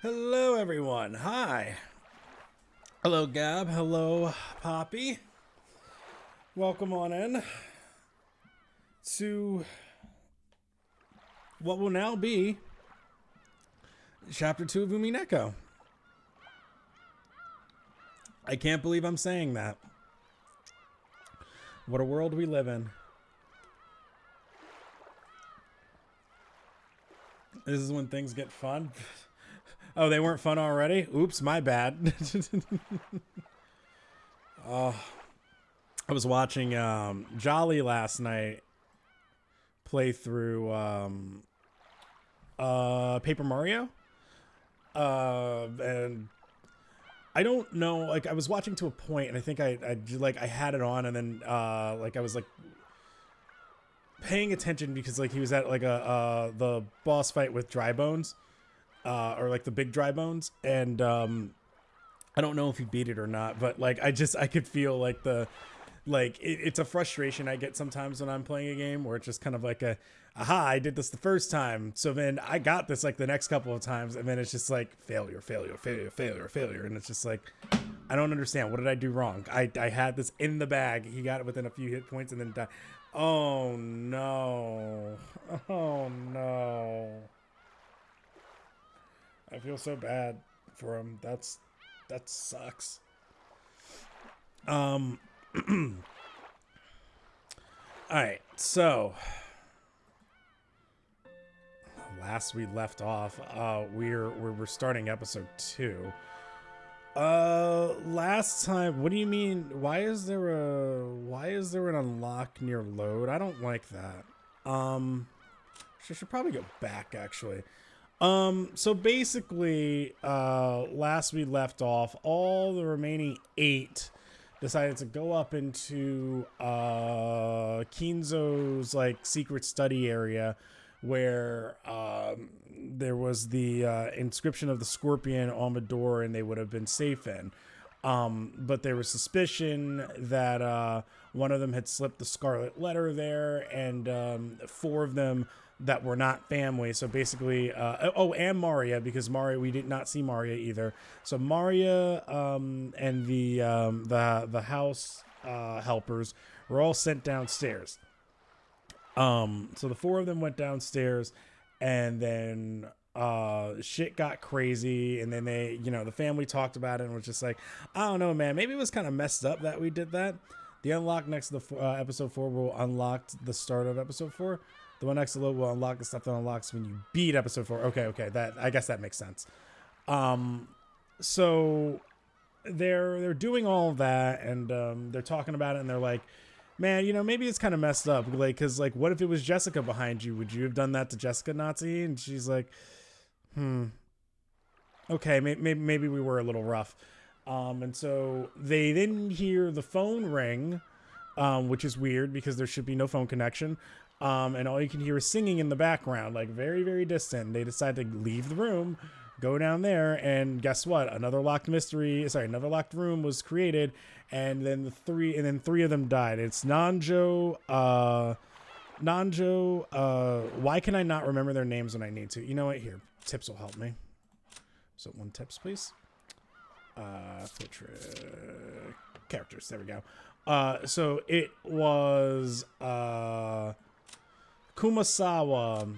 Hello, everyone. Hi. Hello, Gab. Hello, Poppy. Welcome on in to what will now be Chapter 2 of Umineko. I can't believe I'm saying that. What a world we live in. This is when things get fun. Oh, they weren't fun already? Oops, my bad. I was watching Jolly last night play through Paper Mario. And I don't know, like I was watching to a point and I think I had it on and then I was like paying attention because like he was at like the boss fight with Dry Bones. Or like the big Dry Bones, and I don't know if he beat it or not, but like I could feel like it's a frustration I get sometimes when I'm playing a game where it's just kind of like aha, I did this the first time, so then I got this like the next couple of times, and then it's just like failure, and it's just like I don't understand. What did I do wrong? I had this in the bag. He got it within a few hit points and then died. Oh no! Oh no! I feel so bad for him. That sucks. All right. So last we left off, we're starting episode 2. Last time, what do you mean? Why is there an unlock near load? I don't like that. Should probably go back actually. So basically, last we left off, all the remaining 8 decided to go up into, Kinzo's, like, secret study area where, there was the, inscription of the scorpion on the door and they would have been safe in. But there was suspicion that, one of them had slipped the scarlet letter there and, 4 of them that were not family. So basically, and Maria, because Maria, we did not see Maria either. So Maria and the house helpers were all sent downstairs. So the 4 of them went downstairs, and then shit got crazy, and then they, the family talked about it and was just like, I don't know, man, maybe it was kind of messed up that we did that. The unlock next to the episode 4 will unlock the start of episode 4. The one next to load will unlock the stuff that unlocks when you beat episode 4. Okay, that I guess that makes sense. So they're doing all of that, and they're talking about it, and they're like, man, maybe it's kind of messed up, like, because like, what if it was Jessica behind you? Would you have done that to Jessica, Nazi? And she's like, okay, maybe we were a little rough. And so they then hear the phone ring, which is weird because there should be no phone connection. And all you can hear is singing in the background, like very, very distant. They decide to leave the room, go down there, and guess what? Another locked room was created, and then three of them died. It's Nanjo, why can I not remember their names when I need to? You know what? Here, tips will help me. So 1 tips, please. Portrait characters. There we go. So it was Kumasawa,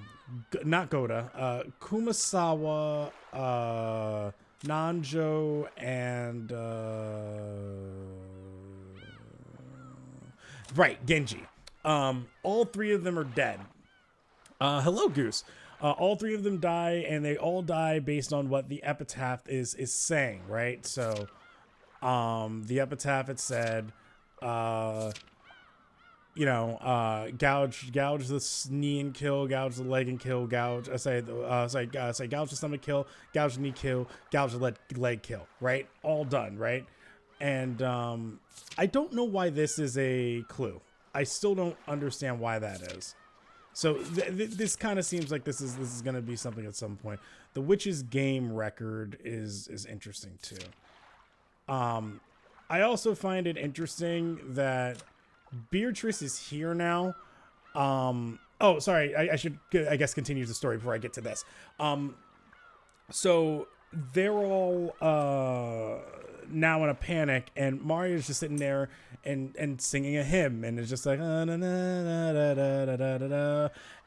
not Goda, Kumasawa, Nanjo, and right, Genji. All 3 of them are dead. Hello, Goose. All 3 of them die, and they all die based on what the epitaph is saying, right? So, the epitaph, it said, gouge the knee and kill, gouge the leg and kill, gouge the stomach, kill, gouge the knee, kill, gouge the leg, kill, right? All done, right? And I don't know why this is a clue. I still don't understand why that is. So this kind of seems like this is going to be something at some point. The witch's game record is interesting too. I also find it interesting that Beatrice is here now. Oh, sorry. I should, I guess, continue the story before I get to this. So they're all now in a panic, and Mario's just sitting there and singing a hymn, and it's just like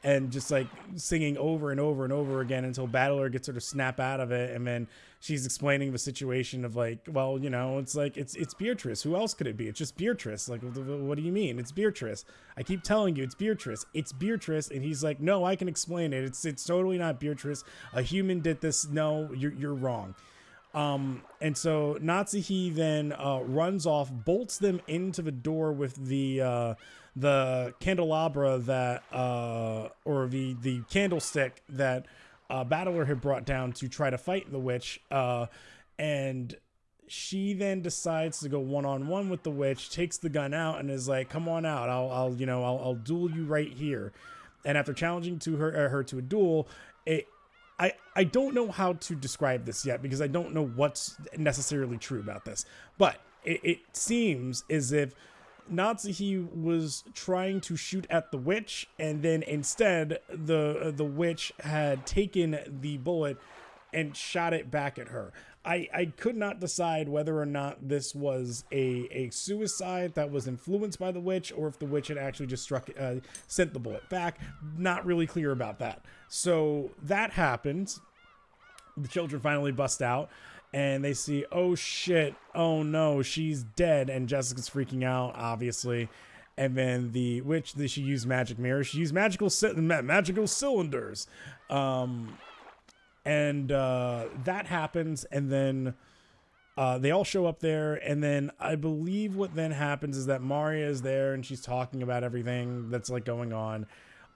and just like singing over and over and over again until Battler gets her to snap out of it, and then she's explaining the situation of like, well, you know, it's like it's Beatrice. Who else could it be? It's just Beatrice. Like, what do you mean? It's Beatrice. I keep telling you, it's Beatrice. It's Beatrice. And he's like, no, I can explain it. It's totally not Beatrice. A human did this. No, you're wrong. And so Natsuhi then runs off, bolts them into the door with the candelabra that or the candlestick that Battler had brought down to try to fight the witch, and she then decides to go one-on-one with the witch, takes the gun out, and is like, come on out, I'll duel you right here. And after challenging to her to a duel, I don't know how to describe this yet, because I don't know what's necessarily true about this, but it seems as if Natsuhi was trying to shoot at the witch, and then instead the witch had taken the bullet and shot it back at her. I could not decide whether or not this was a suicide that was influenced by the witch, or if the witch had actually just sent the bullet back. Not really clear about that. So that happens. The children finally bust out, and they see, oh shit, oh no, she's dead, and Jessica's freaking out, obviously. And then the witch, she used magic mirrors. She used magical cylinders. And that happens, and then they all show up there, and then I believe what then happens is that Maria is there, and she's talking about everything that's like going on.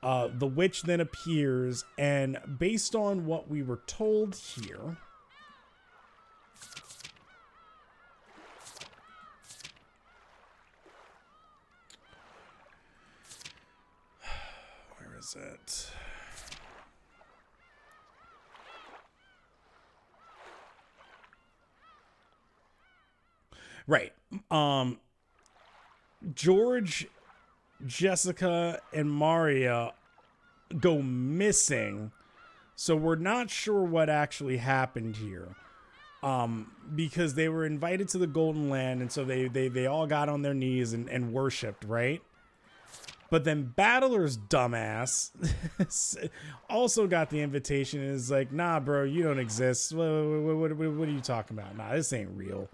The witch then appears, and based on what we were told here, where is it? Right. George, Jessica, and Maria go missing, so we're not sure what actually happened here. Because they were invited to the Golden Land, and so they all got on their knees and worshipped, right? But then Battler's dumbass also got the invitation and is like, nah, bro, you don't exist. What are you talking about? Nah, this ain't real.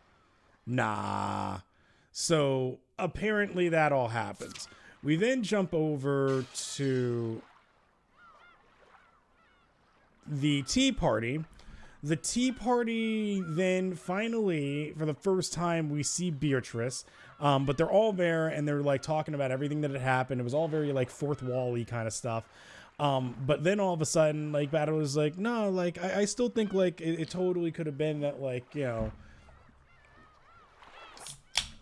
Nah. So apparently that all happens. We then jump over to the tea party. The tea party then finally, for the first time, we see Beatrice. But they're all there, and they're like talking about everything that had happened. It was all very like fourth wall-y kind of stuff. But then all of a sudden, like, Battle was like, no, like, I still think like it totally could have been that, like, you know,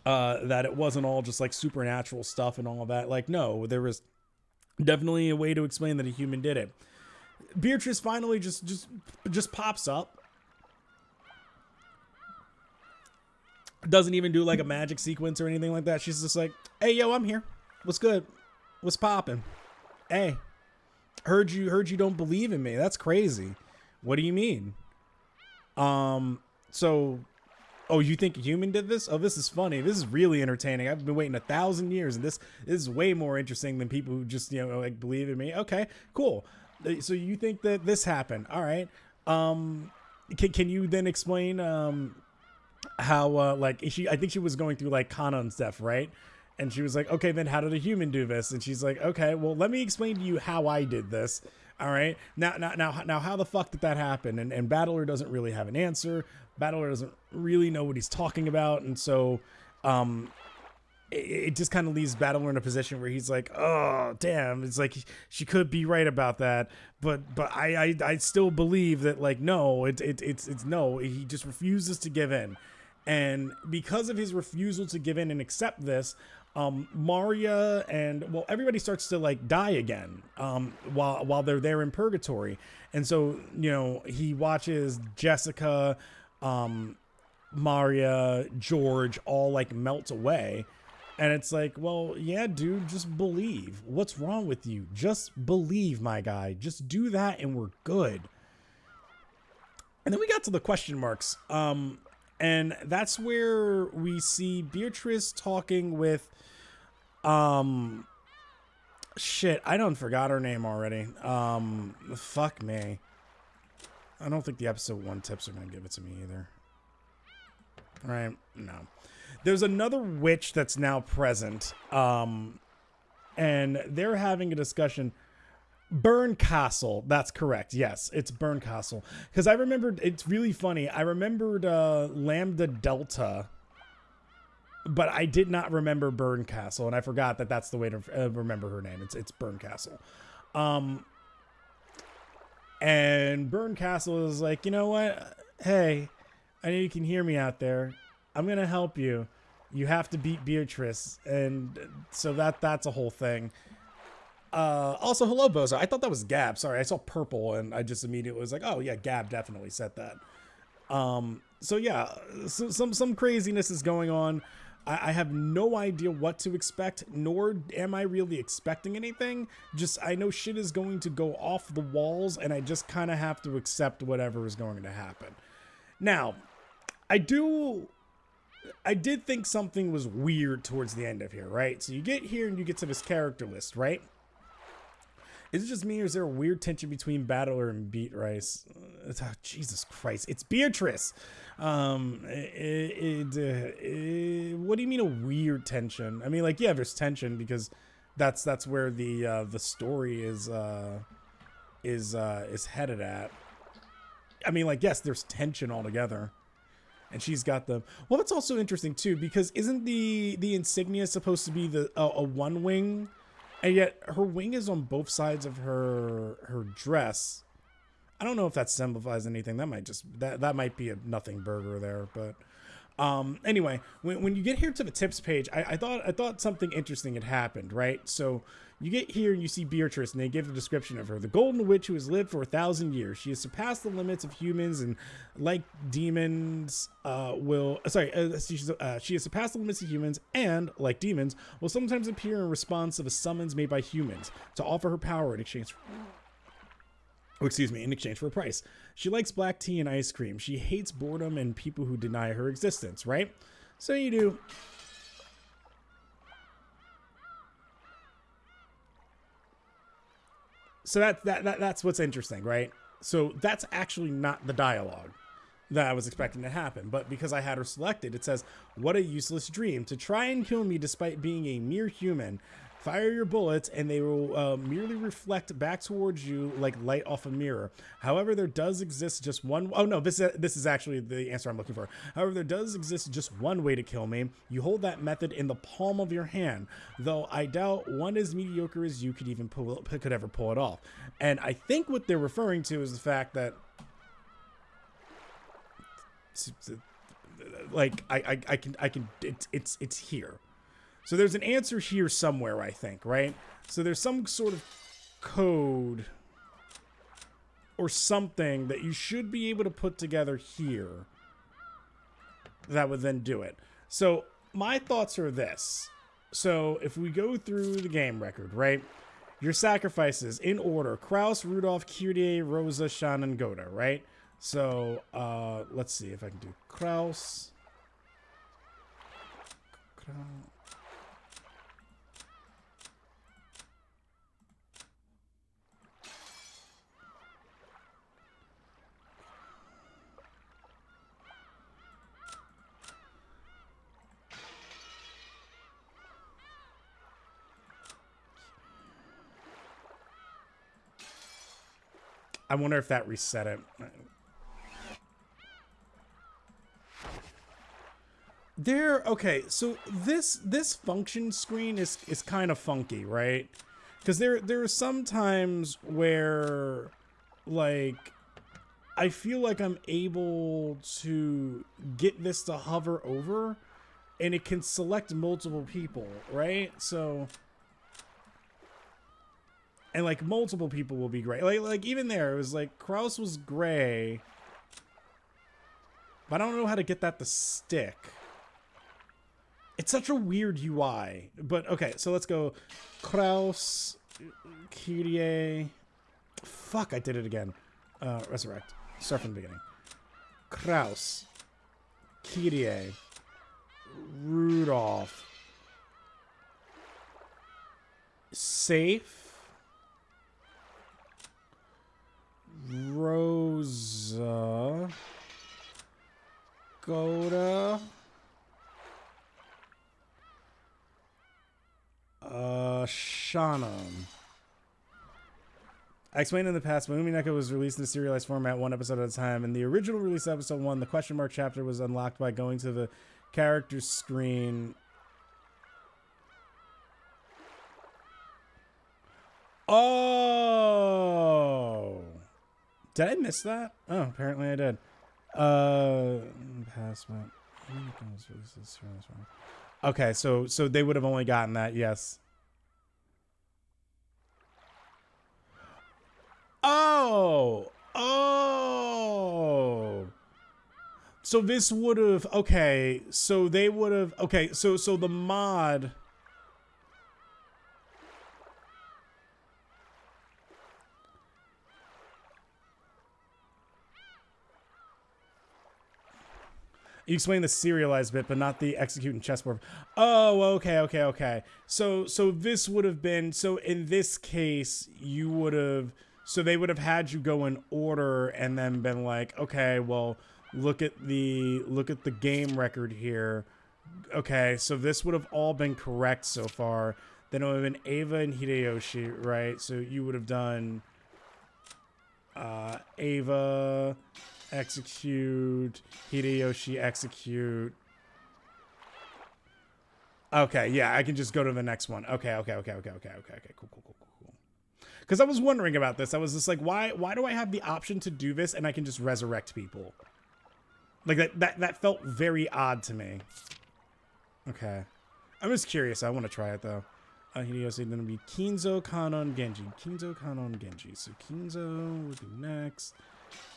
that it wasn't all just like supernatural stuff and all of that. Like, no, there was definitely a way to explain that a human did it. Beatrice finally just pops up. Doesn't even do like a magic sequence or anything like that. She's just like, hey, yo, I'm here. What's good? What's poppin'? Hey, heard you don't believe in me. That's crazy. What do you mean? So, oh, you think a human did this? Oh, this is funny. This is really entertaining. I've been waiting 1,000 years, and this is way more interesting than people who just, you know, like believe in me. Okay, cool. So you think that this happened? All right. Can you then explain how like I think she was going through like Kanon's death, right? And she was like, okay, then how did a human do this? And she's like, okay, well, let me explain to you how I did this. All right. Now, how the fuck did that happen? And Battler doesn't really have an answer. Battler doesn't really know what he's talking about. And so it just kind of leaves Battler in a position where he's like, oh, damn. It's like she could be right about that. But I still believe that, like, no, it's no. He just refuses to give in. And because of his refusal to give in and accept this, Maria and, well, everybody starts to like die again while they're there in purgatory. And so, you know, he watches Jessica, Maria, George all like melt away. And it's like, well, yeah, dude, just believe. What's wrong with you? Just believe, my guy. Just do that and we're good. And then we got to the question marks. And that's where we see Beatrice talking with, shit, I done forgot her name already. Fuck me. I don't think the episode 1 tips are going to give it to me either. Right? No. There's another witch that's now present. And they're having a discussion. Burn Castle. That's correct. Yes, it's Burn Castle. Because I remembered, it's really funny. I remembered Lambda Delta, but I did not remember Burn Castle, and I forgot that that's the way to remember her name. It's Burn Castle. And Burn Castle is like, you know what? Hey, I know you can hear me out there. I'm going to help you. You have to beat Beatrice. And so that's a whole thing. Also, hello, Bozo. I thought that was Gab. Sorry, I saw purple, and I just immediately was like, oh, yeah, Gab definitely said that. So, yeah, some craziness is going on. I have no idea what to expect, nor am I really expecting anything. Just, I know shit is going to go off the walls, and I just kind of have to accept whatever is going to happen. Now, I did think something was weird towards the end of here, right? So you get here and you get to this character list, right? Is it just me, or is there a weird tension between Battler and Beatrice? Jesus Christ, it's Beatrice. What do you mean a weird tension? I mean, like, yeah, there's tension because that's where the story is headed at. I mean, like, yes, there's tension altogether, and she's got the. Well, it's also interesting too because isn't the insignia supposed to be a one wing? And yet her wing is on both sides of her dress. I don't know if that signifies anything. That might just that might be a nothing burger there. But anyway, when you get here to the tips page, I thought something interesting had happened, right? So you get here and you see Beatrice, and they give a description of her: the Golden Witch who has lived for 1,000 years. She has surpassed the limits of humans, and like demons, she has surpassed the limits of humans, and like demons, will sometimes appear in response to the summons made by humans to offer her power in exchange. In exchange for a price. She likes black tea and ice cream. She hates boredom and people who deny her existence. Right? So you do. So that's what's interesting, right? So that's actually not the dialogue that I was expecting to happen. But because I had her selected, it says, what a useless dream. To try and kill me despite being a mere human. Fire your bullets and they will merely reflect back towards you like light off a mirror. However, there does exist just one. Oh no, this is actually the answer I'm looking for. However, there does exist just one way to kill me. You hold that method in the palm of your hand, though I doubt one as mediocre as you could ever pull it off. And I think what they're referring to is the fact that, like, I can. It's here. So there's an answer here somewhere, I think, right? So there's some sort of code or something that you should be able to put together here that would then do it. So my thoughts are this. So if we go through the game record, right? Your sacrifices in order: Kraus, Rudolph, Kyrie, Rosa, Shan, and Goda, right? So let's see if I can do Kraus. I wonder if that reset it. Okay, so this function screen is kind of funky, right? Because there are some times where, like, I feel like I'm able to get this to hover over, and it can select multiple people, right? So. And, like, multiple people will be great. Like even there, it was like, Kraus was gray. But I don't know how to get that to stick. It's such a weird UI. But, okay, so let's go. Kraus, Kyrie. Fuck, I did it again. Resurrect. Start from the beginning. Kraus, Kyrie, Rudolph, Safe, Rosa, Goda, Shannon. I explained in the past, when Umineko was released in a serialized format, one episode at a time. In the original release, episode 1, the question mark chapter was unlocked by going to the character screen. Oh! Did I miss that? Oh, apparently I did. Password. Okay, so they would have only gotten that, yes. Oh! Oh! So this would have, okay, so they would have, okay, so the mod... You explain the serialized bit, but not the execute and chessboard. Oh, okay. So this would have been, so in this case, you would have, so they would have had you go in order and then been like, okay, well, look at the game record here. Okay, so this would have all been correct so far. Then it would have been Ava and Hideyoshi, right? So you would have done Ava, execute, Hideyoshi, execute. Okay, yeah, I can just go to the next one. Okay, cool. Because I was wondering about this. I was just like, why do I have the option to do this and I can just resurrect people? Like, that felt very odd to me. Okay. I'm just curious. I want to try it, though. Hideyoshi then be Kinzo, Kanon, Genji. Kinzo, Kanon, Genji. So Kinzo would be next.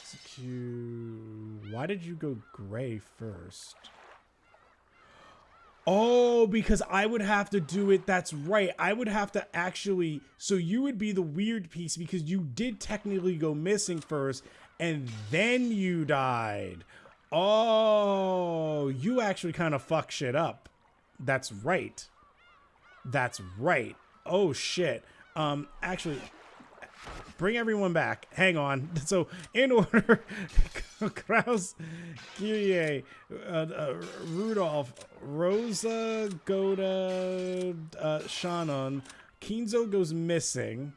Execute. Why did you go gray first? Oh, because I would have to do it. That's right. I would have to actually. So you would be the weird piece because you did technically go missing first and then you died. Oh, you actually kind of fuck shit up. That's right. That's right. Oh, shit. Actually, bring everyone back. Hang on. So, in order, Kraus, Kyrie, Rudolph, Rosa, Goda, Shannon. Kinzo goes missing.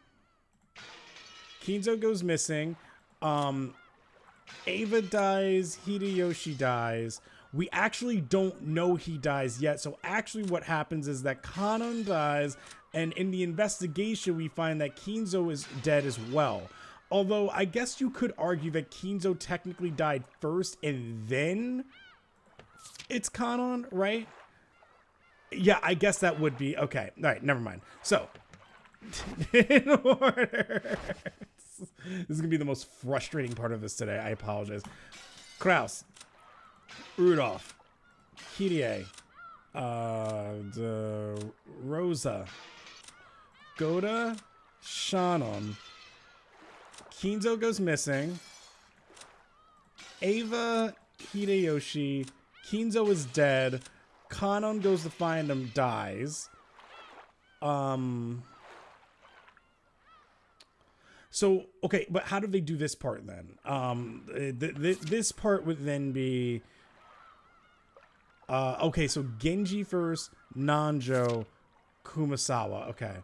Ava dies. Hideyoshi dies. We actually don't know he dies yet. So actually what happens is that Kanon dies, and in the investigation we find that Kinzo is dead as well. Although I guess you could argue that Kinzo technically died first and then it's Kanon, right? Yeah, I guess that would be okay. All right, never mind. So in order, this is gonna be the most frustrating part of this today. I apologize. Kraus, Rudolph, Kyrie, Rosa, Goda, Shannon, Kinzo goes missing, Ava, Hideyoshi, Kinzo is dead, Kanon goes to find him, dies. So, okay, but how do they do this part then? This part would then be... okay, so Genji first, Nanjo, Kumasawa. Okay.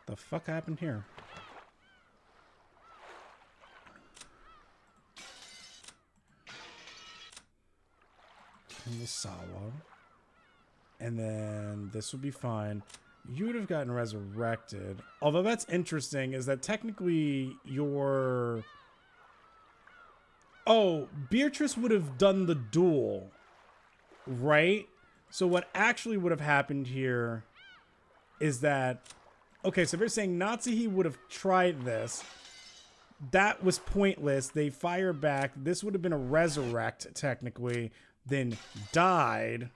The fuck happened here? Kumasawa. And then this would be fine. You would have gotten resurrected. Although that's interesting, is that technically your... Oh, Beatrice would have done the duel, right? So what actually would have happened here is that... Okay, so they're saying Natsuhi would have tried this. That was pointless. They fire back. This would have been a resurrect, technically. then died.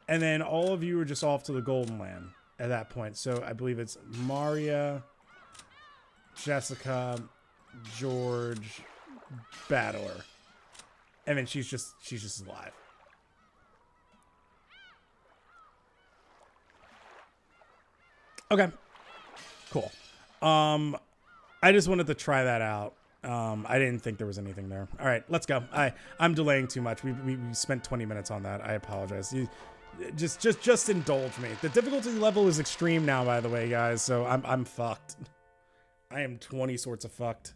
And then all of you are just off to the Golden Land at that point. So I believe it's Maria, Jessica, George, Battler. And then she's just alive. Okay. Cool. I just wanted to try that out. I didn't think there was anything there. All right, let's go. I'm delaying too much. We spent 20 minutes on that. I apologize. Just indulge me. The difficulty level is extreme now, by the way, guys. So I'm fucked. I am 20 sorts of fucked.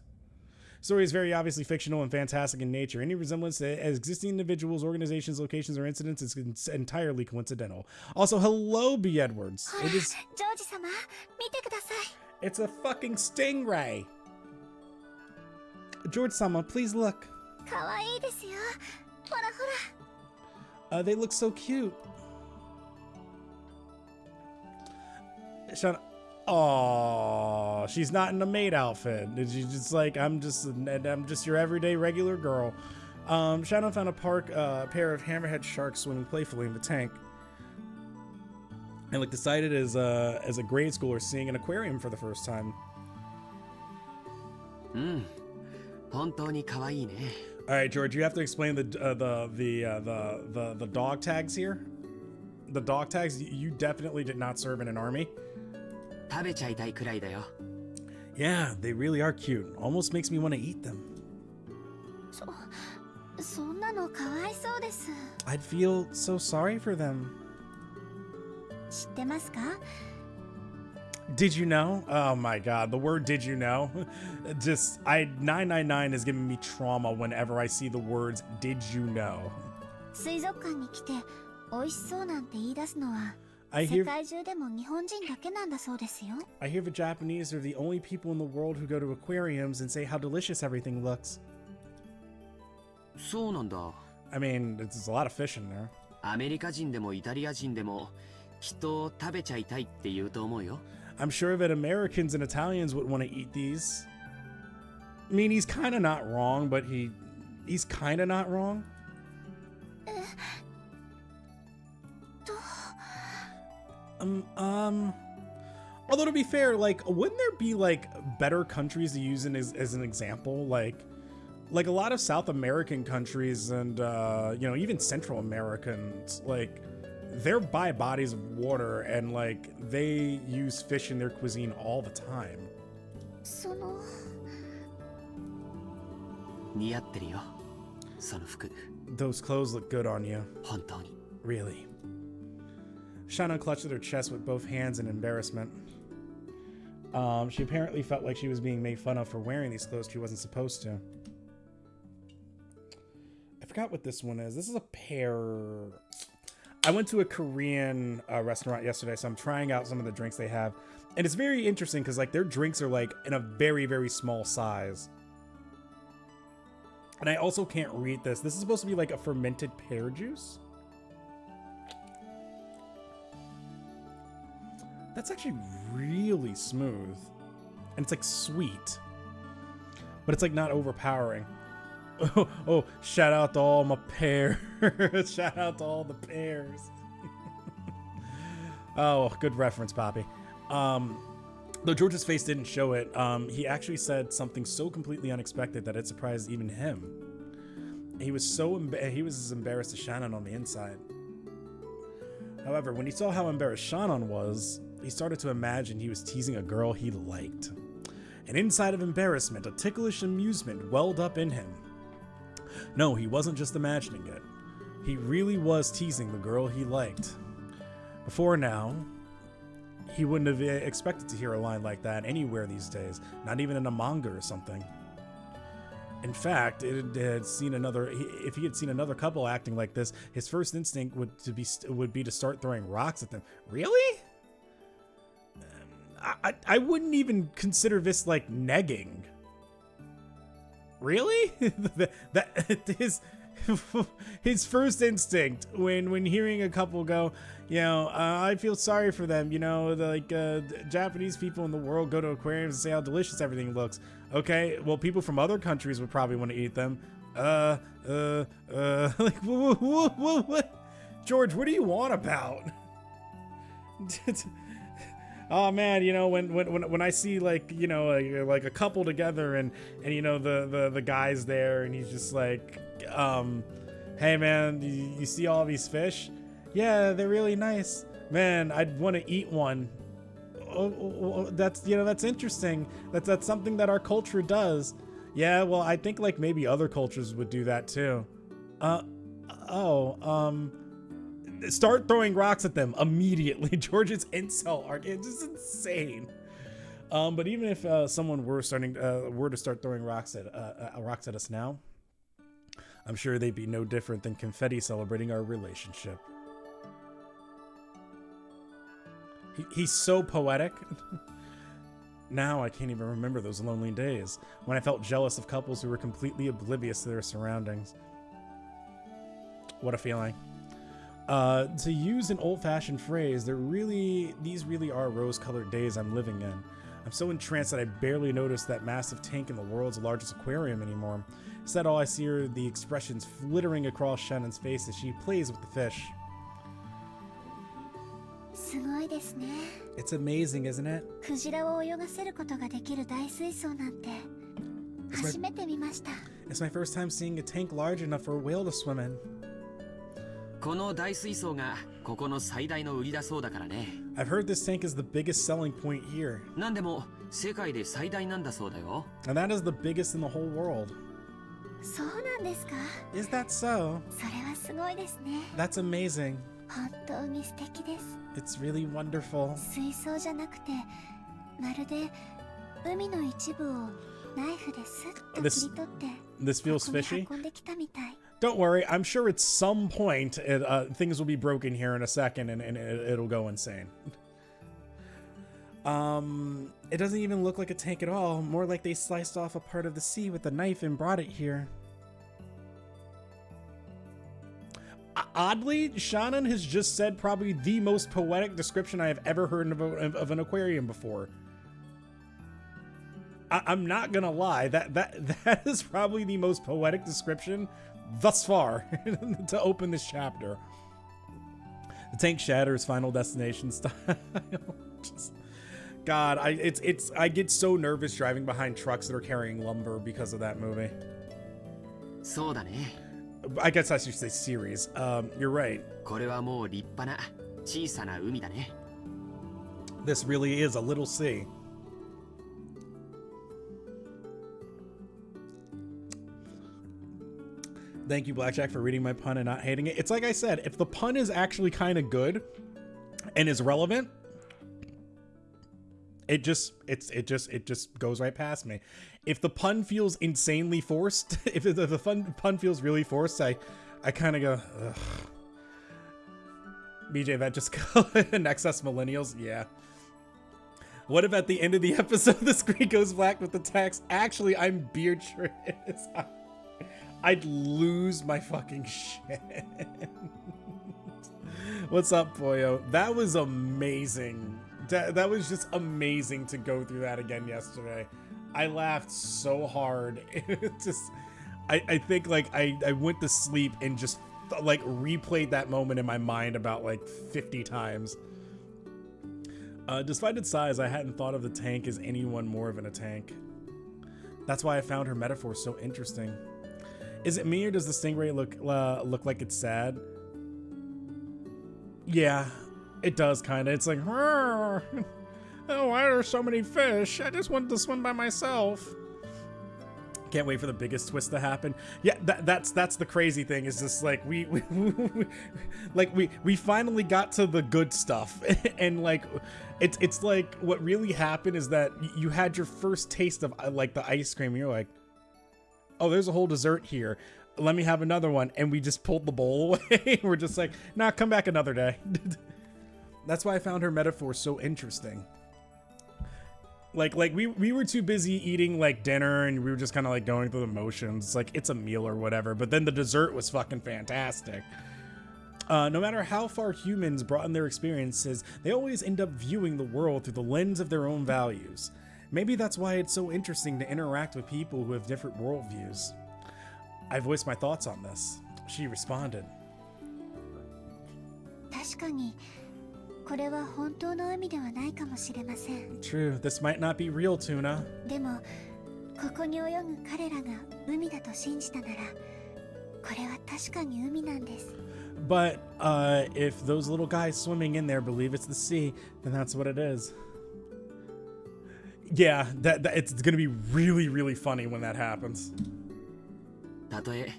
Story is very obviously fictional and fantastic in nature. Any resemblance to existing individuals, organizations, locations, or incidents is entirely coincidental. Also, hello, B. Edwards. It is. It's a fucking stingray. George-sama, please look. They look so cute. Shana. Oh, she's not in a maid outfit. She's just like, I'm just your everyday regular girl. Shadow found a pair of hammerhead sharks swimming playfully in the tank. And looked excited as a grade schooler seeing an aquarium for the first time. All right, George, you have to explain the dog tags here. The dog tags. You definitely did not serve in an army. Yeah, they really are cute. Almost makes me want to eat them. I'd feel so sorry for them. Did you know? Oh my god, the word "did you know"? 999 is giving me trauma whenever I see the words "did you know." I hear the Japanese are the only people in the world who go to aquariums and say how delicious everything looks. I mean, there's a lot of fish in there. I'm sure that Americans and Italians would want to eat these. I mean, he's kind of not wrong, but he's kind of not wrong. Although to be fair, like, wouldn't there be like better countries to use as an example? Like a lot of South American countries and even Central Americans, like, they're by bodies of water and like they use fish in their cuisine all the time. Those clothes look good on you. Really. Shannon clutched at her chest with both hands in embarrassment. She apparently felt like she was being made fun of for wearing these clothes she wasn't supposed to. I forgot what this one is. This is a pear. I went to a Korean restaurant yesterday, so I'm trying out some of the drinks they have. And it's very interesting because like their drinks are like in a very, very small size. And I also can't read this. This is supposed to be like a fermented pear juice. That's actually really smooth. And it's like sweet. But it's like not overpowering. Oh, shout out to all my pears. Shout out to all the pears. Oh, good reference, Poppy. Though George's face didn't show it, he actually said something so completely unexpected that it surprised even him. He was as embarrassed as Shannon on the inside. However, when he saw how embarrassed Shannon was, he started to imagine he was teasing a girl he liked. And inside of embarrassment, a ticklish amusement welled up in him. No, he wasn't just imagining it. He really was teasing the girl he liked. Before now, he wouldn't have expected to hear a line like that anywhere these days, not even in a manga or something. In fact, if he had seen another couple acting like this, his first instinct would be to start throwing rocks at them. Really? I wouldn't even consider this like negging. Really? his first instinct when hearing a couple go, you know, I feel sorry for them. You know, Japanese people in the world go to aquariums and say how delicious everything looks. Okay, well, people from other countries would probably want to eat them. Like, what? George, what do you want about? Oh man, you know, when I see like, you know, like a couple together and you know the guy's there and he's just like, hey man, you see all these fish? Yeah, they're really nice. Man, I'd want to eat one. Oh, that's, you know, that's interesting. That's something that our culture does. Yeah, well, I think like maybe other cultures would do that too. Start throwing rocks at them immediately. George's incel arc, it's just insane. But even if someone were to start throwing rocks at us now, I'm sure they'd be no different than confetti celebrating our relationship. He's so poetic. Now I can't even remember those lonely days when I felt jealous of couples who were completely oblivious to their surroundings. What a feeling. To use an old-fashioned phrase, these really are rose-colored days I'm living in. I'm so entranced that I barely notice that massive tank in the world's largest aquarium anymore. Instead, all I see are the expressions flittering across Shannon's face as she plays with the fish. It's amazing, isn't it? It's my first time seeing a tank large enough for a whale to swim in. I've heard this tank is the biggest selling point here. And that is the biggest in the whole world. Is that so? That's amazing. It's really wonderful. This feels fishy. Don't worry, I'm sure at some point things will be broken here in a second and it'll go insane. It doesn't even look like a tank at all. More like they sliced off a part of the sea with a knife and brought it here. Oddly, Shannon has just said probably the most poetic description I have ever heard of an aquarium before. I'm not gonna lie, that is probably the most poetic description thus far to open this chapter. The tank shatters, Final Destination style. God, I get so nervous driving behind trucks that are carrying lumber because of that movie. I guess I should say series. You're right. This really is a little sea. Thank you, Blackjack, for reading my pun and not hating it. It's like I said, if the pun is actually kind of good and is relevant, it just goes right past me. If the pun feels insanely forced, if the pun feels really forced, I kind of go, ugh. BJ, that just next us millennials, yeah. What if at the end of the episode the screen goes black with the text, actually, I'm Beatrice? I'd lose my fucking shit. What's up, Boyo? That was amazing. That was just amazing to go through that again yesterday. I laughed so hard. I think like I went to sleep and just like replayed that moment in my mind about like 50 times. Despite its size, I hadn't thought of the tank as anyone more than a tank. That's why I found her metaphor so interesting. Is it me or does the stingray look like it's sad? Yeah, it does kind of. It's like, oh, why are there so many fish? I just wanted to swim by myself. Can't wait for the biggest twist to happen. Yeah, that's the crazy thing. Is just like we finally got to the good stuff, and like it's like what really happened is that you had your first taste of like the ice cream. And you're like, oh, there's a whole dessert here. Let me have another one. And we just pulled the bowl away. We're just like, nah, come back another day. That's why I found her metaphor so interesting. Like we were too busy eating like dinner and we were just kind of like going through the motions. It's like it's a meal or whatever. But then the dessert was fucking fantastic. No matter how far humans broaden their experiences, they always end up viewing the world through the lens of their own values. Maybe that's why it's so interesting to interact with people who have different worldviews. I voiced my thoughts on this. She responded. 確かにこれは本当の海ではないかもしれません。 True, this might not be real tuna. でもここに泳ぐ彼らが海だと信じたならこれは確かに海なんです。 But if those little guys swimming in there believe it's the sea, then that's what it is. Yeah, that it's gonna be really, really funny when that happens. たとえ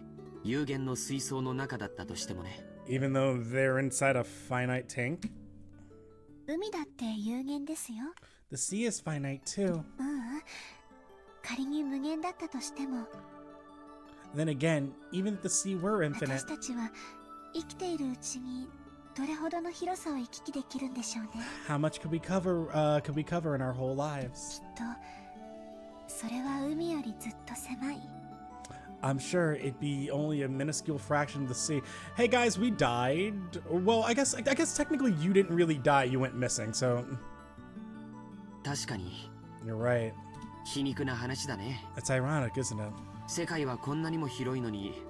有限の水槽の中だったとしてもね。 Even though they're inside a finite tank. 海だって有限ですよ。 The sea is finite too. 仮に無限だったとしても。 Then again, even if the sea were infinite. 私たちは生きているうちにどれほどの広さを行き来できるんでしょうね。 How much could we cover in our whole lives? きっとそれは海よりずっと狭い。 I'm sure it'd be only a minuscule fraction of the sea. Hey guys, we died. Well, I guess technically you didn't really die. You went missing, so. 確かに。 You're right. 皮肉な話だね。 It's ironic, isn't it? 世界はこんなにも広いのに、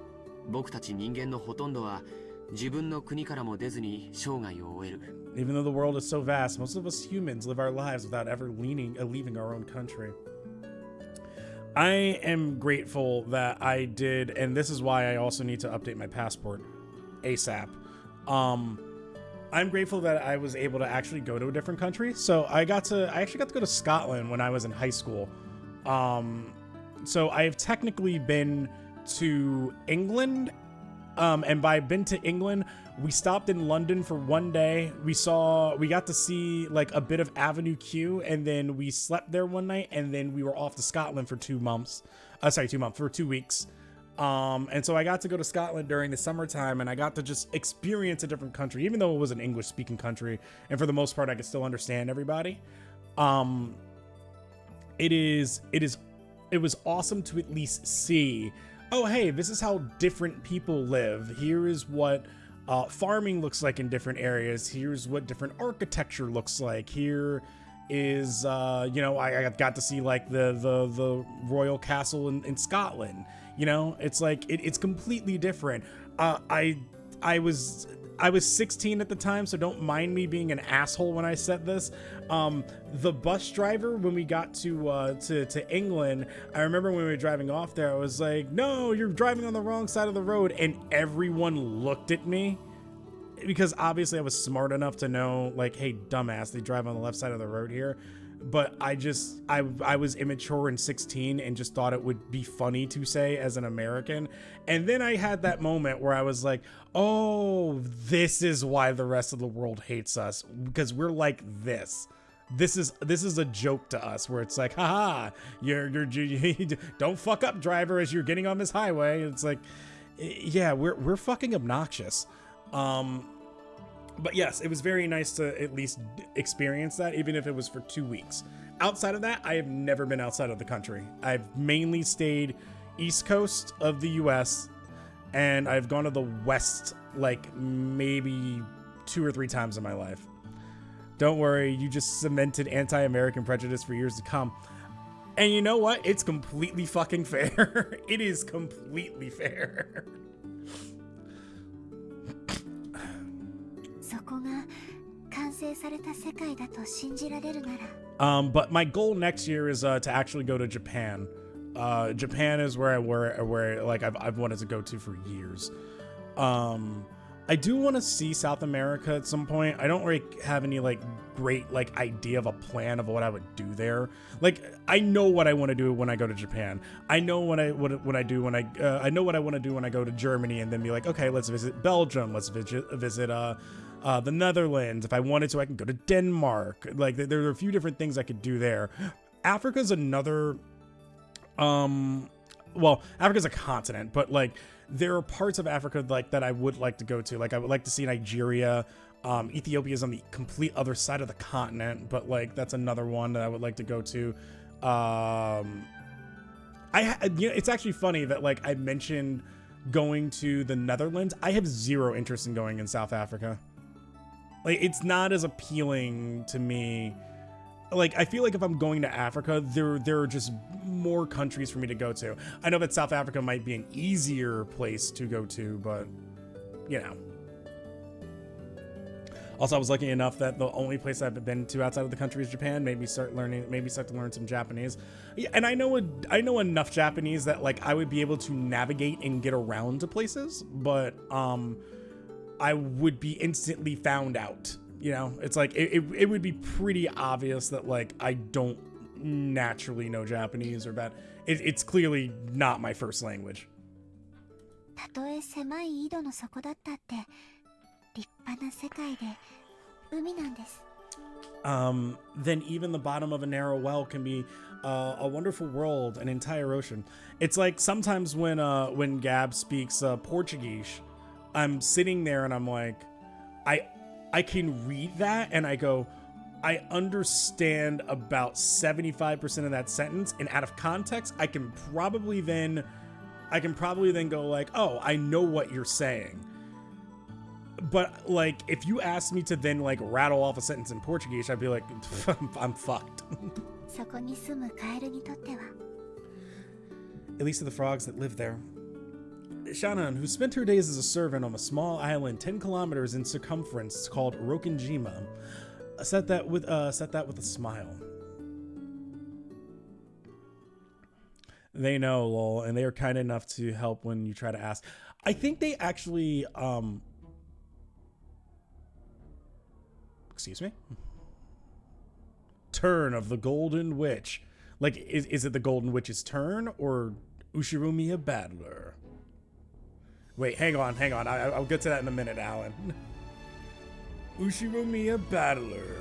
僕たち人間のほとんどは自分の国からも出ずに生涯を終える。 Even though the world is so vast, most of us humans live our lives without ever leaving our own country. I am grateful that I did, and this is why I also need to update my passport ASAP. I'm grateful that I was able to actually go to a different country. So I actually got to go to Scotland when I was in high school. So I've technically been to England. And by been to England, we stopped in London for one day. We got to see like a bit of Avenue Q, and then we slept there one night, and then we were off to Scotland for 2 months. For 2 weeks. And so I got to go to Scotland during the summertime, and I got to just experience a different country, even though it was an English-speaking country, and for the most part, I could still understand everybody. It was awesome to at least see, oh, hey, this is how different people live. Here is what farming looks like in different areas. Here's what different architecture looks like. Here is, I got to see like the royal castle in Scotland. You know, it's like it's completely different. I was 16 at the time, so don't mind me being an asshole when I said this. The bus driver, when we got to England, I remember when we were driving off there, I was like, no, you're driving on the wrong side of the road. And everyone looked at me because obviously I was smart enough to know, like, hey, dumbass, they drive on the left side of the road here. But I was immature and 16 and just thought it would be funny to say as an American. And then I had that moment where I was like, oh, this is why the rest of the world hates us, because we're like this. This is a joke to us, where it's like, haha, you're don't fuck up, driver, as you're getting on this highway. It's like, yeah, we're fucking obnoxious. But yes, it was very nice to at least experience that, even if it was for 2 weeks. Outside of that, I have never been outside of the country. I've mainly stayed East Coast of the US, and I've gone to the West like maybe 2 or 3 times in my life. Don't worry, you just cemented anti-American prejudice for years to come. And you know what? It's completely fucking fair. It is completely fair. But my goal next year is to actually go to Japan. Japan is where like I've wanted to go to for years. I do want to see South America at some point. I don't really have any like great like idea of a plan of what I would do there. Like I know what I want to do when I go to Japan. I know what I know what I want to do when I go to Germany, and then be like, okay, let's visit Belgium. Let's visit the Netherlands. If I wanted to, I can go to Denmark. Like there are a few different things I could do there. Africa's another, well, Africa's a continent, but like there are parts of Africa like that I would like to go to. Like I would like to see Nigeria. Ethiopia is on the complete other side of the continent, but like that's another one that I would like to go to. It's actually funny that like I mentioned going to the Netherlands. I have zero interest in going in South Africa. Like, it's not as appealing to me. Like, I feel like if I'm going to Africa, there are just more countries for me to go to. I know that South Africa might be an easier place to go to, but, you know. Also, I was lucky enough that the only place I've been to outside of the country is Japan. Maybe start to learn some Japanese. Yeah, and I know enough Japanese that like I would be able to navigate and get around to places, but I would be instantly found out. You know, it's like it would be pretty obvious that like I don't naturally know Japanese or that it's clearly not my first language. たとえ狭い井戸の底だったって立派な世界で海なんです。Then even the bottom of a narrow well can be a wonderful world, an entire ocean. It's like sometimes when Gab speaks Portuguese, I'm sitting there and I'm like, I can read that and I go, I understand about 75% of that sentence, and out of context, I can probably then go like, oh, I know what you're saying. But like, if you asked me to then like rattle off a sentence in Portuguese, I'd be like, I'm fucked. そこに住むカエルにとっては At least to the frogs that live there. Shannon, who spent her days as a servant on a small island 10 kilometers in circumference called Rokinjima, said that with a smile. They know, lol, and they are kind enough to help when you try to ask. I think they actually, excuse me? Turn of the Golden Witch. Like, is it the Golden Witch's turn or Ushirumiya Battler? Wait, hang on. I'll get to that in a minute, Alan. Ushirumiya Battler.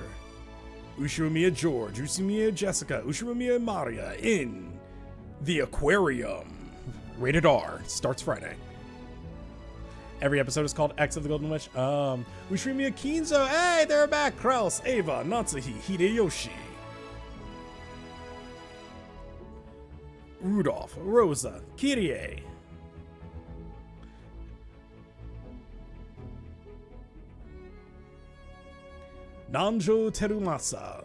Ushirumiya George. Ushirumiya Jessica. Ushirumiya Maria in the Aquarium. Rated R. Starts Friday. Every episode is called X of the Golden Witch. Ushirumiya Kinzo. Hey, they're back. Kraus, Ava, Natsuhi, Hideyoshi. Rudolph, Rosa, Kyrie. Nanjo Terumasa,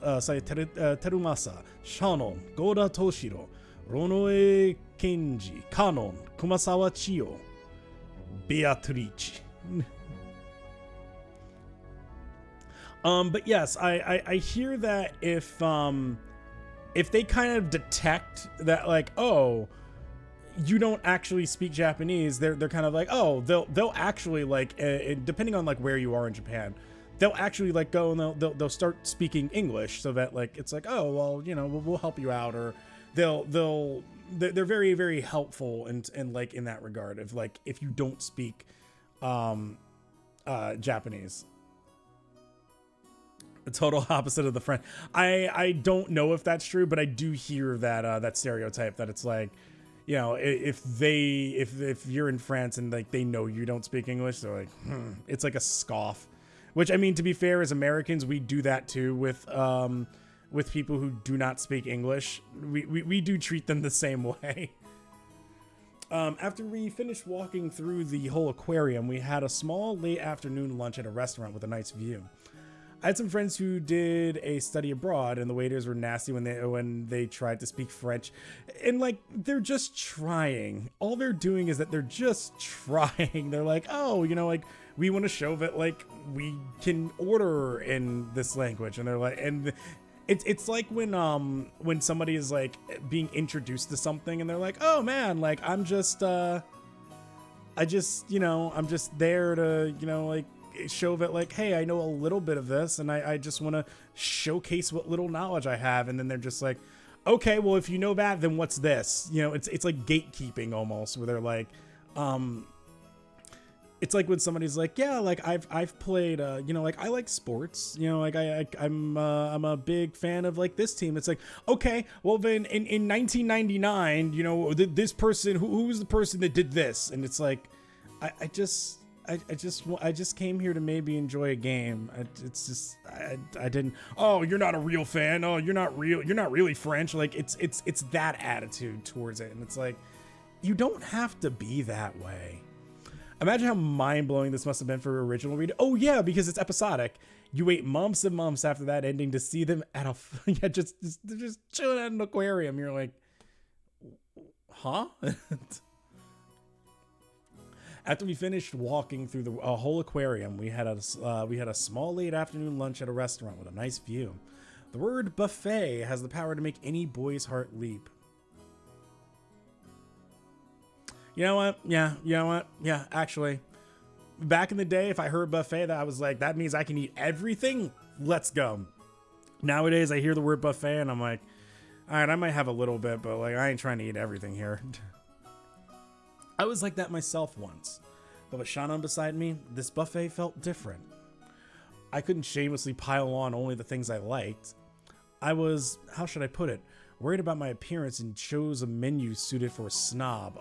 Terumasa, Shannon, Goda Toshiro, Ronoe Kenji, Kanon, Kumasawa Chiyo, Beatrice. But yes, I hear that if they kind of detect that like, oh, you don't actually speak Japanese, they're kind of like, oh, they'll actually like, depending on like where you are in Japan, they'll actually like go and they'll start speaking English so that like it's like, oh, well, you know, we'll help you out, or they're very, very helpful and like in that regard of like if you don't speak Japanese. The total opposite of the friend. I don't know if that's true, but I do hear that that stereotype that it's like, you know, if you're in France and like they know you don't speak English, they're like, it's like a scoff. Which, I mean, to be fair, as Americans, we do that too with people who do not speak English. We do treat them the same way. After we finished walking through the whole aquarium, we had a small late afternoon lunch at a restaurant with a nice view. I had some friends who did a study abroad, and the waiters were nasty when they tried to speak French. And like, they're just trying. All they're doing is that they're just trying. They're like, oh, you know, like, we want to show that like we can order in this language. And they're like, and it's like when somebody is like being introduced to something and they're like, oh man, like I'm just there to, you know, like show that like, hey, I know a little bit of this and I just want to showcase what little knowledge I have. And then they're just like, okay, well, if you know that, then what's this? You know, it's like gatekeeping almost, where they're like, it's like when somebody's like, yeah, like I've played, you know, like I like sports, you know, like I'm a big fan of like this team. It's like, okay, well then in 1999, you know, this person, who was the person that did this? And it's like, I just, I just came here to maybe enjoy a game. It's just I didn't. Oh, you're not a real fan. Oh, you're not real. You're not really French. Like it's that attitude towards it, and it's like you don't have to be that way. Imagine how mind-blowing this must have been for original reader. Oh yeah, because it's episodic. You wait months and months after that ending to see them at a yeah, just chilling at an aquarium. You're like, huh? After we finished walking through the whole aquarium, we had a small late afternoon lunch at a restaurant with a nice view. The word buffet has the power to make any boy's heart leap. You know what? Yeah, you know what? Yeah, actually, back in the day, if I heard buffet, that I was like, that means I can eat everything. Let's go. Nowadays, I hear the word buffet and I'm like, all right, I might have a little bit, but like, I ain't trying to eat everything here. I was like that myself once, but with Shannon beside me, this buffet felt different. I couldn't shamelessly pile on only the things I liked. I was, how should I put it, worried about my appearance and chose a menu suited for a snob.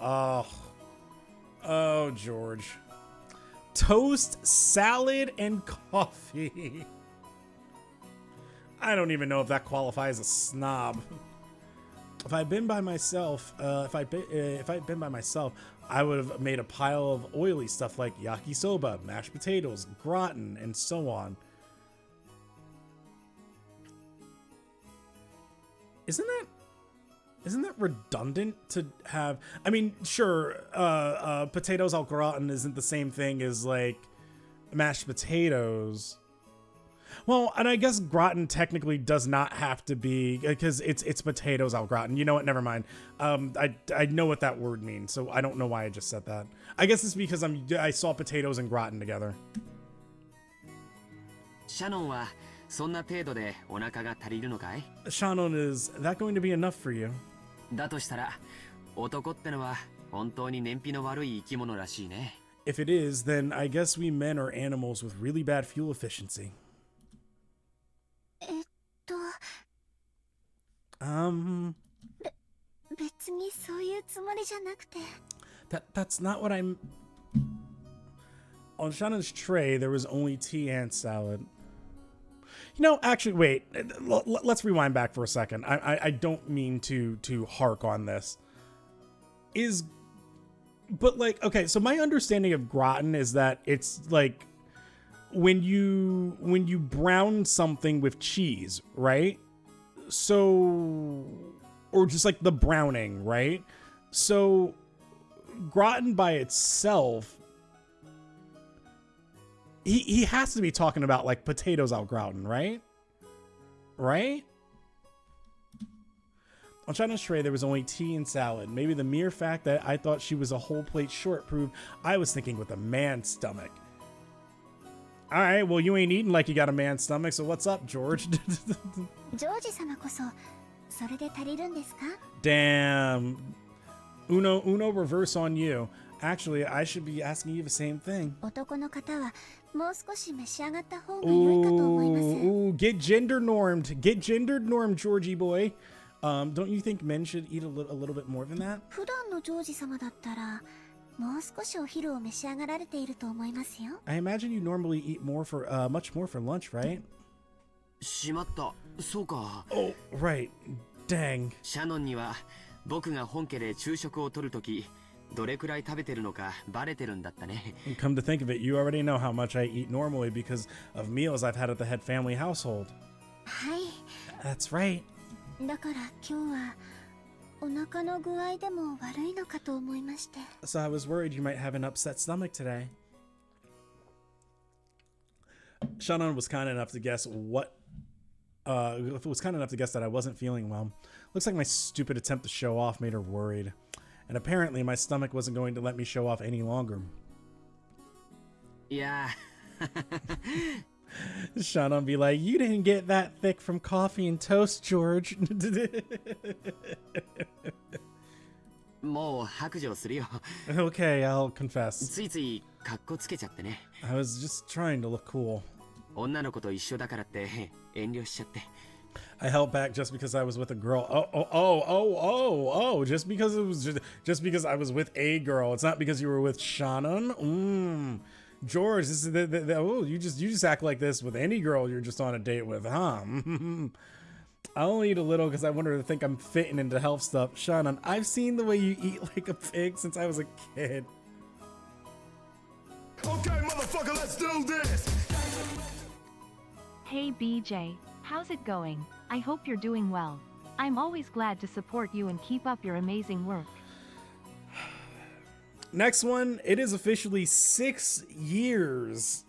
Oh, George. Toast, salad, and coffee. I don't even know if that qualifies as a snob. If I'd been by myself, if I'd been by myself, I would have made a pile of oily stuff like yakisoba, mashed potatoes, gratin, and so on. Isn't that redundant to have? I mean, sure, potatoes au gratin isn't the same thing as like mashed potatoes. Well, and I guess gratin technically does not have to be, because it's potatoes au gratin. You know what? Never mind. I know what that word means, so I don't know why I just said that. I guess it's because I saw potatoes and gratin together. Shannon はそんな程度でお腹が足りるのかい? Shannon, is that going to be enough for you? だとしたら、男ってのは本当に燃費の悪い生き物らしいね。If it is, then I guess we men are animals with really bad fuel efficiency. That's not what I'm... On Shannon's tray, there was only tea and salad. You know, actually, wait. Let's rewind back for a second. I don't mean to hark on this. But like, okay, so my understanding of gratin is that it's like when you brown something with cheese, right? So, or just like the browning, right? So gratin by itself, he has to be talking about like potatoes au gratin, right? Right? On Shannon's tray, there was only tea and salad. Maybe the mere fact that I thought she was a whole plate short proved I was thinking with a man's stomach. All right, well, you ain't eating like you got a man's stomach, so what's up, George? Damn. Uno reverse on you. Actually, I should be asking you the same thing. Ooh, get gender normed. Get gender normed, Georgie boy. Don't you think men should eat a little bit more than that? I imagine you normally eat more for much more for lunch, right? しまった。そうか。Oh, right. Dang. シャノンには僕が本家で昼食をとるとき、どれくらい食べてるのかバレてるんだったね。Come to think of it, you already know how much I eat normally because of meals I've had at the head family household. That's right. So I was worried you might have an upset stomach today. Shannon was kind enough to guess that I wasn't feeling well. Looks like my stupid attempt to show off made her worried. And apparently my stomach wasn't going to let me show off any longer. Yeah. Shannon be like, you didn't get that thick from coffee and toast, George. もう白状するよ。Okay, I'll confess. ついついカッコつけちゃってね。I was just trying to look cool. 女の子と一緒だからって遠慮しちゃって。I held back just because I was with a girl. Just because I was with a girl. It's not because you were with Shannon. George, this is oh, you just act like this with any girl you're just on a date with, huh? I only eat a little because I want her to think I'm fitting into health stuff. Shannon, I've seen the way you eat like a pig since I was a kid. Okay, motherfucker, let's do this. Hey BJ, how's it going? I hope you're doing well. I'm always glad to support you and keep up your amazing work. Next one, it is officially 6 years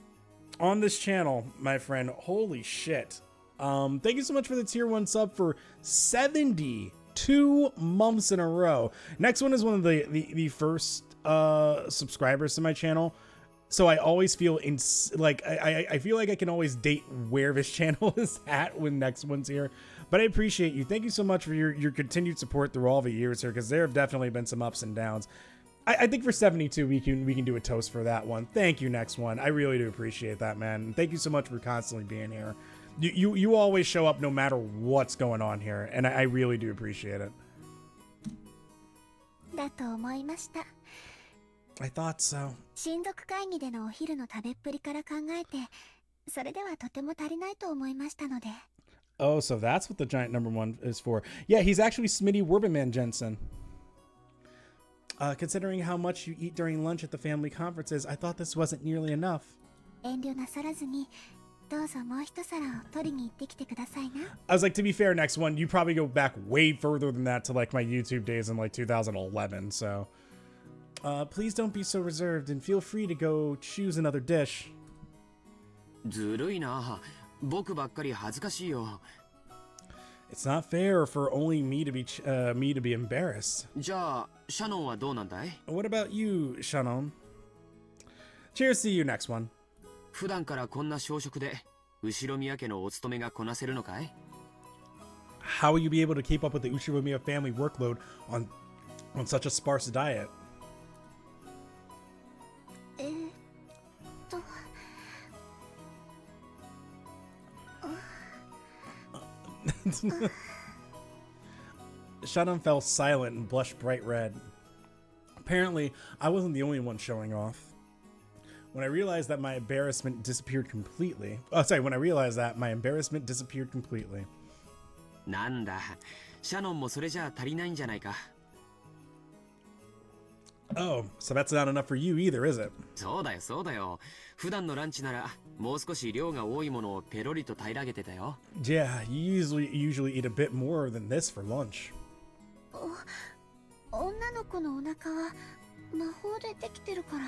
on this channel, my friend. Holy shit. Thank you so much for the tier 1 sub for 72 months in a row. Next one is one of the first subscribers to my channel. So I always feel I feel like I can always date where this channel is at when next one's here. But I appreciate you. Thank you so much for your continued support through all the years here, because there have definitely been some ups and downs. I think for 72 we can do a toast for that one. Thank you, next one. I really do appreciate that, man. Thank you so much for constantly being here. You always show up no matter what's going on here, and I really do appreciate it. だと思いました。 I thought so. 親族会議でのお昼の食べっぷりから考えて、それではとても足りないと思いましたので。 Oh, so that's what the giant number 1 is for. Yeah, he's actually Smitty Werbenman Jensen. Considering how much you eat during lunch at the family conferences, I thought this wasn't nearly enough. 遠慮なさらずに、どうぞもう一皿を取りに行ってきてくださいな。 I was like, to be fair, next one, you probably go back way further than that to like my YouTube days in like 2011, so... please don't be so reserved and feel free to go choose another dish. ずるいな。僕ばっかり恥ずかしいよ。 It's not fair for only me to be embarrassed. じゃあ、シャノンはどうなんだい？ What about you, Shannon? Cheers to you, next one. 普段からこんな小食で、後宮家のお勤めがこなせるのかい？ How will you be able to keep up with the Uchiromiya family workload on such a sparse diet? と。 Shannon fell silent and blushed bright red. Apparently, I wasn't the only one showing off. When I realized that my embarrassment disappeared completely. When I realized that my embarrassment disappeared completely. なんだ、シャノンもそれじゃ足りないんじゃないか。 Oh, so that's not enough for you either, is it? そうだよ、そうだよ。普段のランチなら、もう少し量が多いものをペロリと平らげてたよ。Yeah, you usually eat a bit more than this for lunch. 女の子のお腹は魔法でできてるから、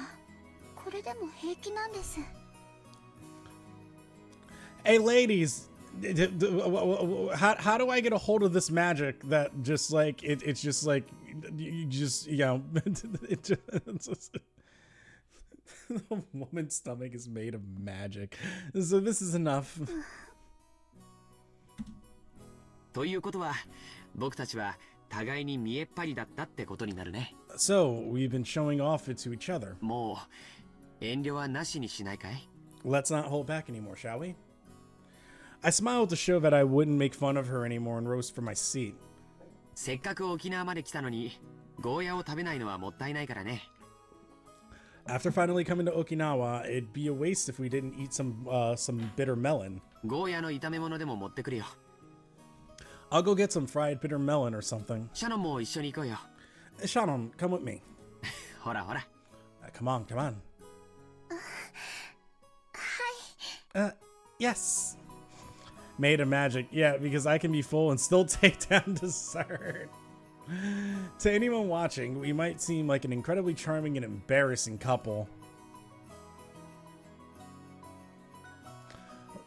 これでも平気なんです。 Hey, ladies, how do I get a hold of this magic that just like it's just like you just it just, the woman's stomach is made of magic, so this is enough. ということは、僕たちは互いに見えっ張りだったってことになるね。 So we've been showing off it to each other. もう遠慮はなしにしないかい？ Let's not hold back anymore, shall we? I smiled to show that I wouldn't make fun of her anymore and rose from my seat. せっかく沖縄まで来たのに、ゴーヤを食べないのはもったいないからね。 After finally coming to Okinawa, it'd be a waste if we didn't eat some bitter melon. ゴーヤの炒め物でも持ってくるよ。 I'll go get some fried bitter melon or something. シャノンも一緒に行こうよ。 Shannon, come with me. ほらほら。Come on, come on. Yes. Made of magic. Yeah, because I can be full and still take down dessert. To anyone watching, we might seem like an incredibly charming and embarrassing couple.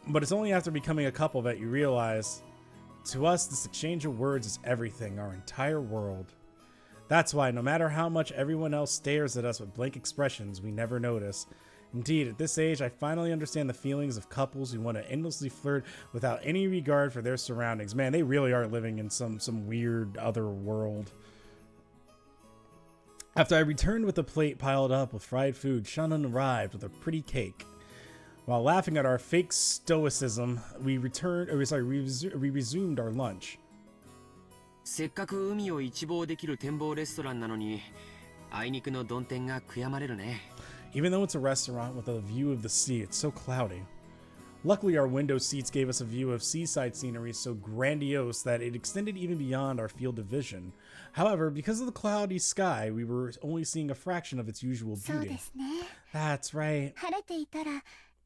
But it's only after becoming a couple that you realize, to us, this exchange of words is everything, our entire world. That's why, no matter how much everyone else stares at us with blank expressions, we never notice. Indeed, at this age, I finally understand the feelings of couples who want to endlessly flirt without any regard for their surroundings. Man, they really are living in some weird other world. After I returned with a plate piled up with fried food, Shannon arrived with a pretty cake. While laughing at our fake stoicism, we resumed our lunch. せっかく海を一望できる展望レストランなのに、あいにくの曇天が悔やまれるね。Even though it's a restaurant with a view of the sea, it's so cloudy. Luckily, our window seats gave us a view of seaside scenery so grandiose that it extended even beyond our field of vision. However, because of the cloudy sky, we were only seeing a fraction of its usual そう beauty. ですね。 That's right. 晴れていたら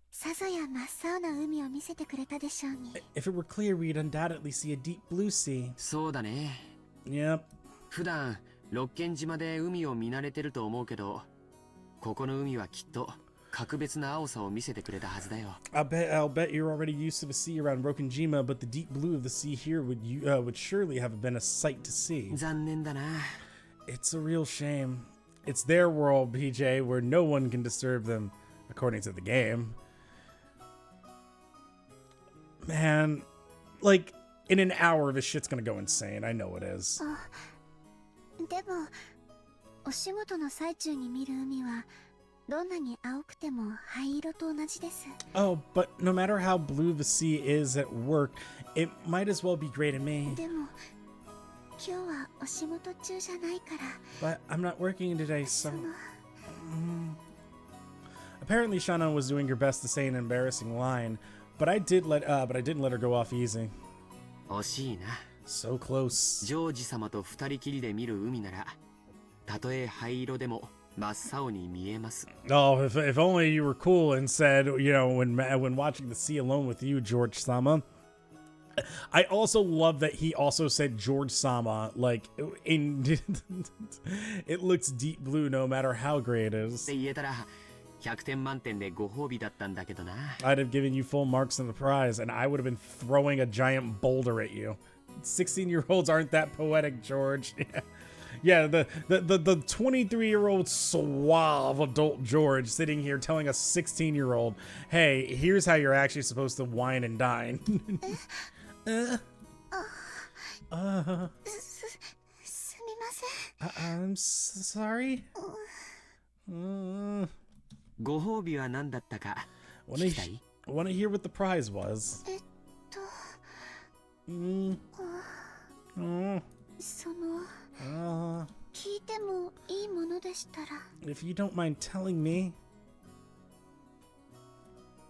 さぞや真っ青な海を見せてくれたでしょうに。 If it were clear, we'd undoubtedly see a deep blue sea. そうだね。 Yep. 普段六軒島で海を見慣れてると思うけど、ここの海はきっと格別な青さを見せてくれたはずだよ。I'll bet you're already used to the sea around Rokenjima, but the deep blue of the sea here would surely have been a sight to see. 残念だな。 It's a real shame. It's their world, PJ, where no one can disturb them, according to the game. Man, like, in an hour, this shit's gonna go insane. I know it is. でもお仕事の最中に見る海はどんなに青くても灰色と同じです。 Oh, but no matter how blue the sea is at work, it might as well be gray to me. でも今日はお仕事中じゃないから。 But I'm not working today, so... その Apparently, Shana was doing her best to say an embarrassing line, but I didn't let her go off easy. 惜しいな。 So close. ジョージ様と二人きりで見る海なら、たとえ灰色でも真っ青に見えます。 Oh, if only you were cool and said, you know, when watching the sea alone with you, George Sama. I also love that he also said George Sama, like, in it looks deep blue no matter how gray it っ is. て言えたら100点満点でご褒美だったんだけどな。 I'd have given you full marks in the prize, and I would have been throwing a giant boulder at you. 16-year-olds aren't that poetic, George. Yeah, the 23-year-old suave adult George sitting here telling a 16-year-old, hey, here's how you're actually supposed to wine and dine. すみません。 I'm sorry? ご褒美は何だったか聞きたい？ Want to hear what the prize was? その聞いてもいいものでしたら。 If you don't mind telling me.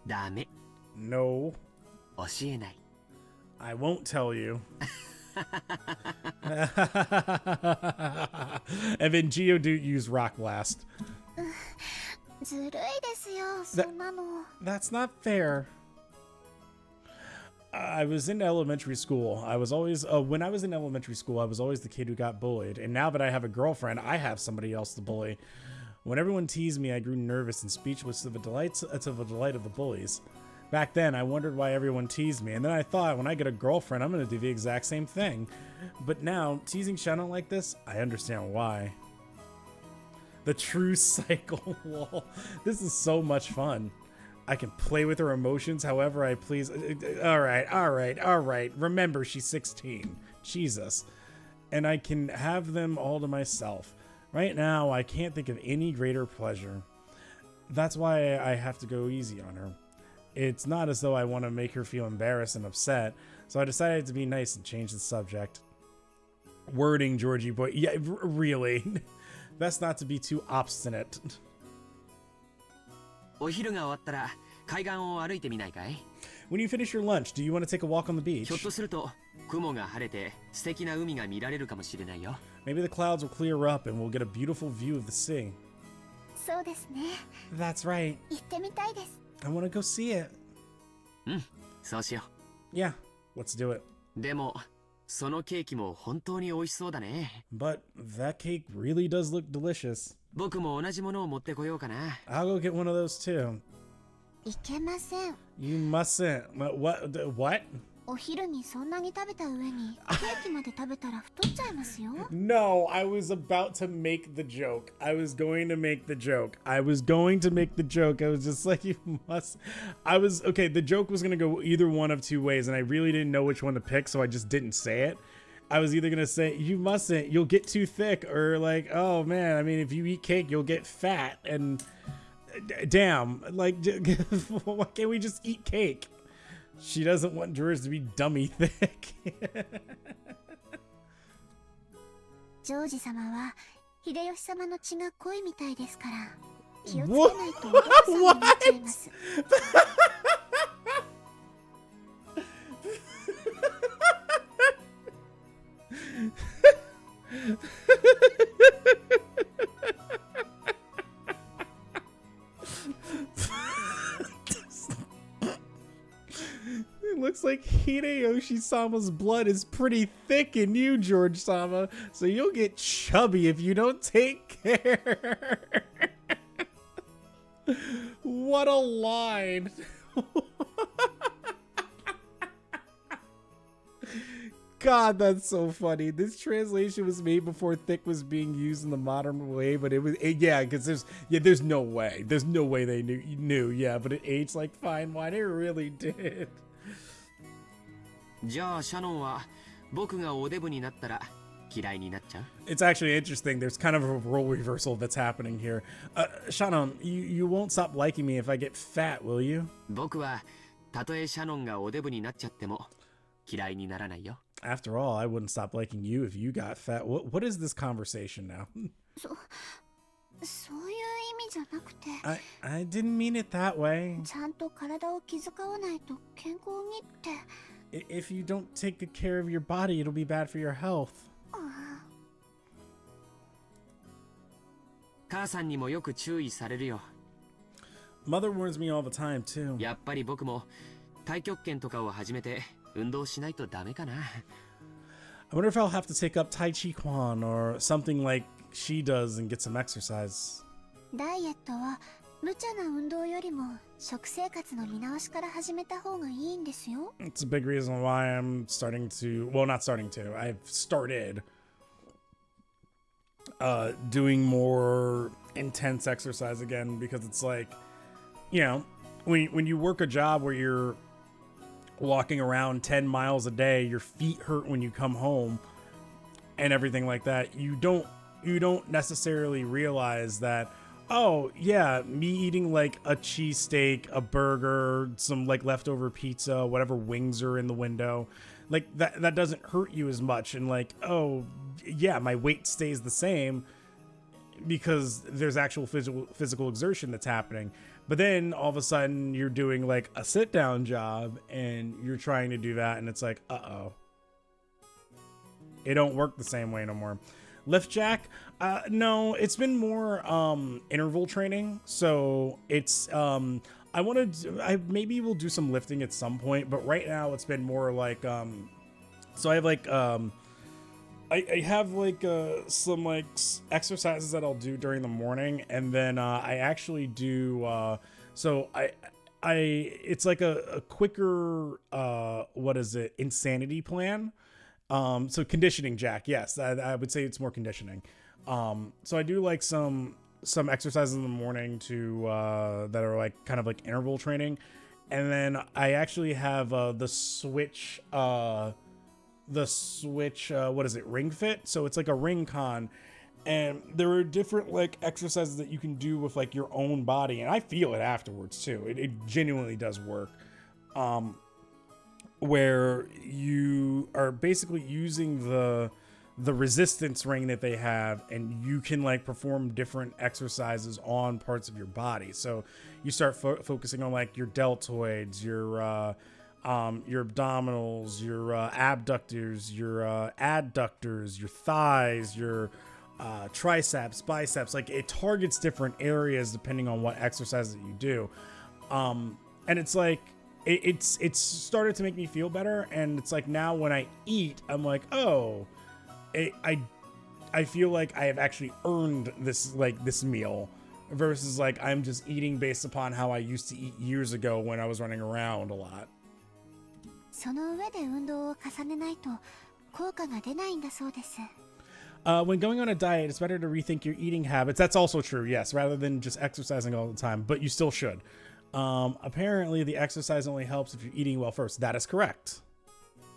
ダメ。 No. 教えない。 I won't tell you. And then Geodude used Rock Blast. ずるいですよ、そんなの。 That's not fair. I was in elementary school. When I was in elementary school, I was always the kid who got bullied. And now that I have a girlfriend, I have somebody else to bully. When everyone teased me, I grew nervous and speechless to the delight of the bullies. Back then, I wondered why everyone teased me. And then I thought, when I get a girlfriend, I'm going to do the exact same thing. But now, teasing Shadow like this, I understand why. The true cycle wall. This is so much fun. I can play with her emotions however I please. All right. Remember, she's 16. Jesus. And I can have them all to myself. Right now, I can't think of any greater pleasure. That's why I have to go easy on her. It's not as though I want to make her feel embarrassed and upset, so I decided to be nice and change the subject. Wording, Georgie boy. Yeah, really. Best not to be too obstinate. お昼が終わったら海岸を歩いてみないかい？ When you finish your lunch, do you want to take a walk on the ひょっ beach? とすると雲が晴れて素敵な海が見られるかもしれないよ。 Maybe the clouds will clear up and we'll get a beautiful view of the sea. そうですね。 That's right. 行ってみたいです。 I want to go see it. そうしよ Yeah, let's do it. う。でもそのケーキも本当に美味しそうだね。 But that cake really does look delicious. 僕も同じものを持ってこようかな。 I'll go get one of those too. いけません。 You mustn't. What? お昼にそんなに食べた上にケーキまで食べたら太っちゃいますよ。 No, I was about to make the joke. I was going to make the joke. I was just like, you must. Okay, the joke was going to go either one of two ways, and I really didn't know which one to pick, so I just didn't say it. I was either going to say, you mustn't, you'll get too thick, or like, oh man, I mean, if you eat cake, you'll get fat, and damn, like, why can't we just eat cake? She doesn't want George to be dummy thick. ジョージ様は秀吉様の血が濃いみたいですから。気をつけないとおバカさんになっちゃいます。It looks like Hideyoshi-sama's blood is pretty thick in you, George-sama, so you'll get chubby if you don't take care. What a line. God, that's so funny. This translation was made before thick was being used in the modern way, but yeah, because there's no way. There's no way they knew, yeah, but it aged like fine wine. It really did. じゃあシャノンは僕がおデブになったら嫌いになっちゃう？ It's actually interesting. There's kind of a role reversal that's happening here. Shannon, you won't stop liking me if I get fat, will you? 僕はたとえシャノンがおデブになっちゃっても嫌いにならないよ。 After all, I wouldn't stop liking you if you got fat. What is this conversation now? そういう意味じゃなくて、 I didn't mean it that way. ちゃんと体を気遣わないと健康にって。 If you don't take good care of your body, it'll be bad for your health. 母さんにもよく注意されるよ。 Mother warns me all the time, too. やっぱり僕も太極拳とかを始めて運動しないとダメかな。 I wonder if I'll have to take up Tai Chi Quan or something like she does and get some exercise. ダイエットは無茶な運動よりも食生活の見直しから始めた方がいいんですよ。 It's a big reason why I'm starting to, well, not starting to, I've started doing more intense exercise again, because it's like, you know, when you work a job where you're walking around 10 miles a day, your feet hurt when you come home and everything like that, you don't necessarily realize that, oh yeah, me eating like a cheesesteak, a burger, some like leftover pizza, whatever wings are in the window, like that doesn't hurt you as much. And like, oh yeah, my weight stays the same because there's actual physical exertion that's happening. But then all of a sudden you're doing like a sit down job and you're trying to do that, and it's like, uh-oh, it don't work the same way no more. Lift jack? No, it's been more interval training. So it's I maybe we'll do some lifting at some point, but right now it's been more like so I have like I have like some like exercises that I'll do during the morning, and then I actually do so I it's like a quicker what is it, insanity plan. So conditioning jack, yes, I would say it's more conditioning. So I do like some exercises in the morning to that are like kind of like interval training, and then I actually have the switch what is it, ring fit? So it's like a ring con, and there are different like exercises that you can do with like your own body, and I feel it afterwards too. It genuinely does work. Where you are basically using the resistance ring that they have, and you can like perform different exercises on parts of your body. So you start focusing on like your deltoids, your abdominals, your abductors, your adductors, your thighs, your triceps, biceps. Like it targets different areas depending on what exercise that you do. And it's like it's started to make me feel better, and it's like now when I eat, I'm like, oh, I feel like I have actually earned this meal, versus like I'm just eating based upon how I used to eat years ago when I was running around a lot. その上で運動を重ねないと効果が出ないんだそうです。 When going on a diet, it's better to rethink your eating habits. That's also true, yes, rather than just exercising all the time, but you still should. Apparently, the exercise only helps if you're eating well first. That is correct.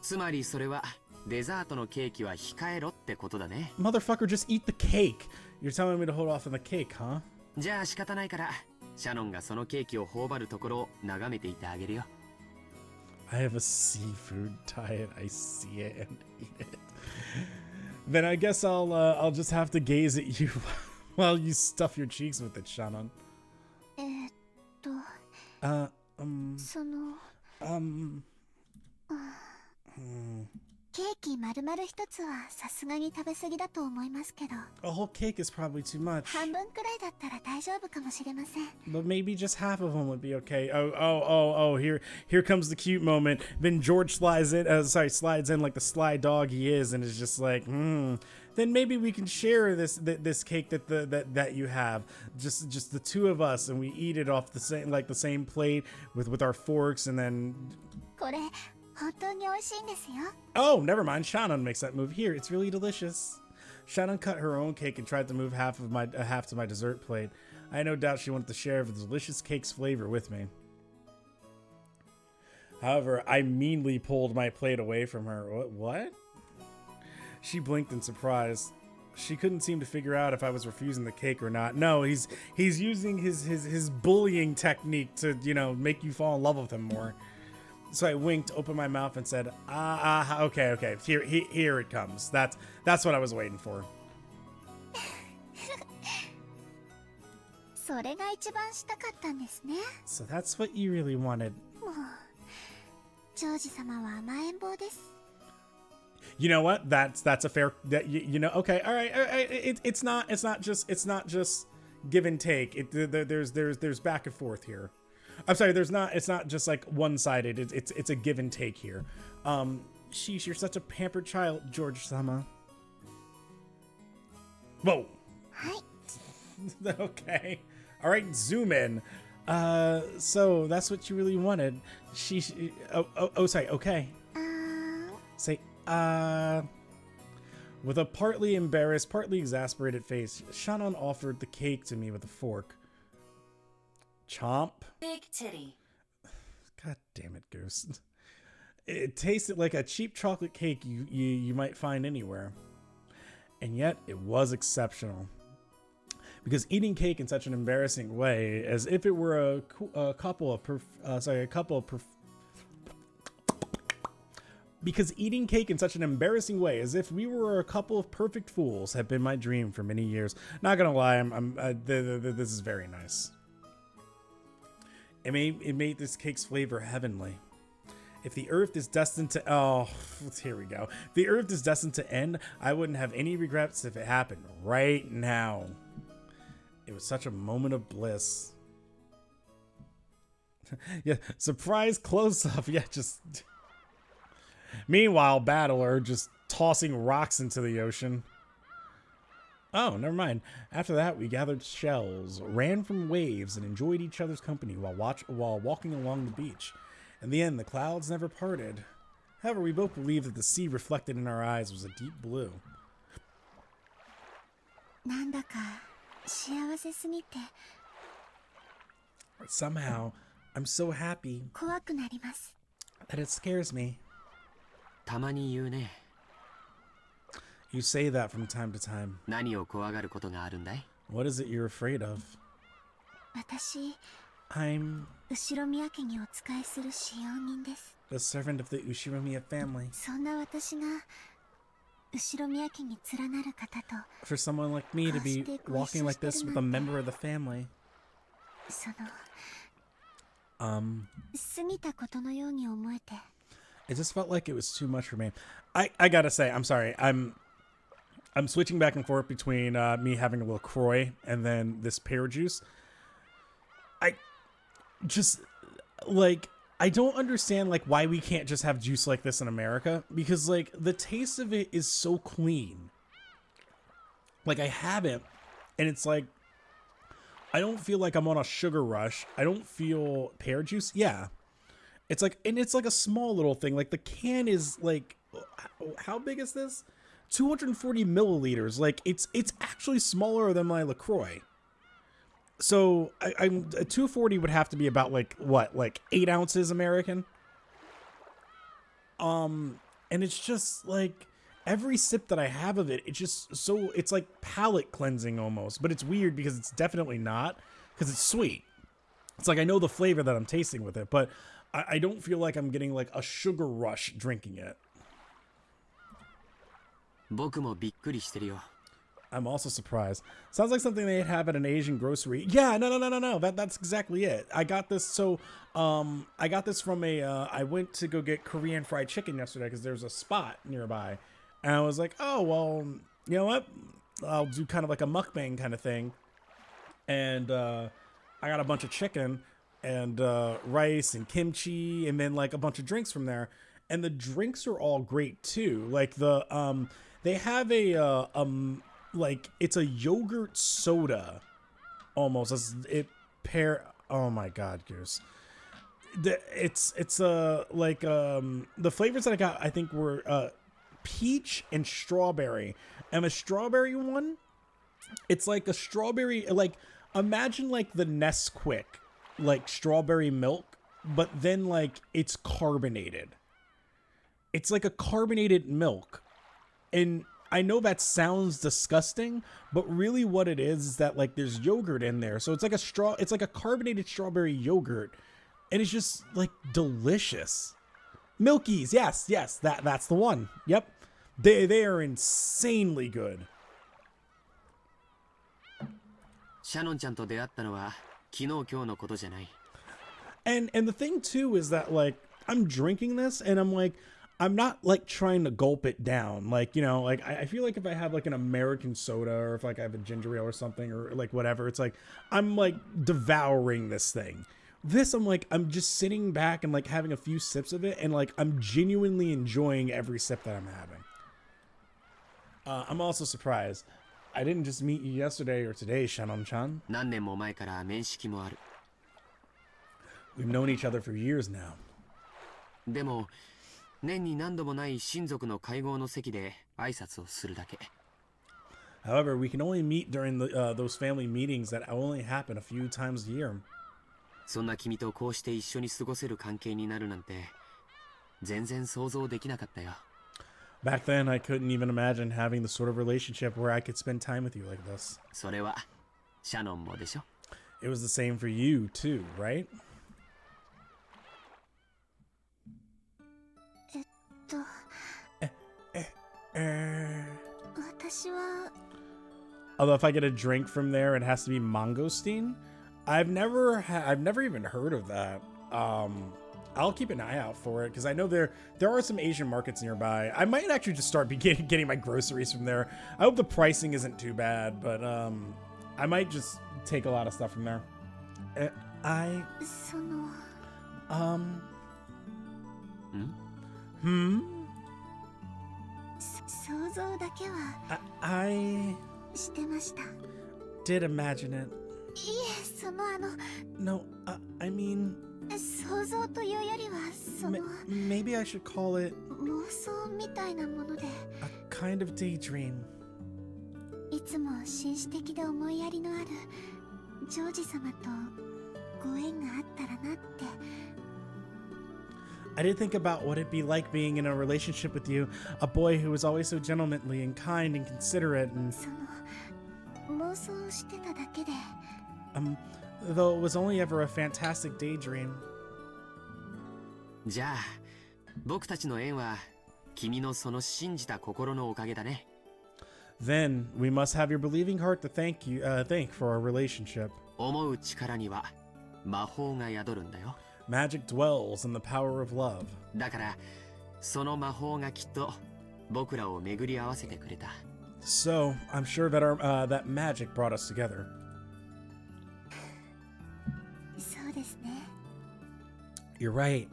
つまりそれはデザートのケーキは控えろってことだね。 Motherfucker, just eat the cake. You're telling me to hold off on the cake, huh? じゃあ仕方ないからシャノンがそのケーキを頬張るところを眺めていてあげるよ。 I have a seafood diet. I see it and eat it. Then I guess I'll just have to gaze at you while you stuff your cheeks with it, Shannon. そのケーキ丸々一つはさすがに食べ過ぎだと思いますけど、 A whole cake is probably too much. 半分くらいだったら大丈夫かもしれません。 But maybe just half of them would be okay. Oh, here comes the cute moment. Then George slides in like the sly dog he is, and is just like, then maybe we can share this cake that you have. Just the two of us, and we eat it off the same plate with our forks, and then これ本当に美味しいんですよ。 oh, never mind. Shannon makes that move. Here, it's really delicious. Shannon cut her own cake and tried to move half to my dessert plate. I had no doubt she wanted to share the delicious cake's flavor with me. However, I meanly pulled my plate away from her. What? She blinked in surprise. She couldn't seem to figure out if I was refusing the cake or not. No, he's using his bullying technique to, make you fall in love with him more. So I winked, opened my mouth, and said, okay, here it comes. That's what I was waiting for. それが一番したかったんですね。 So that's what you really wanted. もうジョージ様は甘えん坊です。 You know what? That's a fair okay, all right. It's not just give and take. There's back and forth here. I'm sorry, it's not just like one-sided. It's a give and take here. Sheesh, you're such a pampered child, George-sama. Whoa. はい。 Okay. All right, zoom in. So that's what you really wanted. Sorry, okay. Say, With a partly embarrassed, partly exasperated face, Shannon offered the cake to me with a fork. Chomp. Big titty. God damn it, Goose. It tasted like a cheap chocolate cake you might find anywhere. And yet, it was exceptional. Because eating cake in such an embarrassing way, as if it were a couple of Because eating cake in such an embarrassing way, as if we were a couple of perfect fools, had been my dream for many years. Not gonna lie, this is very nice. It made this cake's flavor heavenly. If the earth is destined to here we go. If the earth is destined to end, I wouldn't have any regrets if it happened right now. It was such a moment of bliss. Yeah, surprise close up. Yeah, just. Meanwhile, Battler just tossing rocks into the ocean. Oh, never mind. After that, we gathered shells, ran from waves, and enjoyed each other's company while walking along the beach. In the end, the clouds never parted. However, we both believed that the sea reflected in our eyes was a deep blue. なんだか幸せすぎて Somehow, I'm so happy 怖くなります。 that it scares me. たまに言うね。 You say that from time to time. 何を怖がることがあるんだい？ What is it you're afraid of? 私、 I'm 後ろ宮家にお仕えする使用人です。 the servant of the Ushiromiya family. そんな私が後ろ宮家に連なる方と For someone like me to be walking like this with a member of the family. その Um, 過ぎたことのように思えて it just felt like it was too much for me. I gotta say, I'm sorry. I'm switching back and forth between me having a LaCroix and then this pear juice. I just like I don't understand like why we can't just have juice like this in America, because like the taste of it is so clean. Like I have it and it's like I don't feel like I'm on a sugar rush. I don't feel pear juice. Yeah. It's like, and it's like a small little thing. Like the can is like, how big is this? 240 milliliters. Like it's actually smaller than my LaCroix. So I'm 240 would have to be about like what, like 8 ounces American. And it's just like every sip that I have of it, it's just so, it's like palate cleansing almost, but it's weird because it's definitely not, because it's sweet. It's like I know the flavor that I'm tasting with it, but I don't feel like I'm getting like a sugar rush drinking it. 僕もびっくりしてるよ。I'm also surprised. Sounds like something they'd have at an Asian grocery. Yeah, no. That's exactly it. I got this. So, I got this from I went to go get Korean fried chicken yesterday because there's a spot nearby, and I was like, oh well, you know what? I'll do kind of like a mukbang kind of thing, and I got a bunch of chicken and rice and kimchi, and then like a bunch of drinks from there, and the drinks are all great too. Like they have a like it's a yogurt soda almost as it pair. Oh my god, Goose. It's like the flavors that I got I think were peach and strawberry, and the strawberry one, it's like a strawberry, like imagine like the Nesquik like strawberry milk, but then like it's carbonated. It's like a carbonated milk. And I know that sounds disgusting, but really what it is that like there's yogurt in there. So it's like a carbonated strawberry yogurt, and it's just like delicious. Milkies, yes, that's the one. Yep. They are insanely good. シャノンちゃんと出会ったのは昨日今日のことじゃない。 And the thing too is that like I'm drinking this and I'm like I'm not like trying to gulp it down. Like, you know, like I feel like if I have like an American soda or if like I have a ginger ale or something or like whatever, it's like I'm like devouring this thing. This I'm just sitting back and like having a few sips of it, and like I'm genuinely enjoying every sip that I'm having. I'm also surprised I didn't just meet you yesterday or today, Shannon-chan. 何年も前から面識もある。 We've known each other for years now. でも年に何度もない親族の会合の席で挨拶をするだけ。 However, we can only meet during those family meetings that only happen a few times a year. そんな君とこうして一緒に過ごせる関係になるなんて全然想像できなかったよ。 Back then, I couldn't even imagine having the sort of relationship where I could spend time with you like this. それはシャノンもでしょ。 It was the same for you, too, right? 私は Although if I get a drink from there, it has to be mangosteen. I've never even heard of that. I'll keep an eye out for it because I know there are some Asian markets nearby. I might actually just start getting my groceries from there. I hope the pricing isn't too bad, but I might just take a lot of stuff from there. その 想像だけは I してました。 did imagine it. いえ、そのNo, I mean, 想像というよりはその maybe I should call it 妄想みたいなもので、 a kind of daydream. いつも紳士的で思いやりのあるジョージ様とご縁があったらなって。 I did think about what it'd be like being in a relationship with you, a boy who was always so gentlemanly and kind and considerate, and その妄想してただけで、 though it was only ever a fantastic daydream. じゃあ僕たちの縁は君のその信じた心のおかげだね。 Then we must have your believing heart to thank for our relationship. 思う力には魔法が宿るんだよ。 Magic dwells in the power of love. だからその魔法がきっと僕らを巡り合わせてくれた。 So I'm sure that that magic brought us together. そうですね。 You're right.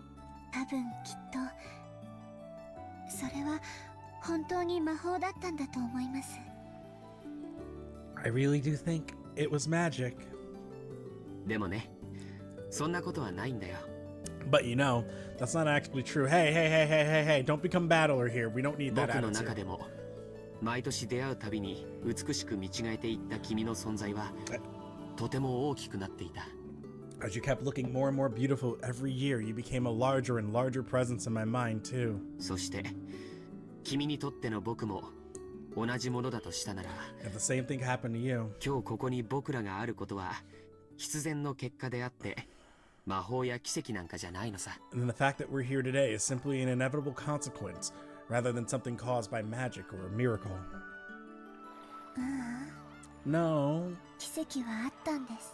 多分きっとそれは本当に魔法だったんだと思います。 I really do think it was magic. でもね、そんなことはないんだよ。 But you know, that's not actually true. Hey, don't become battler here. We don't need that 僕の中 attitude. でも毎年出会うたびに美しく見違えていった君の存在はとても大きくなっていた。 As you kept looking more and more beautiful every year, you became a larger and larger presence in my mind, too. そして君にとっての僕も同じものだとしたなら、 If the same thing happened to you, 今日ここに僕らがあることは必然の結果であって魔法や奇跡なんかじゃないのさ。 and then the fact that we're here today is simply an inevitable consequence, rather than something caused by magic or a miracle. あ No, 奇跡はあったんです。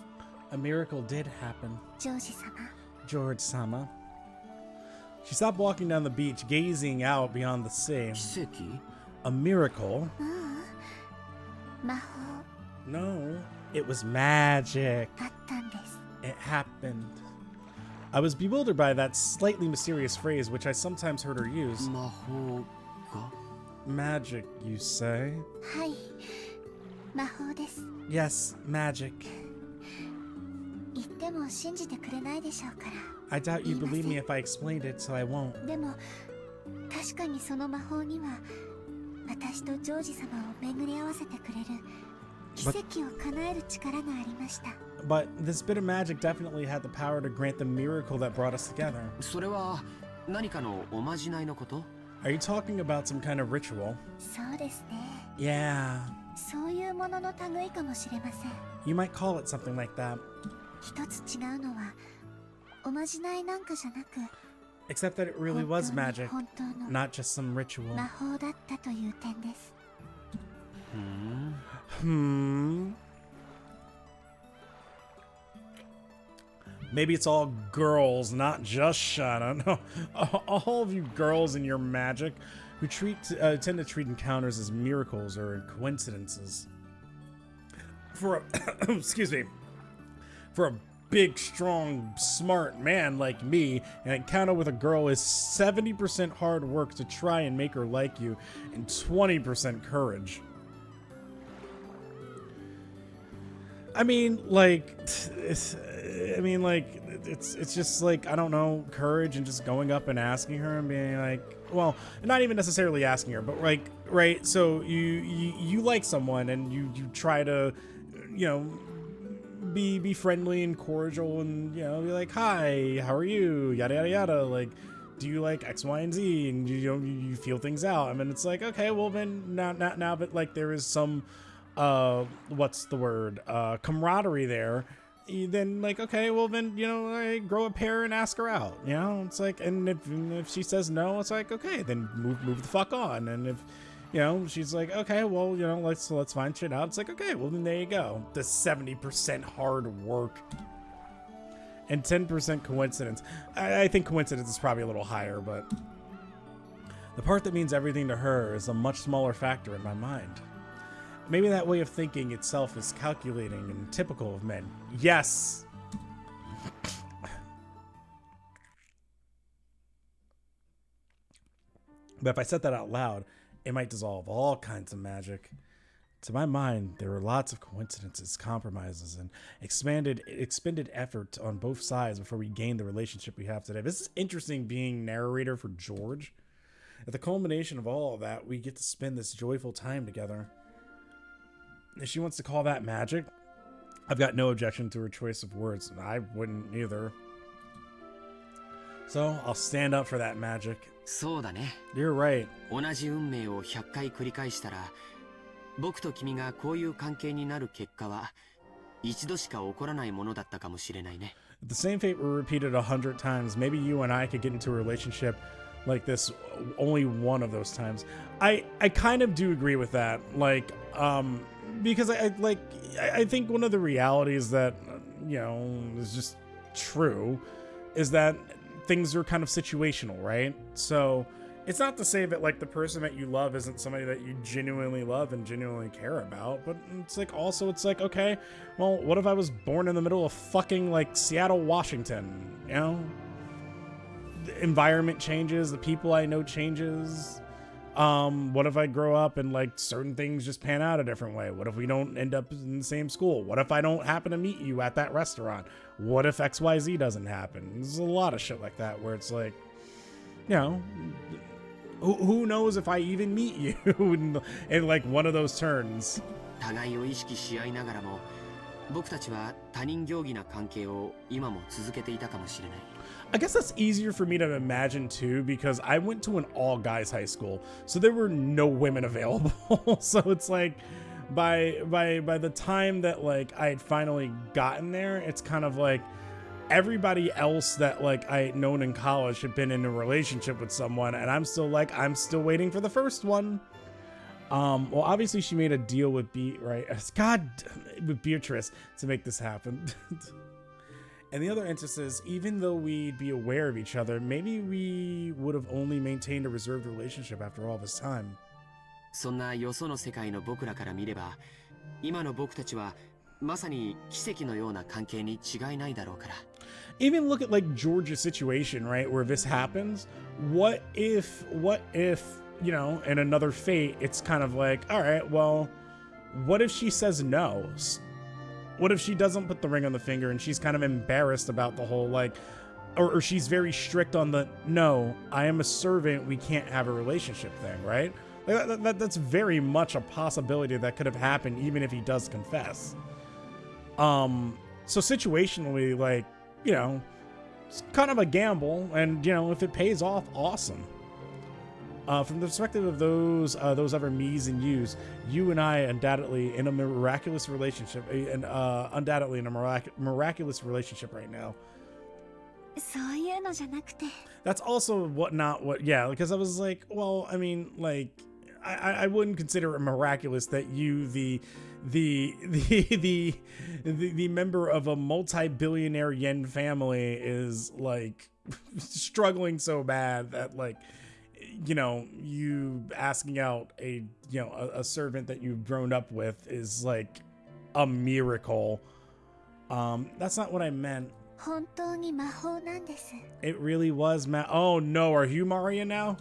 a miracle did happen. ジョージ様。 George-sama. She stopped walking down the beach, gazing out beyond the sea. 奇跡 A miracle? 魔法 No, it was magic. あったんです。 It happened. I was bewildered by that slightly mysterious phrase, which I sometimes heard her use. 魔法が Magic, you say? はい、魔法です。 Yes, magic. 言っても信じてくれないでしょうから。 I doubt you'd believe me if I explained it, so I won't. でも確かにその魔法には私とジョージ様を巡り合わせてくれる奇跡を叶える力がありました。 But this bit of magic definitely had the power to grant the miracle that brought us together. それは何かのおまじないのこと Are you talking about some kind of ritual? そうですね。 Yeah, そういうものの類かもしれません。 you might call it something like that. 一つ違うのはおまじないなんかじゃなく Except that it really was magic, 本当の not just some ritual. 魔法だったという点です。 Maybe it's all girls, not just Shana. No, all of you girls in your magic who tend to treat encounters as miracles or coincidences. For a, excuse me, for a big, strong, smart man like me, an encounter with a girl is 70% hard work to try and make her like you, and 20% courage. I mean, like, it's just like, I don't know, courage and just going up and asking her and being like, well, not even necessarily asking her, but like, right? So you like someone and you try to, you know, be friendly and cordial and, you know, be like, hi, how are you? Yada yada yada. Like, do you like X, Y, and Z? And you feel things out. I mean, it's like, okay, well then now, but like there is some what's the word? Camaraderie there. Then like, okay, well then, you know, I grow a pair and ask her out. You know, it's like, and if she says no, it's like, okay, then move the fuck on. And if, you know, she's like, okay, well, you know, let's find shit out. It's like, okay, well then there you go. The 70% hard work and 10% coincidence. I think coincidence is probably a little higher, but the part that means everything to her is a much smaller factor in my mind. Maybe that way of thinking itself is calculating and typical of men. Yes! But if I said that out loud, it might dissolve all kinds of magic. To my mind, there were lots of coincidences, compromises, and expended effort on both sides before we gained the relationship we have today. This is interesting being narrator for George. At the culmination of all of that, we get to spend this joyful time together. If she wants to call that magic, I've got no objection to her choice of words. I wouldn't either. So I'll stand up for that magic. そうだね You're right. 同じ運命を100回繰り返したら僕と君がこういう関係になる結果は一度しか起こらないものだったかもしれないね If the same fate were repeated 100 times, maybe you and I could get into a relationship like this only one of those times. I kind of do agree with that. Like, because I think one of the realities that, you know, is just true is that things are kind of situational, right? So it's not to say that like the person that you love isn't somebody that you genuinely love and genuinely care about, but it's like also it's like, okay, well, what if I was born in the middle of fucking like Seattle, Washington, you know? The environment changes, the people I know changes. What if I grow up and like certain things just pan out a different way? What if we don't end up in the same school? What if I don't happen to meet you at that restaurant? What if XYZ doesn't happen? There's a lot of shit like that where it's like, you know, who knows if I even meet you in like one of those turns. 互いを意識し合いながらも僕たちは他人行儀な関係を今も続けていたかもしれない I guess that's easier for me to imagine too, because I went to an all guys high school, so there were no women available. So it's like by the time that like I had finally gotten there, it's kind of like everybody else that like I had known in college had been in a relationship with someone, and I'm still waiting for the first one. Well, obviously she made a deal with with Beatrice to make this happen. And the other interest is, even though we'd be aware of each other, maybe we would have only maintained a reserved relationship after all this time. そんなよその世界の僕らから見れば、今の僕たちはまさに奇跡のような関係に違いないだろうから。Even look at like George's situation, right, where this happens. What if, you know, in another fate, it's kind of like, all right, well, what if she says no? What if she doesn't put the ring on the finger and she's kind of embarrassed about the whole, like, or she's very strict on the, no, I am a servant, we can't have a relationship thing, right? That's very much a possibility that could have happened even if he does confess. So situationally, like, you know, it's kind of a gamble, and, you know, if it pays off, awesome. From the perspective of those other me's and you's, you and I undoubtedly in a miraculous relationship, and undoubtedly in a miraculous relationship right now. そういうのじゃなくて。 That's also yeah, because I was like, well, I mean, like, I wouldn't consider it miraculous that you, the member of a multi-billionaire yen family, is like struggling so bad that, like, you know, you asking out a servant that you've grown up with is like a miracle. That's not what I meant. 本当に魔法なんです。 It really was Oh no, are you Maria now?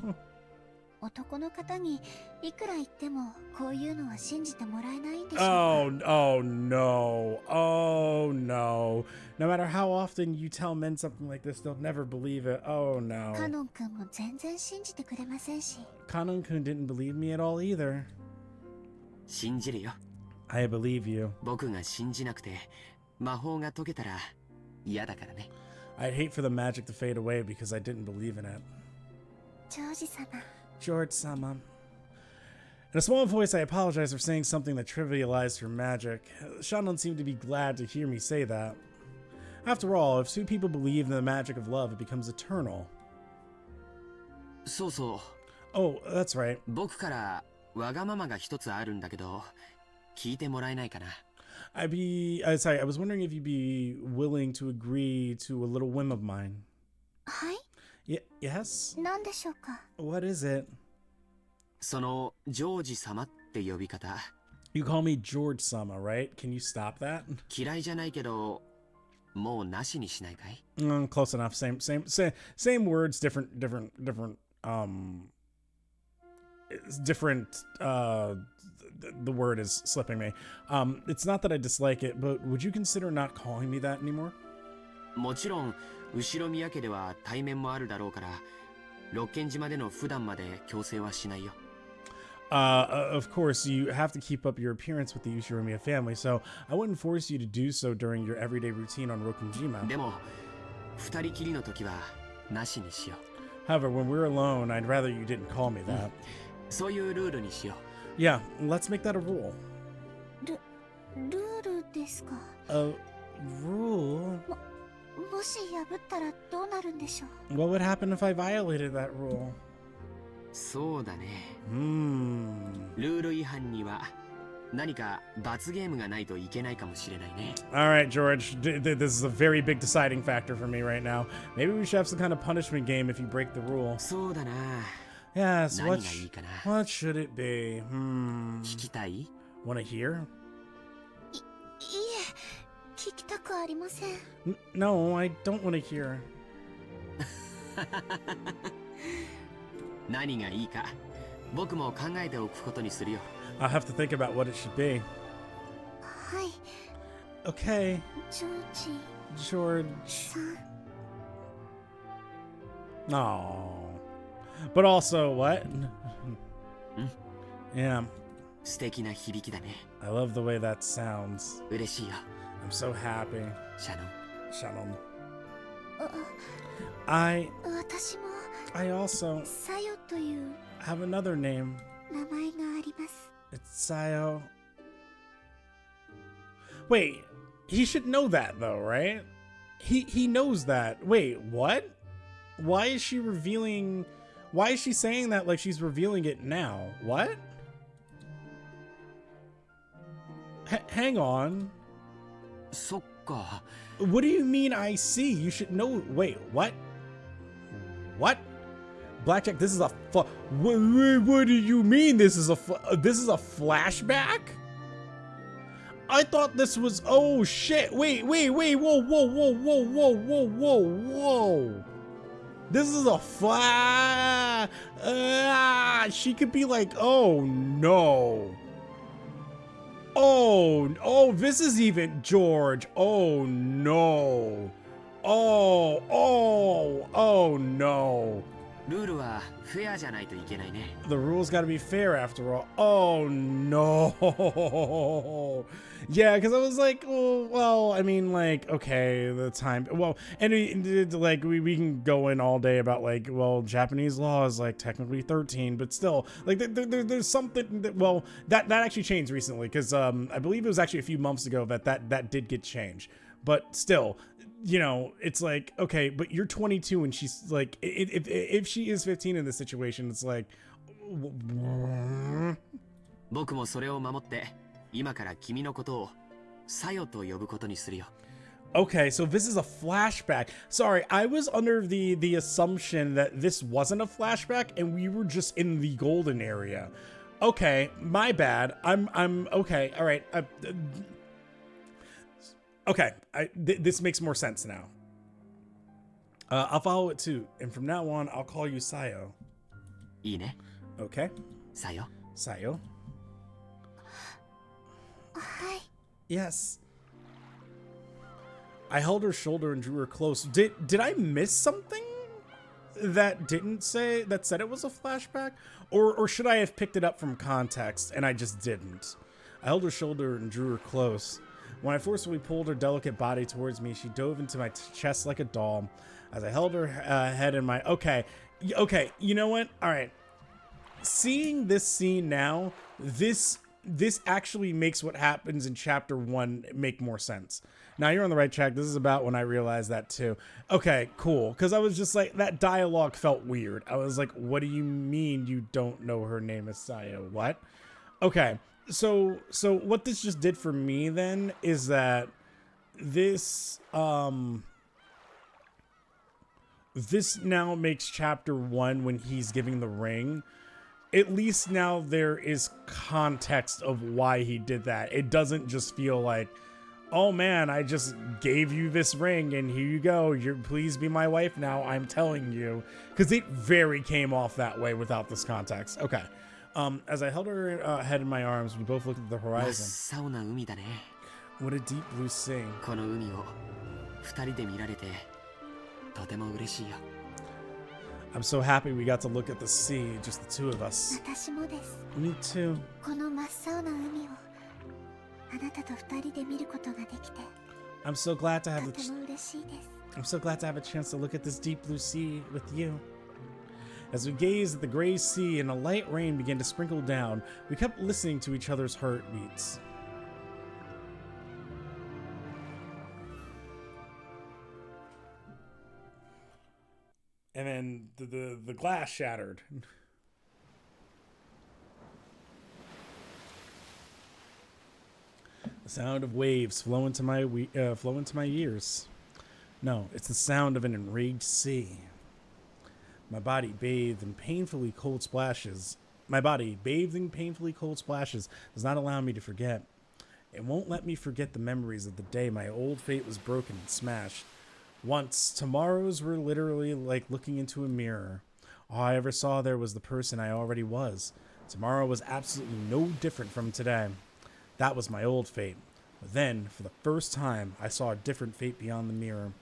男の方にいくら言ってもこういうのは信じてもらえないんでしょうか。 Oh no. Oh no. No matter how often you tell men something like this, they'll never believe it. Oh no. カノン君も全然信じてくれませんし。 Kanon-kun didn't believe me at all either. 信じるよ。 I believe you. 僕が信じなくて魔法が解けたら嫌だからね。 I'd hate for the magic to fade away because I didn't believe in it. ジョージ様。 George-sama. In a small voice, I apologize for saying something that trivialized her magic. Shannon seemed to be glad to hear me say that. After all, if two people believe in the magic of love, it becomes eternal. そうそう。 Oh, that's right. 僕からわがままが一つあるんだけど、聞いてもらえないかな。Sorry, I was wondering if you'd be willing to agree to a little whim of mine. はい。 Yes? 何でしょうか。 What is it? そのジョージ様って呼び方。You call me George-sama, right? Can you stop that? 嫌いじゃないけど、もうなしにしないかい？ Close enough. Same words, different, the word is slipping me. It's not that I dislike it, but would you consider not calling me that anymore? もちろん、後ろ宮家では対面もあるだろうから、六軒島での普段まで強制はしないよ。Of course, you have to keep up your appearance with the Ushiromiya family, so I wouldn't force you to do so during your everyday routine on Rokunjima. でも、二人きりの時はなしにしよう。 However, when we're alone, I'd rather you didn't call me that. そういうルールにしよ Yeah, let's make that a rule. ルールですか。 A rule? もし破ったらどうなるんでしょう。 What would happen if I violated that rule? う。そうだね。ルール違反には何か罰ゲームがないといけないかもしれないね。 All right, George, this is a very big deciding factor for me right now. Maybe we should have some kind of punishment game if you break the rule. そうだな。 Yes, 何がいいかな。 what should it be? 聞きたい？ Wanna hear? いえ、聞きたくありません。 No, I don't want to hear. 何がいいか僕も考えておくことにするよ。 I'll have to think about what it should be. はい。 Okay, ジョージ George. さん。 No. But also, what? Yeah, 素敵な響きだね。 I love the way that sounds. 嬉しいよ。 I'm so happy. シャノン。 Shannon. あ、私も I also サヨという have another name. 名前があります。 It's Sayo. Wait, he should know that though, right? He knows that. Wait, what? Why is she saying that like she's revealing it now? What? hang on. そっか。 What do you mean I see? You should know. Wait, what? What? Blackjack, this is a what do you mean this is a flashback? I thought this was, oh shit. Wait, whoa. This is a she could be like, oh no. Oh, this is even George. Oh no. Oh no. ルールはフェアじゃないといけないね。 The rules gotta be fair after all. Oh no. Yeah, because I was like, well, I mean, like, okay, the time. Well, and like we can go in all day about like, well, Japanese law is like technically 13, but still, like there's something that, well, that actually changed recently because I believe it was actually a few months ago that did get changed, but still. You know, it's like, okay, but you're 22 and she's like, if she is 15 in this situation, it's like, 僕もそれを守って、今から君のことをさよと呼ぶことにするよ。 okay, so this is a flashback. Sorry, I was under the assumption that this wasn't a flashback and we were just in the golden area. Okay, my bad. I'm okay. All right. Okay, this makes more sense now. I'll follow it too, and from now on, I'll call you Sayo. いいね。 Okay? さよ。 Sayo? はい。 Yes. I held her shoulder and drew her close. Did I miss something that said it was a flashback? Or should I have picked it up from context and I just didn't? I held her shoulder and drew her close. When I forcefully pulled her delicate body towards me, she dove into my chest like a doll. As I held her head in my... Okay, you know what? All right. Seeing this scene now, this actually makes what happens in chapter 1 make more sense. Now, you're on the right track. This is about when I realized that too. Okay, cool. Because I was just like, that dialogue felt weird. I was like, what do you mean you don't know her name is Sayo? What? Okay. So what this just did for me then is that this this now makes chapter 1 when he's giving the ring. At least now there is context of why he did that. It doesn't just feel like, oh man, I just gave you this ring and here you go. Please be my wife now. I'm telling you, because it very came off that way without this context. Okay. As I held her head in my arms, we both looked at the 真っ horizon. 青な海だね。 What a deep blue sea. この海を二人で見られてとても嬉しいよ。 I'm so happy we got to look at the sea, just the two of us. 私もです。 Me too. この真っ青な海をあなたと二人で見ることができて I'm so glad to have と the ても嬉しいです。 I'm so glad to have a chance to look at this deep blue sea with you. As we gazed at the gray sea and a light rain began to sprinkle down, we kept listening to each other's heartbeats. And then the glass shattered. The sound of waves flow into my ears. No, it's the sound of an enraged sea. My body bathed in painfully cold splashes does not allow me to forget. It won't let me forget the memories of the day my old fate was broken and smashed. Once, tomorrows were literally like looking into a mirror. All I ever saw there was the person I already was. Tomorrow was absolutely no different from today. That was my old fate. But then, for the first time, I saw a different fate beyond the mirror.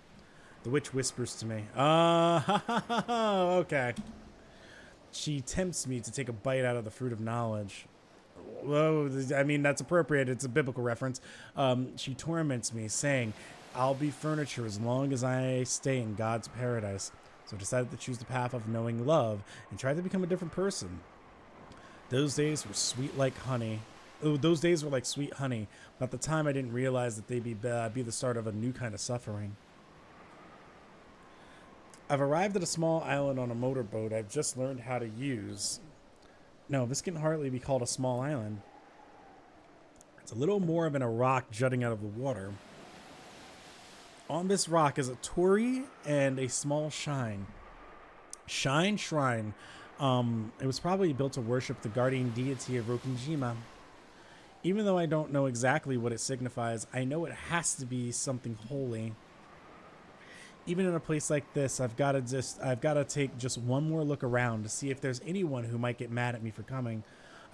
The witch whispers to me, okay. She tempts me to take a bite out of the fruit of knowledge. Whoa, I mean, that's appropriate. It's a biblical reference. She torments me, saying, I'll be furniture as long as I stay in God's paradise. So I decided to choose the path of knowing love and try to become a different person. Those days were sweet like honey. Oh, those days were like sweet honey, but at the time I didn't realize that they'd be the start of a new kind of suffering. I've arrived at a small island on a motorboat I've just learned how to use. No, this can hardly be called a small island. It's a little more than a rock jutting out of the water. On this rock is a torii and a small shrine. Shrine. It was probably built to worship the guardian deity of Rokkenjima. Even though I don't know exactly what it signifies, I know it has to be something holy. Even in a place like this, I've got to take just one more look around to see if there's anyone who might get mad at me for coming.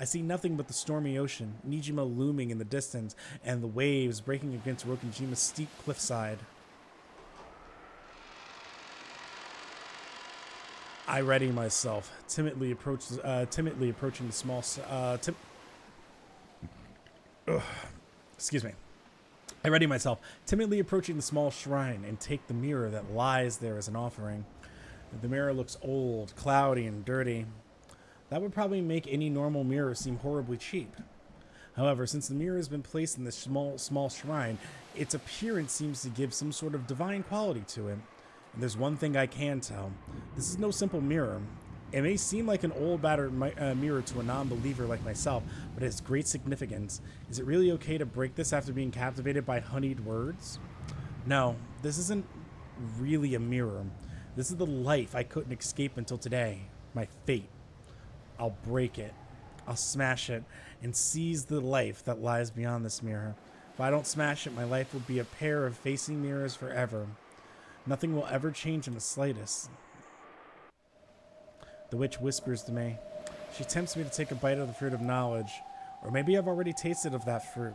I see nothing but the stormy ocean, Nijima looming in the distance, and the waves breaking against Rokkenjima's steep cliffside. I ready myself, timidly approaching the small. Excuse me. I ready myself, timidly approaching the small shrine, and take the mirror that lies there as an offering. The mirror looks old, cloudy, and dirty. That would probably make any normal mirror seem horribly cheap. However, since the mirror has been placed in this small shrine, its appearance seems to give some sort of divine quality to it. And there's one thing I can tell. This is no simple mirror. It may seem like an old, battered mirror to a non-believer like myself, but it has great significance. Is it really okay to break this after being captivated by honeyed words? No, this isn't really a mirror. This is the life I couldn't escape until today. My fate. I'll break it. I'll smash it and seize the life that lies beyond this mirror. If I don't smash it, my life will be a pair of facing mirrors forever. Nothing will ever change in the slightest. The witch whispers to me. She tempts me to take a bite of the fruit of knowledge, or maybe I've already tasted of that fruit.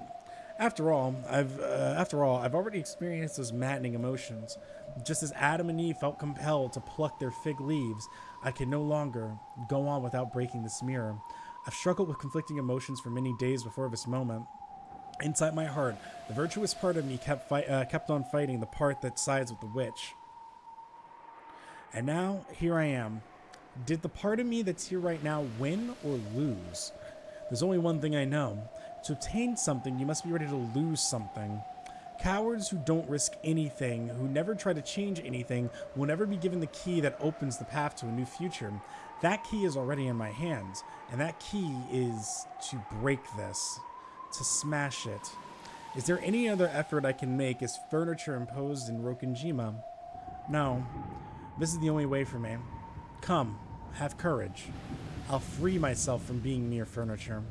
After all, I've already experienced those maddening emotions. Just as Adam and Eve felt compelled to pluck their fig leaves, I can no longer go on without breaking this mirror. I've struggled with conflicting emotions for many days before this moment. Inside my heart, the virtuous part of me kept on fighting the part that sides with the witch. And now, here I am. Did the part of me that's here right now win or lose? There's only one thing I know. To obtain something, you must be ready to lose something. Cowards who don't risk anything, who never try to change anything, will never be given the key that opens the path to a new future. That key is already in my hands, and that key is to break this. To smash it. Is there any other effort I can make as furniture imposed in Rokkenjima? No. This is the only way for me. Come, have courage. I'll free myself from being mere furniture.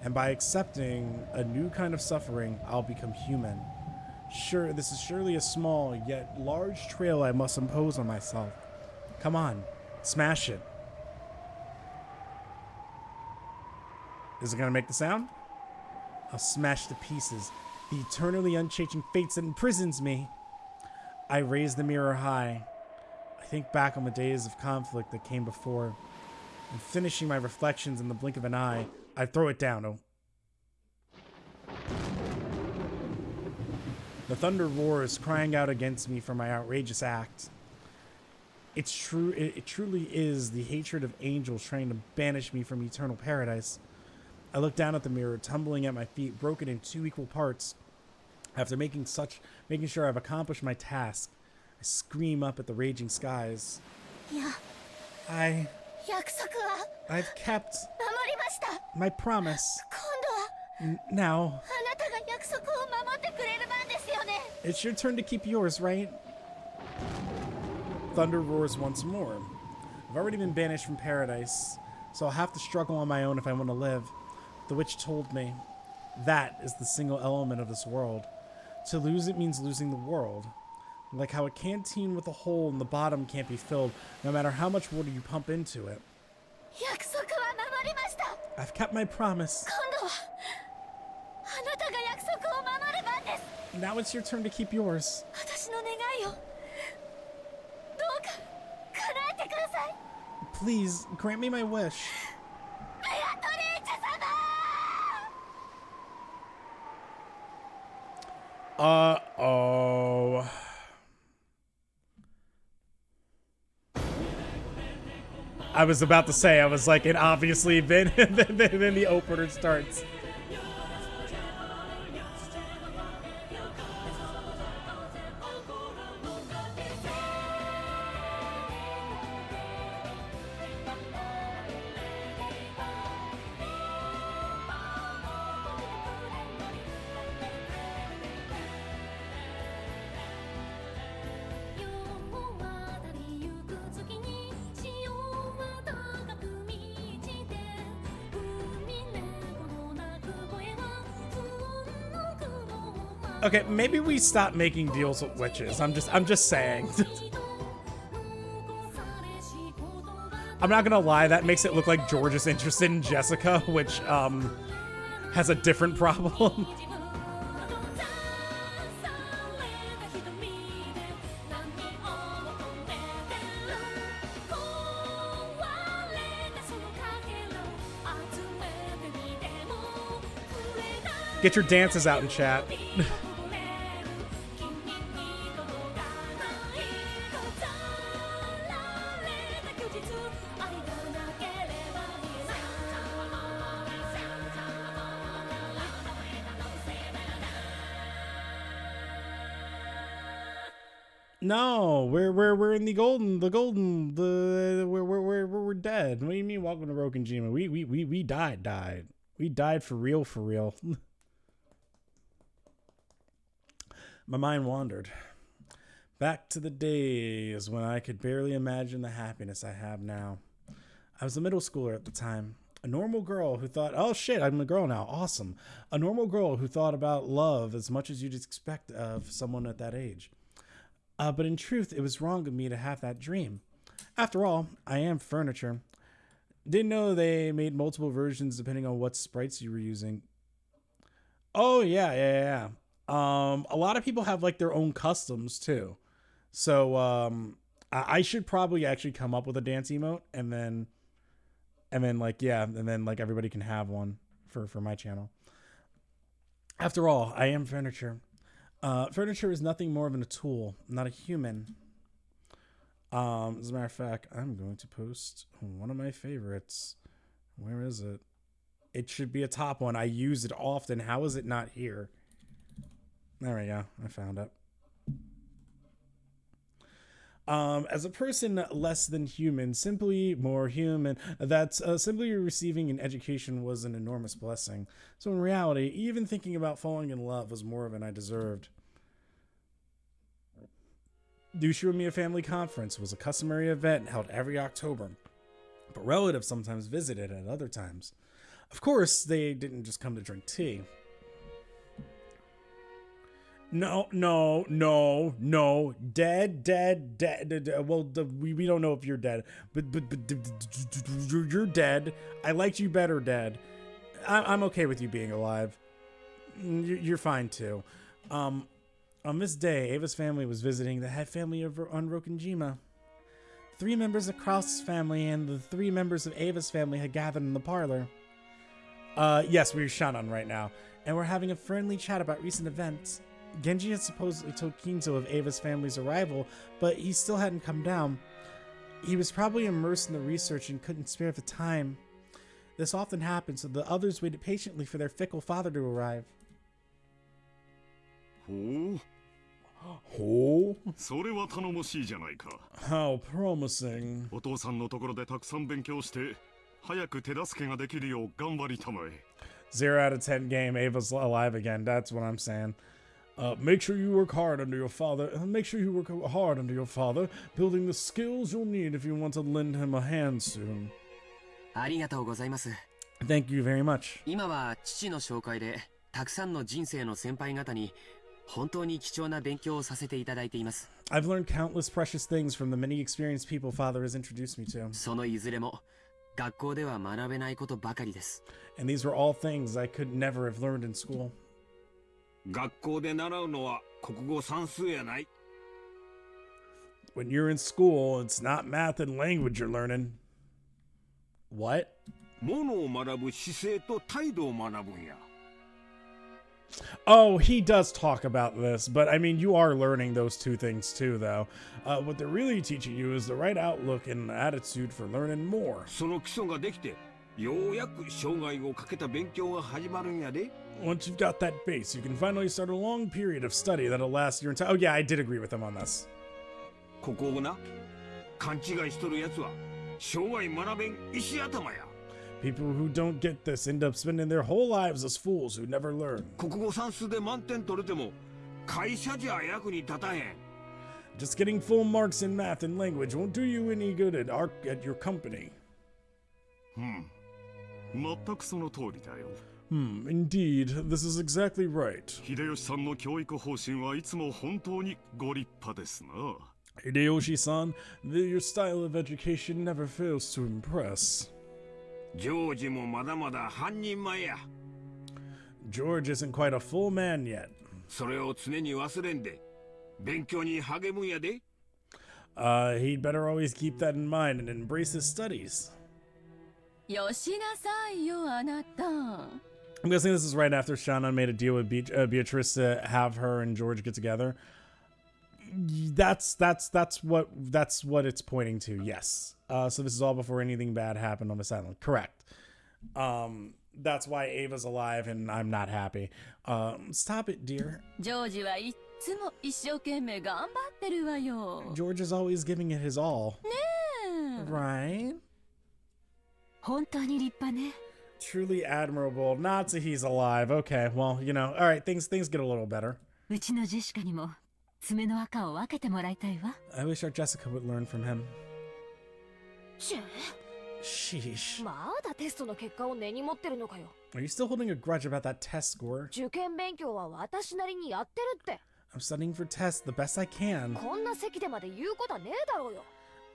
And by accepting a new kind of suffering, I'll become human. Sure, this is surely a small yet large trail I must impose on myself. Come on, smash it. Is it gonna make the sound? I'll smash to pieces the eternally unchanging fates that imprisons me. I raise the mirror high. I think back on the days of conflict that came before, and finishing my reflections in the blink of an eye, I throw it down. Oh. The thunder roars, crying out against me for my outrageous act. It's true. It truly is the hatred of angels trying to banish me from eternal paradise. I look down at the mirror, tumbling at my feet, broken in 2 equal parts. After making sure I've accomplished my task, I scream up at the raging skies. I've kept my promise. Now, it's your turn to keep yours, right? Thunder roars once more. I've already been banished from paradise, so I'll have to struggle on my own if I want to live. The witch told me that is the single element of this world. To lose it means losing the world. Like how a canteen with a hole in the bottom can't be filled, no matter how much water you pump into it. I've kept my promise. Now it's your turn to keep yours. Please, grant me my wish. Uh-oh. I was about to say, I was like, it obviously then the opener starts. Okay, maybe we stop making deals with witches. I'm just saying. I'm not gonna lie, that makes it look like George is interested in Jessica, which has a different problem. Get your dances out in chat. No, we're in we're dead. What do you mean welcome to Rokenjima? We died. We died for real. My mind wandered back to the days when I could barely imagine the happiness I have now. I was a middle schooler at the time. A normal girl who thought, oh shit, I'm a girl now. Awesome. A normal girl who thought about love as much as you'd expect of someone at that age. But in truth, it was wrong of me to have that dream. After all, I am furniture. Didn't know they made multiple versions depending on what sprites you were using. Oh, yeah. A lot of people have like their own customs too. So I should probably actually come up with a dance emote and then everybody can have one for my channel. After all, I am furniture. Furniture is nothing more than a tool, not a human. As a matter of fact, I'm going to post one of my favorites. Where is it? It should be a top one. I use it often. How is it not here? There we go. I found it. As a person less than human, simply more human, that's simply receiving an education was an enormous blessing. So in reality, even thinking about falling in love was more than I deserved. The Ushirimiya Family Conference was a customary event held every October, but relatives sometimes visited at other times. Of course, they didn't just come to drink tea. No. Dead. Well, we don't know if you're dead, but you're dead. I liked you better dead. I'm okay with you being alive. You're fine too. On this day, Ava's family was visiting the head family on Rokenjima. 3 members of Kraus's family and the 3 members of Ava's family had gathered in the parlor. Yes, we're Shannon right now, and we're having a friendly chat about recent events. Genji had supposedly told Kinzo of Ava's family's arrival, but he still hadn't come down. He was probably immersed in the research and couldn't spare the time. This often happened, so the others waited patiently for their fickle father to arrive. Oh? それは頼もしいじゃないか。 How promising. お父さんのところでたくさん勉強して、早く手助けができるよう頑張りたまえ。0 out of 10 game, Ava's alive again. That's what I'm saying. Make sure you work hard under your father. Building the skills you'll need if you want to lend him a hand soon. ありがとうございます。 Thank you very much. 今は父の紹介でたくさんの人生の先輩方に本当に貴重な勉強をさせていただいています。 I've learned countless precious things from the many experienced people Father has introduced me to. そのいずれも学校では学べないことばかりです。 And these were all things I could never have learned in school. 学校で習うのは国語算数やない。 When you're in school, it's not math and language you're learning. What? ものを学ぶ姿勢と態度を学ぶんや。 Oh, he does talk about this, but I mean, you are learning those 2 things too, though. What they're really teaching you is the right outlook and attitude for learning more. その基礎ができて、ようやく生涯をかけた勉強が始まるんやで。 Once you've got that base, you can finally start a long period of study that'll last your entire... Oh yeah, I did agree with him on this. ここをな、勘違いしとるやつは生涯学べん石頭や。 People who don't get this end up spending their whole lives as fools who never learn. 国語算数で満点取れても会社じゃ役に立たへん。 Just getting full marks in math and language won't do you any good at your company. 全くその通りだよ。Indeed, this is exactly right. 秀吉さんの教育方針はいつも本当にご立派ですな。 Hideyoshi-san, your style of education never fails to impress. ジョージもまだまだ半人前や。 George isn't quite a full man yet. それを常に忘れんで、勉強に励むんやで。He'd better always keep that in mind and embrace his studies. よしなさいよあなた。 I'm guessing this is right after Shannon made a deal with Beatrice to have her and George get together. That's what it's pointing to. Yes. So this is all before anything bad happened on this island. Correct. That's why Ava's alive and I'm not happy. Stop it, dear. ジョージはいっつも一生懸命頑張ってるわよ。 George is always giving it his all. ねえ。 Right? 本当に立派ね。 Truly admirable. Not that he's alive. Okay, well, you know, all right, things get a little better. うちのジェシカにも爪の赤を分けてもらいたいわ。 I wish our Jessica would learn from him. チェ Sheesh. まだテストの結果を根に持ってるのかよ。 Are you still holding a grudge about that test score? 受験勉強は私なりにやってるって。 I'm studying for tests the best I can. こんな席でまで言うことはねえだろうよ。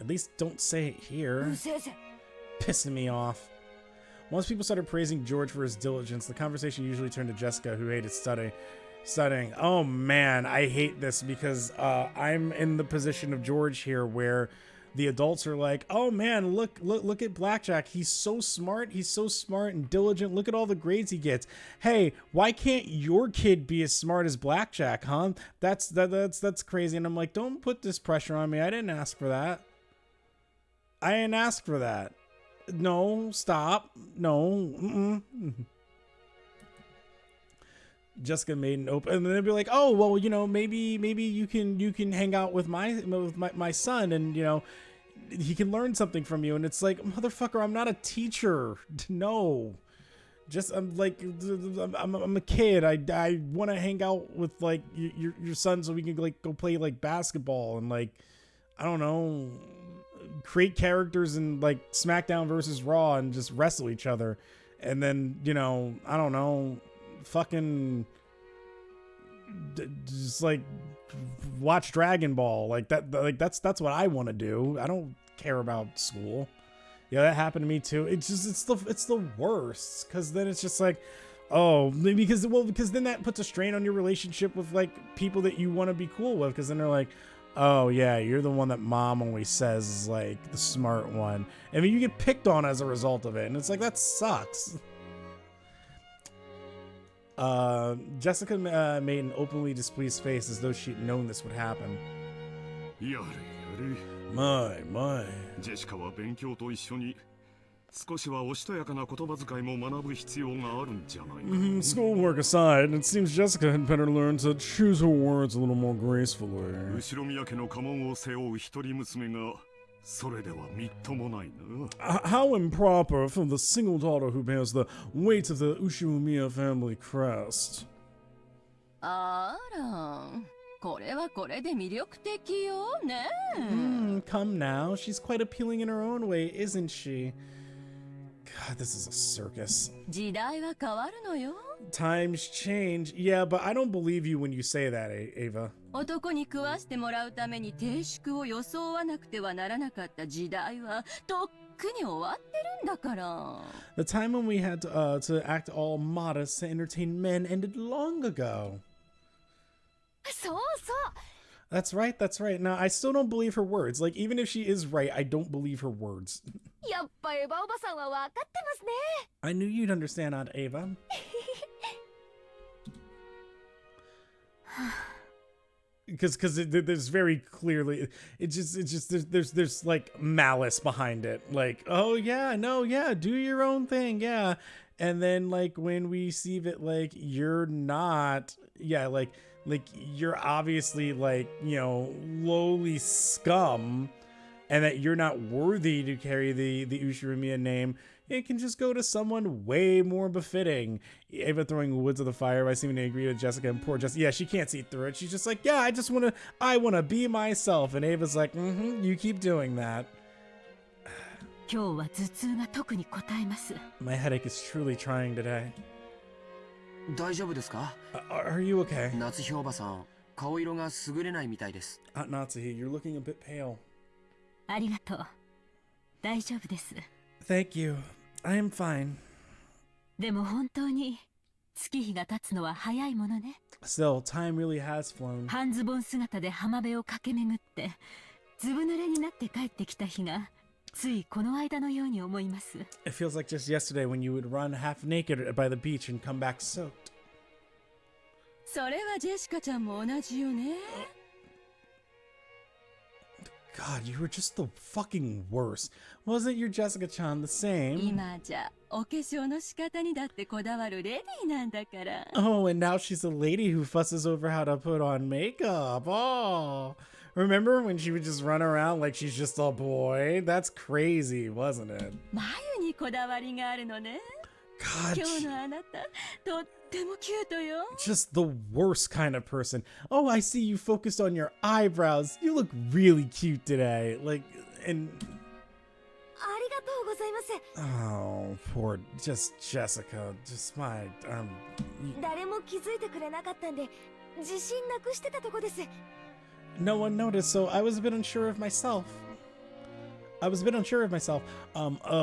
At least don't say it here. うせえぜ。 Pissing me off. Once people started praising George for his diligence, the conversation usually turned to Jessica, who hated studying. Oh man, I hate this because I'm in the position of George here where the adults are like, oh man, look at Blackjack. He's so smart and diligent. Look at all the grades he gets. Hey, why can't your kid be as smart as Blackjack, huh? That's crazy. And I'm like, don't put this pressure on me. I didn't ask for that. No, stop. No. Jessica made an open, and then they'd be like, "Oh, well, you know, maybe you can hang out with my son, and you know, he can learn something from you." And it's like, motherfucker, I'm not a teacher. No, just I'm a kid. I want to hang out with like your son so we can like go play like basketball and like I don't know. Create characters in like SmackDown versus Raw and just wrestle each other, and then you know I don't know, fucking just like watch Dragon Ball like that. Like that's what I want to do. I don't care about school. Yeah, that happened to me too. It's the worst because then it's just like, oh, because then that puts a strain on your relationship with like people that you want to be cool with because then they're like, oh yeah, you're the one that mom always says is like the smart one. I mean, you get picked on as a result of it, and it's like that sucks. Jessica made an openly displeased face as though she'd known this would happen. やれやれ。 My. ジェシカは勉強と一緒に少しはおしとやかな言葉遣いも学ぶ必要があるんじゃないか。Schoolwork aside, it seems Jessica had better learn to choose her words a little more gracefully. 後ろ宮家の家紋を背負う一人娘がそれではみっともないな。How improper for the single daughter who bears the weight of the Ushimiya family crest. あら、これはこれで魅力的よね。Come now, she's quite appealing in her own way, isn't she? God, this is a circus. 時代は変わるのよ。 Times change. Yeah, but I don't believe you when you say that, Ava. 男に食わしてもらうために定宿を装わなくてはならなかった時代はとっくに終わってるんだから。 The time when we had to act all modest to entertain men ended long ago. そうそう。 That's right. Now, I still don't believe her words. Like, even if she is right, I don't believe her words. やっぱエヴァおばさんは分かってますね。 I knew you'd understand, Aunt Ava. Because there's very clearly there's like malice behind it. Like, oh yeah, no, yeah, do your own thing, yeah. And then like when we see that like you're not, yeah, like you're obviously like, you know, lowly scum, and that you're not worthy to carry the Ushirimiya name. It can just go to someone way more befitting. Ava throwing wood to the fire by seeming to agree with Jessica, and poor Jessica, yeah, she can't see through it. She's just like, yeah, I wanna be myself. And Ava's like, you keep doing that. 今日は頭痛が特にこたえます。 My headache is truly trying today. 大丈夫ですか？ Are you okay? 夏日おばさん、顔色が優れないみたいです。Natsuhi, you're looking a bit pale. ありがとう。大丈夫です。 Thank you. I am fine. でも本当に月日が経つのは早いものね。 Still, time really has flown. 半ズボン姿で浜辺を駆け巡ってずぶ濡れになって帰ってきた日がついこの間のように思います。 It feels like just yesterday when you would run half naked by the beach and come back soaked. それはジェシカちゃんも同じよね。 God, you were just the fucking worst. Wasn't your Jessica-chan the same? 今じゃお化粧の仕方にだってこだわるレディーなんだから。 Oh, and now she's a lady who fusses over how to put on makeup. Oh, remember when she would just run around like she's just a boy? That's crazy, wasn't it? 眉にこだわりがあるのね。 God, 今日のあなたとってもキュートよ。 just the worst kind of person. Oh, I see you focused on your eyebrows. You look really cute today. Like, and ありがとうございます。 oh, poor just Jessica. Just my誰も気づいてくれなかったんで自信なくしてたとこです。 no one noticed, so I was a bit unsure of myself. A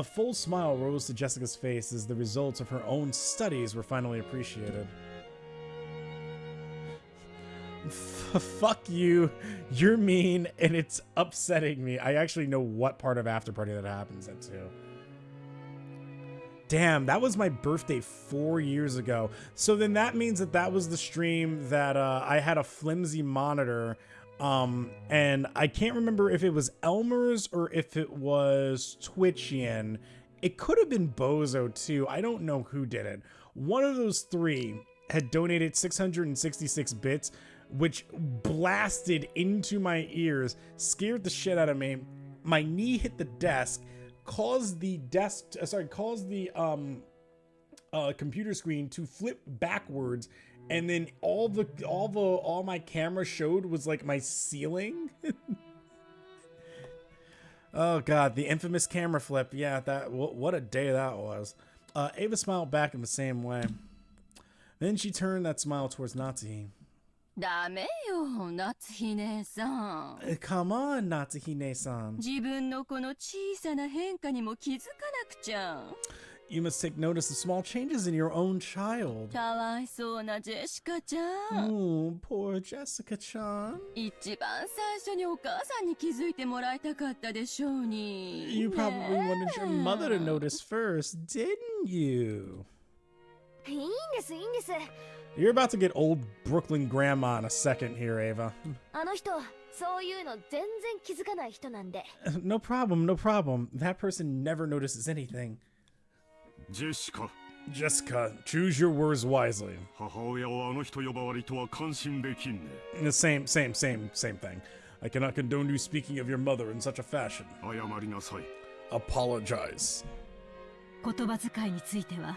full smile rose to Jessica's face as the results of her own studies were finally appreciated. Fuck you. You're mean, and it's upsetting me. I actually know what part of After Party that happens at too. Damn, that was my birthday 4 years ago. So then that means that was the stream that I had a flimsy monitor. And I can't remember if it was Elmer's or if it was Twitchian. It could have been Bozo too. I don't know who did it. One of those three had donated 666 bits, which blasted into my ears, scared the shit out of me. My knee hit the desk, caused the computer screen to flip backwards. And then all my camera showed was like my ceiling. Oh God, the infamous camera flip. Yeah, what a day that was. Ava smiled back in the same way. Then she turned that smile towards Natsuhi. ダメよ、夏日姉さん。 Come on, Natsuhi-ne-san. 自分のこの小さな変化にも気づかなくちゃ。 You must take notice of small changes in your own child. かわいそうなジェシカちゃん。 Oh, poor Jessica-chan. 一番最初にお母さんに気づいてもらいたかったでしょうに。 You probably ね wanted your mother to notice first, didn't you? いいんですいいんです。 You're about to get old Brooklyn grandma in a second here, Ava. あの人そういうの全然気づかない人なんで。 No problem, no problem. That person never notices anything. ジェシカ、 Jessica, choose your words wisely. 母親をあの人呼ばわりとは感心できんね。 The same thing. I cannot condone you speaking of your mother in such a fashion. 謝りなさい。 Apologize. 言葉遣いについては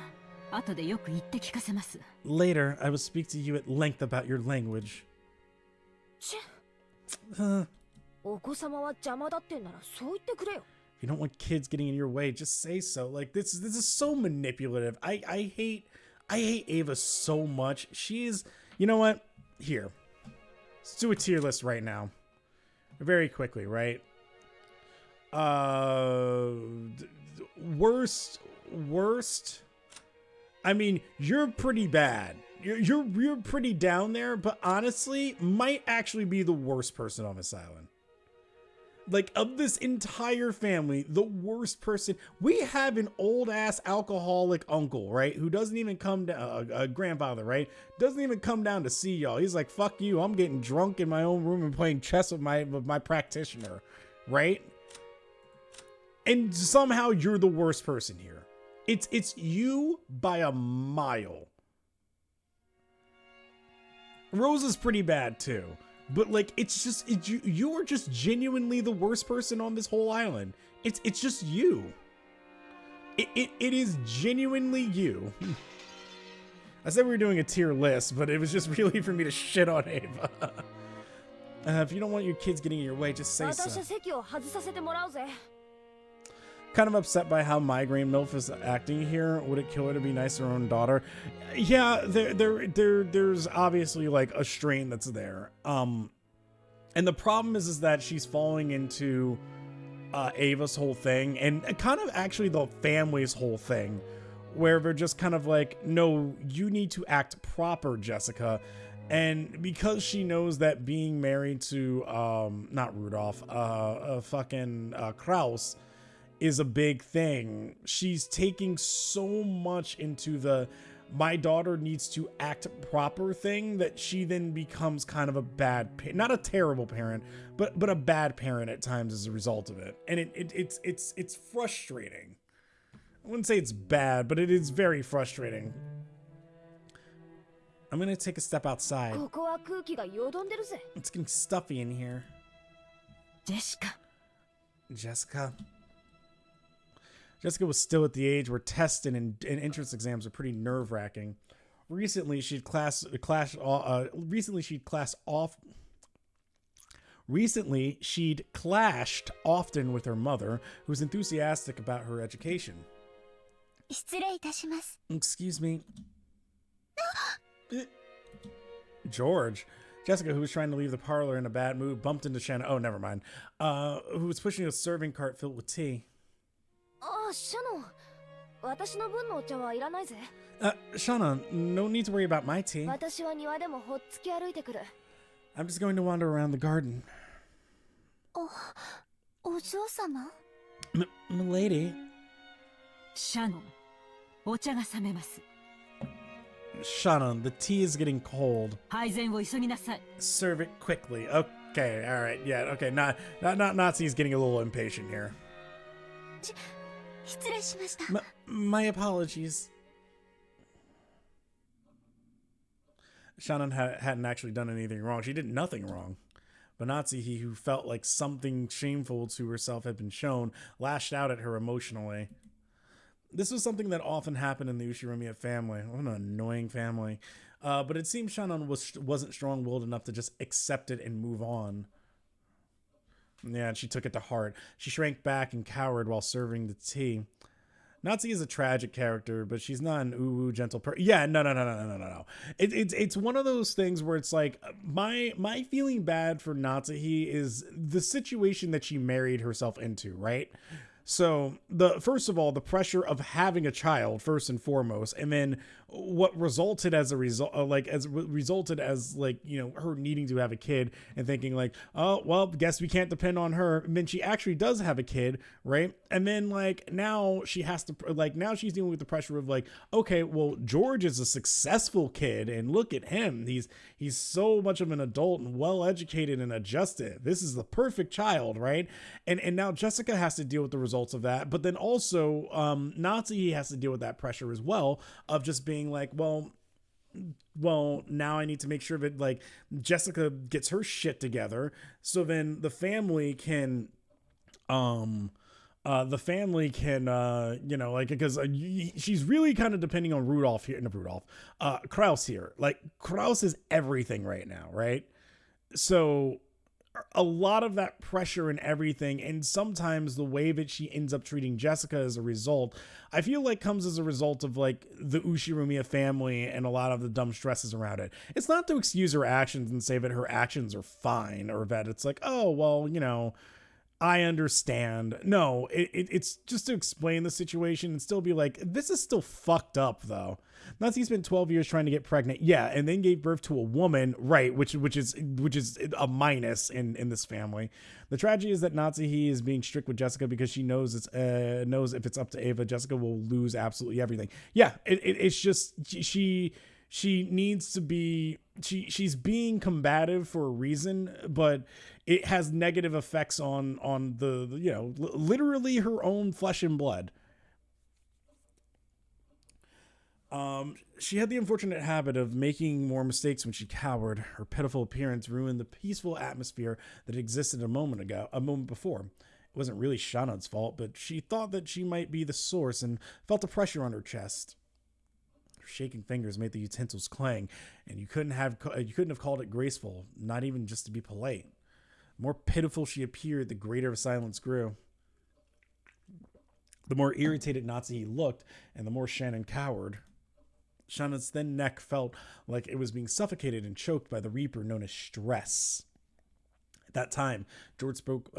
後でよく言って聞かせます。 Later, I will speak to you at length about your language. ち If お子様は邪魔だってんならそう言ってくれよ。 you don't want kids getting in your way, just say so. Like this is so manipulative. I hate Ava so much. She's, you know what? Here. Let's do a tier list right now. Very quickly, right? Worst. I mean, you're pretty bad. You're pretty down there, but honestly, might actually be the worst person on this island. Like, of this entire family, the worst person. We have an old ass alcoholic uncle, right? Who doesn't even come down, a grandfather, right? Doesn't even come down to see y'all. He's like, fuck you. I'm getting drunk in my own room and playing chess with my practitioner, right? And somehow you're the worst person here. It's you by a mile. Rose is pretty bad too. But like, it's just you are just genuinely the worst person on this whole island. It's just you. It is genuinely you. I said we were doing a tier list, but it was just really for me to shit on Ava. If you don't want your kids getting in your way, just say 私は so. 席を外させてもらうぜ。Kind of upset by how Migraine MILF is acting here. Would it kill her to be nice to her own daughter? Yeah, there's obviously like a strain that's there. And the problem is that she's falling into Ava's whole thing, and kind of actually the family's whole thing, where they're just kind of like, no, you need to act proper, Jessica. And because she knows that being married to not Rudolph, Kraus is a big thing, she's taking so much into the my daughter needs to act proper thing that she then becomes kind of a bad, not a terrible parent, but a bad parent at times as a result of it. And it's frustrating. I wouldn't say it's bad, but it is very frustrating. I'm gonna take a step outside. It's getting stuffy in here. Jessica was still at the age where testing and entrance exams are pretty nerve-wracking. Recently, she'd clashed often with her mother, who's enthusiastic about her education. Excuse me. George. Jessica, who was trying to leave the parlor in a bad mood, bumped into Shannon. Oh, never mind. Who was pushing a serving cart filled with tea. Shannon, no need to worry about my tea. I'm just going to wander around the garden. Milady. Shannon, the tea is getting cold. Serve it quickly. Okay, alright, yeah, okay. Not Nazi's getting a little impatient here. My apologies. Shannon hadn't actually done anything wrong. She did nothing wrong. But Nazi, who felt like something shameful to herself had been shown, lashed out at her emotionally. This was something that often happened in the Ushiromiya family. What an annoying family. But it seems Shannon wasn't strong-willed enough to just accept it and move on. Yeah, and she took it to heart. She shrank back and cowered while serving the tea. Nazi is a tragic character, but she's not an ooh gentle person. Yeah, no. It's one of those things where it's like my feeling bad for Natsuhi is the situation that she married herself into, right? So first of all, the pressure of having a child first and foremost, and then what resulted as a result, her needing to have a kid and thinking like, oh, well, guess we can't depend on her. And then she actually does have a kid, right? And then now she has to now she's dealing with the pressure of okay, well, George is a successful kid and look at him. He's so much of an adult and well educated and adjusted. This is the perfect child, right? And now Jessica has to deal with the results of that, but then also Nazi has to deal with that pressure as well of just being well, now I need to make sure that Jessica gets her shit together, so then the family can because she's really kind of depending on Kraus here. Kraus is everything right now, right? So a lot of that pressure and everything, and sometimes the way that she ends up treating Jessica as a result, I feel comes as a result of the Ushiromiya family and a lot of the dumb stresses around it. It's not to excuse her actions and say that her actions are fine, or that it's oh, well, I understand. No, it's just to explain the situation and still be this is still fucked up though. Nazi spent 12 years trying to get pregnant, yeah, and then gave birth to a woman, right, which is a minus in this family. The tragedy is that Nazi is being strict with Jessica because she knows if it's up to Ava, Jessica will lose absolutely everything. Yeah, it's just she needs to be, she's being combative for a reason, but it has negative effects on the literally her own flesh and blood. She had the unfortunate habit of making more mistakes when she cowered. Her pitiful appearance ruined the peaceful atmosphere that existed a moment before. It wasn't really Shannon's fault, but she thought that she might be the source and felt the pressure on her chest. Her shaking fingers made the utensils clang, and you couldn't have called it graceful, not even just to be polite. The more pitiful she appeared, the greater the silence grew. The more irritated Nazi looked, and the more Shannon cowered. Shannon's thin neck felt like it was being suffocated and choked by the reaper known as stress. At that time, George spoke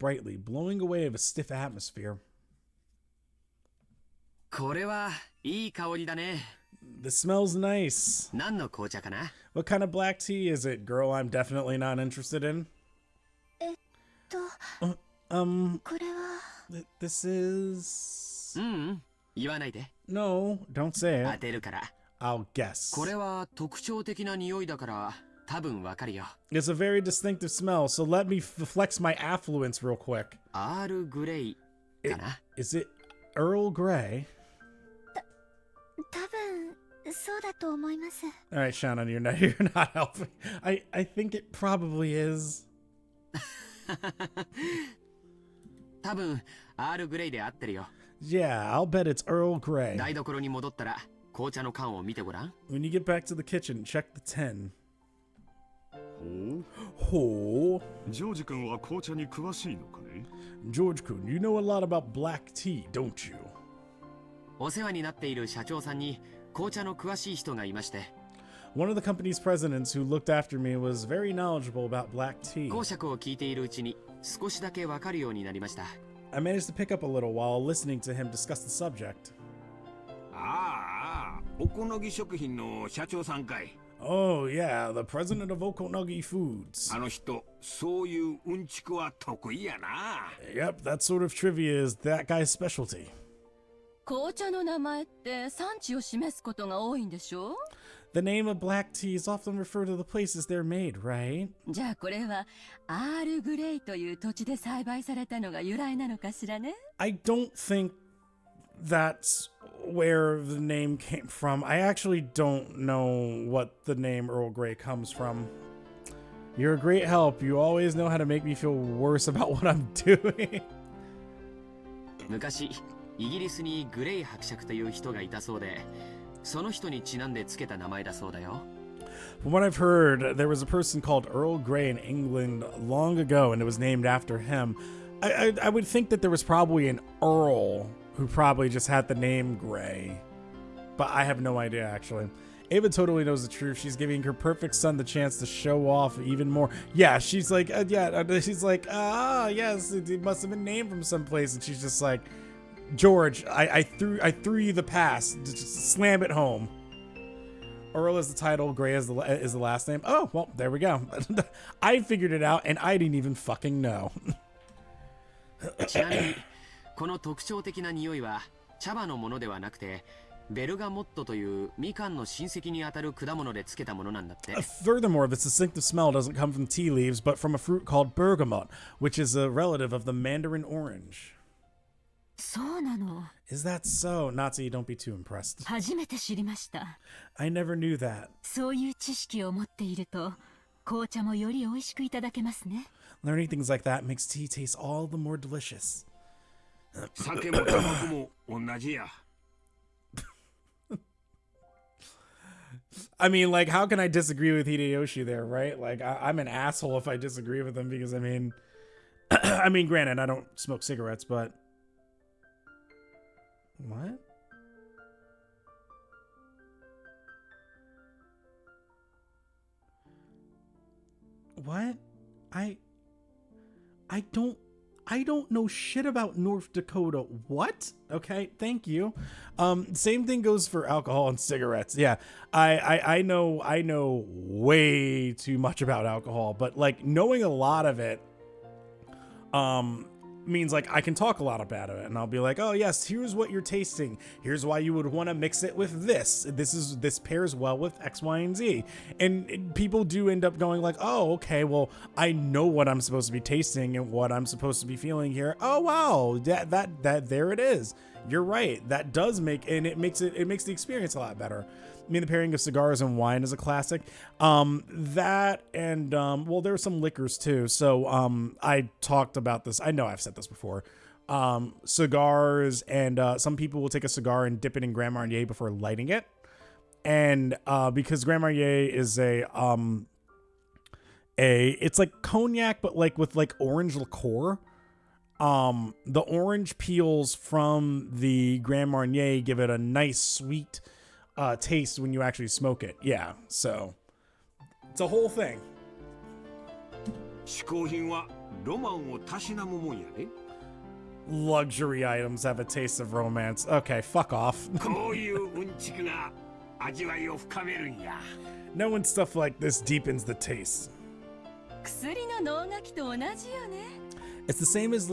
brightly, blowing away of a stiff atmosphere. これはいい香りだね。 This smells nice. 何の紅茶かな？ What kind of black tea is it, girl? I'm definitely not interested in. これは This is... 言わないで。 No, don't say 当 it. てるから。 I'll guess. これは特徴的な匂いだから多分わかるよ。 It's a very distinctive smell, so let me flex my affluence real quick. アールグレイかな？ Is it Earl Grey? 多分そうだと思います。 All right, Shannon, you're not helping. I think it probably is. 多分アールグレイで合ってるよ。 Yeah, I'll bet it's Earl Grey. 台所に戻ったら紅茶の缶を見てごらん。 When you get back to the kitchen, check the tin. ほう、 Oh, ジョージ君は紅茶に詳しいのかね？ George-kun, you know a lot about black tea, don't you? お世話になっている社長さんに紅茶の詳しい人がいまして、 One of the company's presidents who looked after me was very knowledgeable about black tea. 講釈を聞いているうちに少しだけわかるようになりました。 I managed to pick up a little while listening to him discuss the subject. ああ、おこのぎ食品の社長さんかい。 Oh, yeah, the president of Okonogi Foods. あの人、そういううんちくは得意やな。 Yep, that sort of trivia is that guy's specialty. 紅茶の名前って産地を示すことが多いんでしょ？ The name of black tea is often referred to the places they're made, right? じゃあこれはアールグレイという土地で栽培されたのが由来なのかしらね？ I don't think that's where the name came from. I actually don't know what the name Earl Grey comes from. You're a great help. You always know how to make me feel worse about what I'm doing. 昔イギリスにグレイ伯爵という人がいたそうで、その人にちなんでつけた名前だそうだよ。 From what I've heard, there was a person called Earl Grey in England long ago, and it was named after him. I would think that there was probably an Earl who probably just had the name Grey. But I have no idea, actually. Ava totally knows the truth. She's giving her perfect son the chance to show off even more. Yeah, she's like, yes, it must have been named from someplace. And she's just like, George, I threw you the pass. Just slam it home. Earl is the title, Grey is the last name. Oh, well, there we go. I figured it out, and I didn't even fucking know. ちなみにこの特徴的な匂いは茶葉のものではなくて、ベルガモットというみかんの親戚にあたる果物でつけたものなんだって。 Furthermore, this distinctive smell doesn't come from tea leaves, but from a fruit called bergamot, which is a relative of the mandarin orange. そうなの。 Is that so? Nazi, don't be too impressed. 初めて知りました。 I never knew that. そういう知識を持っていると、紅茶もより美味しくいただけますね。 Learning things like that makes tea taste all the more delicious. 酒もタバコも同じや。 I mean, like, how can I disagree with Hideyoshi there, right? Like, I'm an asshole if I disagree with him because, I mean, granted, I don't smoke cigarettes, but... What? What? I don't know shit about North Dakota. What? Okay, thank you. Same thing goes for alcohol and cigarettes. Yeah, I know way too much about alcohol, but like knowing a lot of it, means like I can talk a lot about it, and I'll be like, oh yes, here's what you're tasting. Here's why you would want to mix it with this. This pairs well with X, Y, and Z. And people do end up going like, oh, okay, well, I know what I'm supposed to be tasting and what I'm supposed to be feeling here. Oh wow, that there it is. You're right. That does make, and it makes the experience a lot better. I mean, the pairing of cigars and wine is a classic. That and well, there are some liquors too. So I talked about this. I know I've said this before. Cigars, and some people will take a cigar and dip it in Grand Marnier before lighting it. And because Grand Marnier is it's like cognac, but like with like orange liqueur. The orange peels from the Grand Marnier give it a nice sweet taste when you actually smoke it. Yeah, so it's a whole thing. 嗜好品はロマンをたしなむもんやで。 Luxury items have a taste of romance. Okay, fuck off. こういううんちくが味わいを深めるんや。 Knowing stuff like this deepens the taste. 薬の脳書きと同じよね。 It's the same as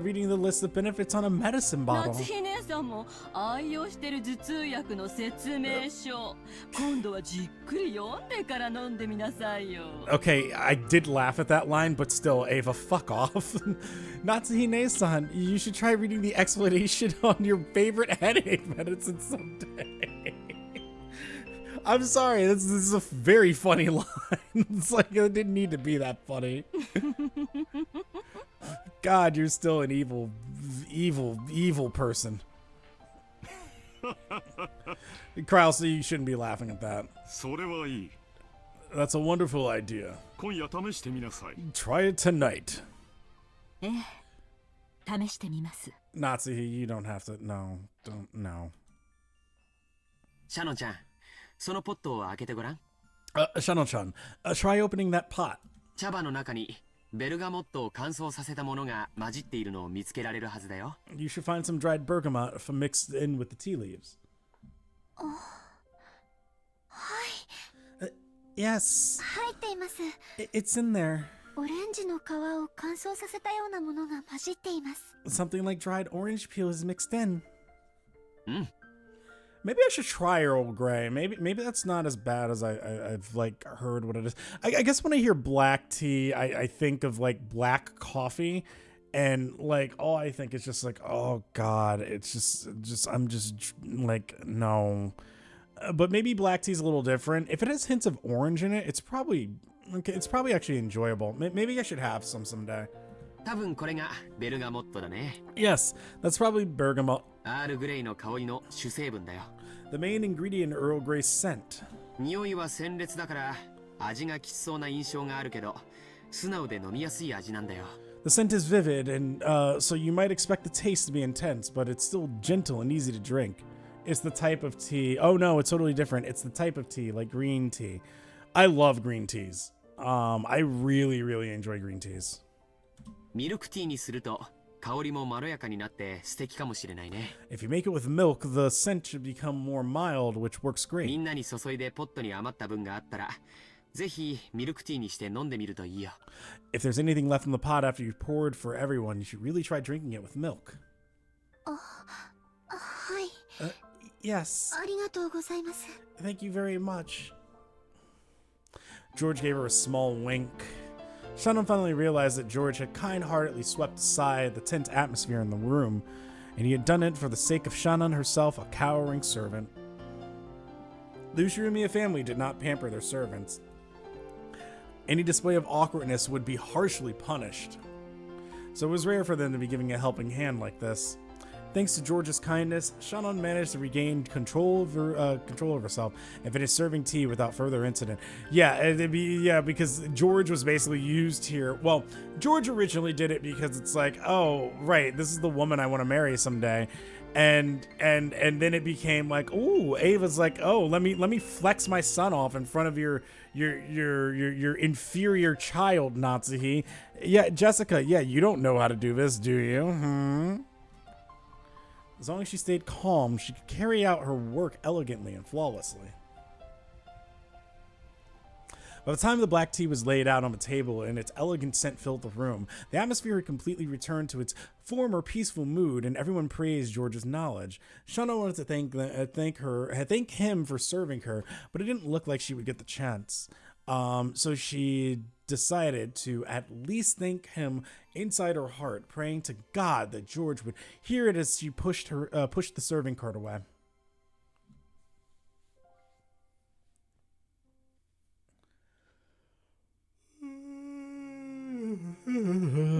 reading the list of benefits on a medicine bottle. 夏日姉さんも愛用してる頭痛薬の説明書。今度はじっくり読んでから飲んでみなさいよ。 Okay, I did laugh at that line, but still, Ava, fuck off. Natsuhine-san, you should try reading the explanation on your favorite headache medicine someday. I'm sorry, this is a very funny line. It's like, it didn't need to be that funny. God, you're still an evil person. Krause, you shouldn't be laughing at that. それはいい。 That's a wonderful idea. 今夜試してみなさい。 Try it tonight. ええ、試してみます。 Natsuhi, you don't have to. No, don't. No. シャノンちゃん、そのポットを開けてごらん。Shano-chan, try opening that pot. 茶葉の中にベルガモットを乾燥させたものが混じっているのを見つけられるはずだよ。 You should find some dried bergamot mixed in with the tea leaves. はい Yes, 入っています。 it's in there. オレンジの皮を乾燥させたようなものが混じっています。 Something like dried orange peel is mixed in. うん。 Maybe I should try Earl Grey. Maybe that's not as bad as I've like heard what it is. I guess when I hear black tea, I think of like black coffee, and like all I think is just like, oh god, it's just I'm just like no. But maybe black tea is a little different. If it has hints of orange in it, it's probably okay. It's probably actually enjoyable. Maybe I should have some someday. 多分これがベルガモットだね。 Yes, that's probably bergamot. アールグレイの香りの主成分だよ。 The main ingredient in Earl Grey's scent. 匂いは鮮烈だから味がきつそうな印象があるけど、素直で飲みやすい味なんだよ。 The scent is vivid, and so you might expect the taste to be intense, but it's still gentle and easy to drink. It's the type of tea. Oh no, it's totally different. It's the type of tea, like green tea. I love green teas. I really, really enjoy green teas. ミルクティーにすると香りもまろやかになって素敵かもしれないね。 If you make it with milk, the scent should become more mild, which works み great. んなに注いでポットに余った分があったら、ぜひミルクティーにして飲んでみるといいよ。 If there's anything left in the pot after you've poured for everyone, you should really try drinking it with milk. はい。 Yes. ありがとうございます。 Thank you very much. George gave her a small wink. Shannon finally realized that George had kind-heartedly swept aside the tense atmosphere in the room, and he had done it for the sake of Shannon herself, a cowering servant. The Ushirumiya family did not pamper their servants. Any display of awkwardness would be harshly punished. So it was rare for them to be giving a helping hand like this. Thanks to George's kindness, Shannon managed to regain control of herself and finish serving tea without further incident. Yeah, because George was basically used here. Well, George originally did it because it's like, oh, right, this is the woman I want to marry someday. And then it became like, ooh, Ava's like, oh, let me flex my son off in front of your inferior child, Natsuhi. Yeah, Jessica, yeah, you don't know how to do this, do you? As long as she stayed calm, she could carry out her work elegantly and flawlessly. By the time the black tea was laid out on the table and its elegant scent filled the room, the atmosphere had completely returned to its former peaceful mood, and everyone praised George's knowledge. Shana wanted to thank him for serving her, but it didn't look like she would get the chance. So she decided to at least thank him inside her heart, praying to God that George would hear it as she pushed the serving cart away.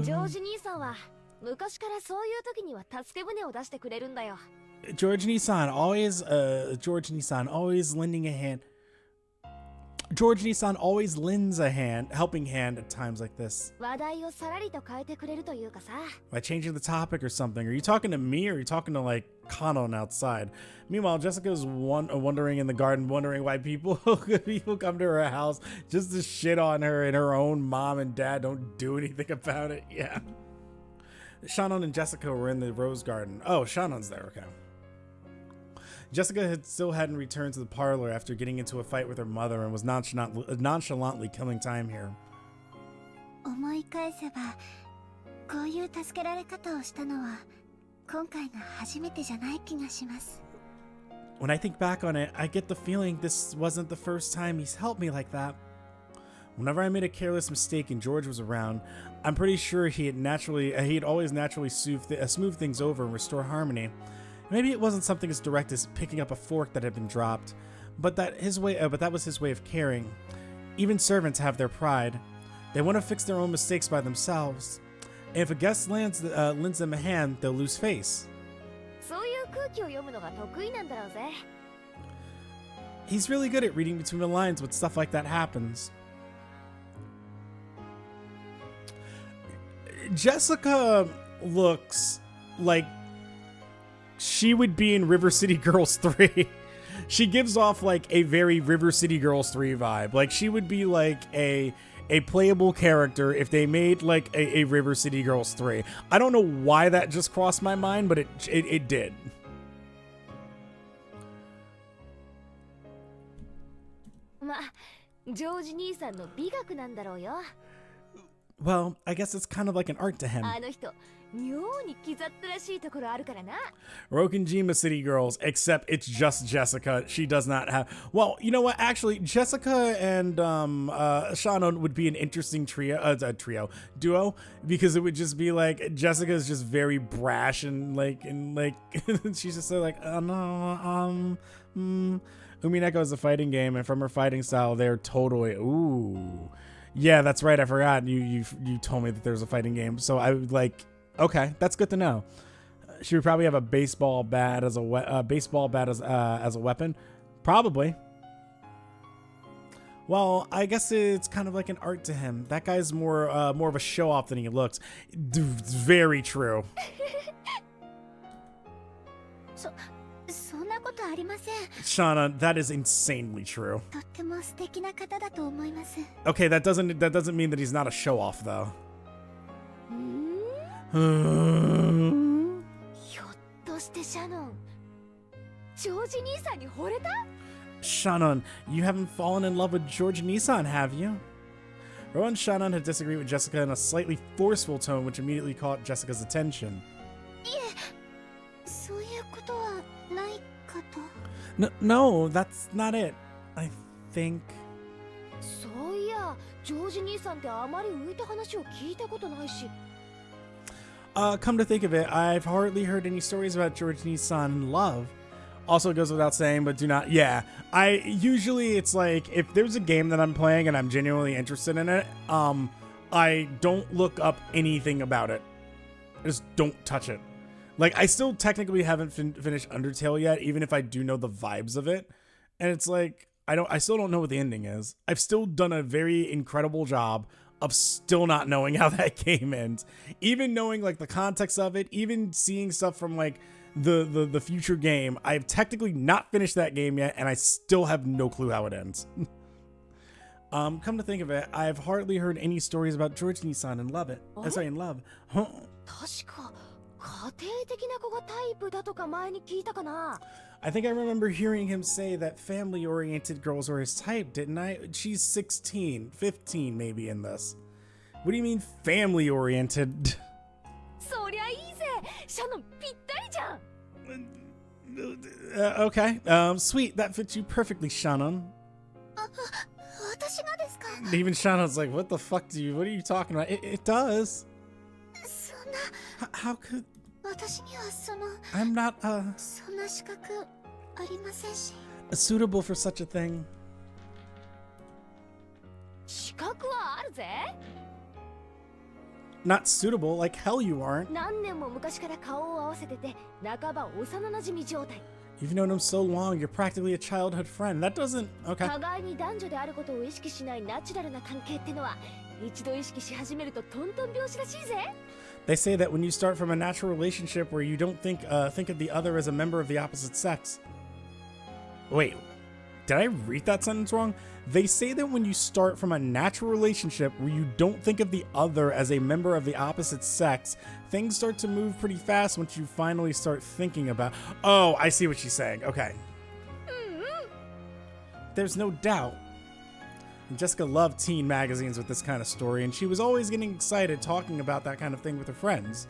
George 兄さんは昔からそういう時には助け舟を出してくれるんだよ。George Nissan always lending a hand. George Nissan always lends a helping hand at times like this. 話題をさらりと変えてくれるというかさ。 By changing the topic or something. Are you talking to me or are you talking to like Kanon outside? Meanwhile, Jessica's wandering in the garden, wondering why people come to her house just to shit on her and her own mom and dad don't do anything about it. Yeah. Shannon and Jessica were in the rose garden. Oh, Shannon's there. Okay. Jessica still hadn't returned to the parlor after getting into a fight with her mother and was nonchalantly killing time here. 思い返せば、こういう助けられ方をしたのは今回が初めてじゃない気がします。 When I think back on it, I get the feeling this wasn't the first time he's helped me like that. Whenever I made a careless mistake and George was around, I'm pretty sure he'd always naturally smooth things over and restore harmony. Maybe it wasn't something as direct as picking up a fork that had been dropped, but that was his way of caring. Even servants have their pride. They want to fix their own mistakes by themselves. And if a guest lends them a hand, they'll lose face. そういう空気を読むのが得意なんだろうぜ。 He's really good at reading between the lines when stuff like that happens. Jessica looks like she would be in River City Girls 3. She gives off like a very River City Girls 3 vibe. Like she would be like a playable character if they made like a River City Girls 3. I don't know why that just crossed my mind, but it did. Well, I guess it's kind of like an art to him. Rokenjima City Girls, except it's just Jessica. She does not have... Well, you know what? Actually, Jessica and Shannon would be an interesting duo, because it would just be like Jessica is just very brash and like she's just so like, oh no, Umineko is a fighting game, and from her fighting style, they're totally yeah, that's right. I forgot you told me that there's a fighting game, so I would like. Okay, that's good to know. She would probably have a baseball bat as a weapon, probably. Well, I guess it's kind of like an art to him. That guy's more of a show off than he looks. Very true. そんなことありません。 Shauna, that is insanely true. とっても素敵な方だと思います。 Okay, that doesn't mean that he's not a show off though. ひょっとしてシャノン、ジョージ兄さんに惚れた？ Shannon, you haven't fallen in love with George Nissan, have you? Ro and Shannon had disagreed with Jessica in a slightly forceful tone, which immediately caught Jessica's attention. いえ、そういうことはないかと。 No, that's not it. I think. そういや、ジョージ兄さんってあまり浮いた話を聞いたことないし。Come to think of it, I've hardly heard any stories about George Nissan and love. Also, it goes without saying, but do not. Yeah, it's like if there's a game that I'm playing and I'm genuinely interested in it, I don't look up anything about it. I just don't touch it. Like, I still technically haven't finished Undertale yet, even if I do know the vibes of it. And it's like, I still don't know what the ending is. I've still done a very incredible job of still not knowing how that game ends. Even knowing like the context of it, even seeing stuff from like the future game, I've technically not finished that game yet, and I still have no clue how it ends. Come to think of it, I've hardly heard any stories about George Nissan and love it. In love. Huh. 確か家庭的な子がタイプだとか前に聞いたかな。 I think I remember hearing him say that family-oriented girls were his type, didn't I? She's 16, 15 maybe in this. What do you mean family-oriented? そりゃいいぜ。シャノンぴったりじゃん。Okay, sweet, that fits you perfectly, Shannon. 私がですか？ Even Shannon's like, what are you talking about? It does. そんな。 How could... 私にはI'm not, そんな資格ありませんし。 suitable for such a thing. 資格はあるぜ。 Not suitable, like hell you aren't. 何年も昔から顔を合わせてて、半ば幼馴染状態。You've known him so long, you're practically a childhood friend. That doesn't... Okay. 互いに男女であることを意識しないナチュラルな関係ってのは一度意識し始めるとトントン拍子らしいぜ。 They say that when you start from a natural relationship where you don't think of the other as a member of the opposite sex. Wait, did I read that sentence wrong? They say that when you start from a natural relationship where you don't think of the other as a member of the opposite sex, things start to move pretty fast once you finally start thinking about... Oh, I see what she's saying. Okay. There's no doubt. Jessica loved teen magazines with this kind of story, and she was always getting excited talking about that kind of thing with her friends.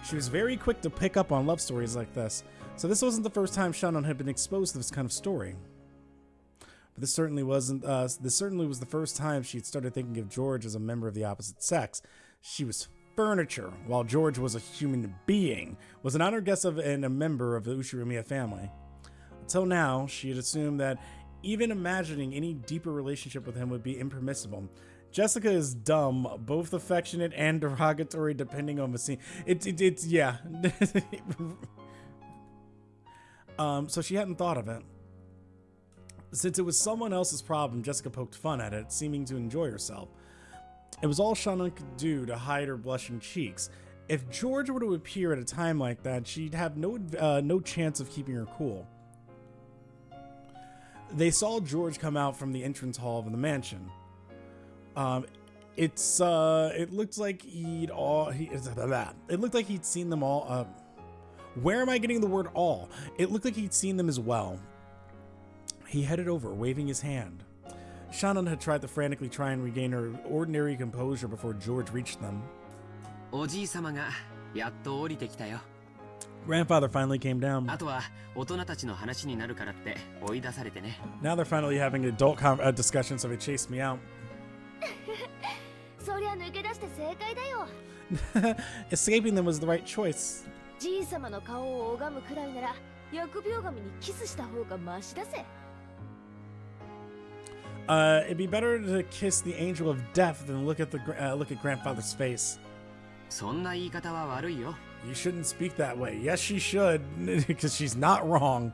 She was very quick to pick up on love stories like this, so this wasn't the first time Shannon had been exposed to this kind of story. But this certainly wasn't. This certainly was the first time she had started thinking of George as a member of the opposite sex. She was furniture, while George was a human being, was an honored guest of and a member of the Ushirimiya family. Until now, she had assumed that even imagining any deeper relationship with him would be impermissible. Jessica is dumb, both affectionate and derogatory, depending on the scene. It's yeah. So she hadn't thought of it. Since it was someone else's problem, Jessica poked fun at it, seeming to enjoy herself. It was all Shannon could do to hide her blushing cheeks. If George were to appear at a time like that, she'd have no chance of keeping her cool. They saw George come out from the entrance hall of the mansion. It looked like it looked like he'd seen them all. Where am I getting the word all? It looked like he'd seen them as well. He headed over, waving his hand. Shannon had tried to frantically try and regain her ordinary composure before George reached them. Grandfather finally came down. Now they're finally having adult discussions, so they chased me out. Escaping them was the right choice. It'd be better to kiss the angel of death than look at grandfather's face. You shouldn't speak that way. Yes, she should, because she's not wrong.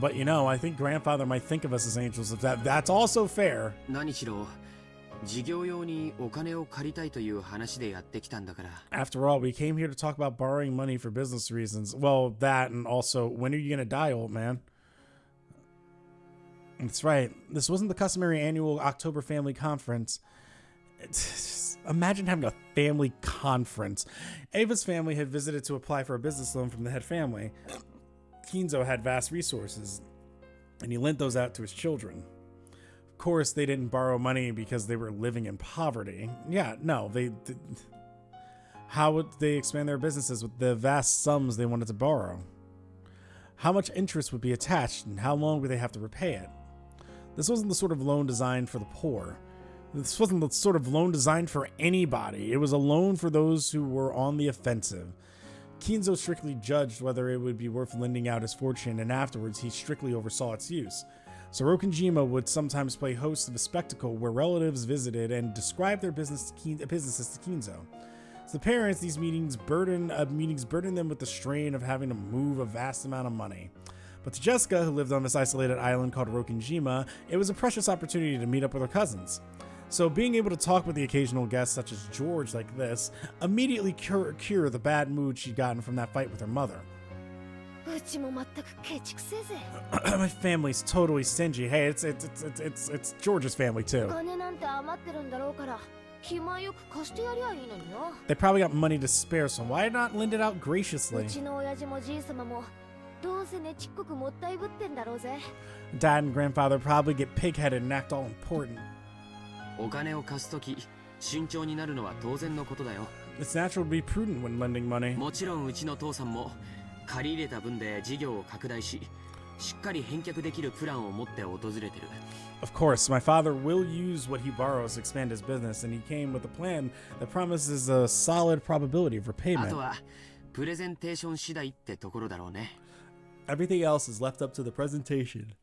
But you know, I think grandfather might think of us as angels. If that's also fair. After all, we came here to talk about borrowing money for business reasons. Well, that, and also, when are you gonna die, old man? That's right. This wasn't the customary annual October family conference. Imagine having a family conference. Ava's family had visited to apply for a business loan from the head family. Kinzo had vast resources, and he lent those out to his children. Of course, they didn't borrow money because they were living in poverty. Yeah, no, how would they expand their businesses with the vast sums they wanted to borrow? How much interest would be attached, and how long would they have to repay it? This wasn't the sort of loan designed for the poor. This wasn't the sort of loan designed for anybody. It was a loan for those who were on the offensive. Kinzo strictly judged whether it would be worth lending out his fortune, and afterwards he strictly oversaw its use. Sorokinjima would sometimes play host of a spectacle where relatives visited and described their businesses to Kinzo. As the parents, these meetings burdened them with the strain of having to move a vast amount of money. But to Jessica, who lived on this isolated island called Rokinjima, it was a precious opportunity to meet up with her cousins. So being able to talk with the occasional guests such as George like this immediately cure the bad mood she'd gotten from that fight with her mother. My family's totally stingy. Hey, it's George's family too. They probably got money to spare, so why not lend it out graciously? Dad and grandfather probably get pig-headed and act all important. It's natural to be prudent when lending money. Of course, my father will use what he borrows to expand his business, and he came with a plan that promises a solid probability of repayment. Everything else is left up to the presentation.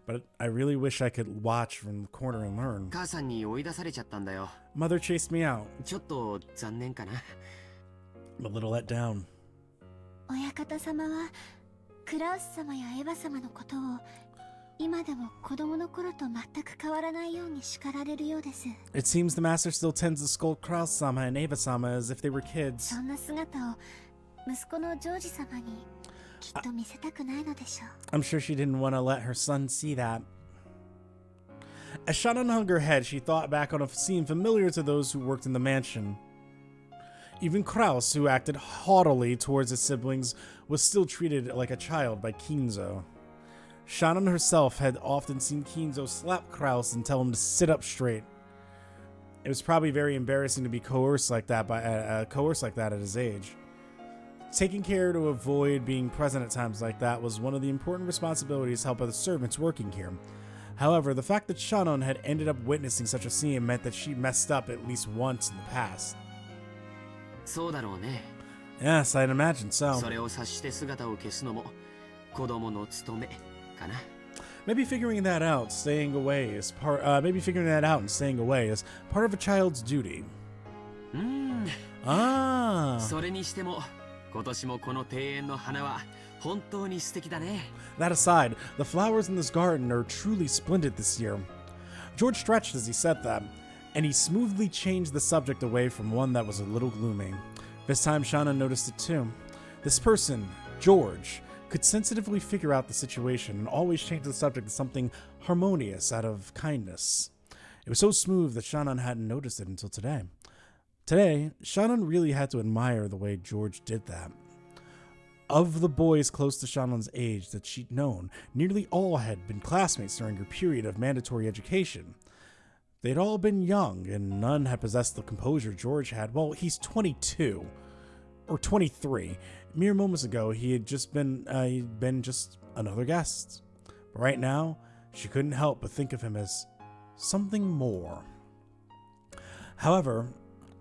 but I really wish I could watch from the corner and learn. 母さんに追い出されちゃったんだよ。 Mother chased me out. ちょっと残念かな。 I'm a little let down. 親方様はクラウス様やエヴァ様のことを今でも子供の頃と全く変わらないように叱られるようです。 It seems the master still tends to scold Kraus-sama and Eva-sama as if they were kids. そんな姿を息子のジョージ様にきっと見せたくないのでしょう。 I'm sure she didn't want to let her son see that. As Shannon hung her head, she thought back on a scene familiar to those who worked in the mansion. Even Kraus, who acted haughtily towards his siblings, was still treated like a child by Kinzo. Shannon herself had often seen Kinzo slap Kraus and tell him to sit up straight. It was probably very embarrassing to be coerced like that at his age. Taking care to avoid being present at times like that was one of the important responsibilities held by the servants working here. However, the fact that Shannon had ended up witnessing such a scene meant that she messed up at least once in the past. そうだろうね。 Yes, I'd imagine so. それを察して姿を消すのも子供の務めかな。 Maybe figuring that out, staying away is part. Maybe figuring that out and staying away is part of a child's duty. それにしても今年もこの庭園の花は本当に素敵だね。 That aside, the flowers in this garden are truly splendid this year. George stretched as he said that, and he smoothly changed the subject away from one that was a little gloomy. This time Shannon noticed it too. This person, George, could sensitively figure out the situation and always change the subject to something harmonious out of kindness. It was so smooth that Shannon hadn't noticed it until today. Today, Shannon really had to admire the way George did that. Of the boys close to Shannon's age that she'd known, nearly all had been classmates during her period of mandatory education. They'd all been young, and none had possessed the composure George had. Well, he's 22. Or 23. Mere moments ago, he'd been just another guest. But right now, she couldn't help but think of him as something more. However,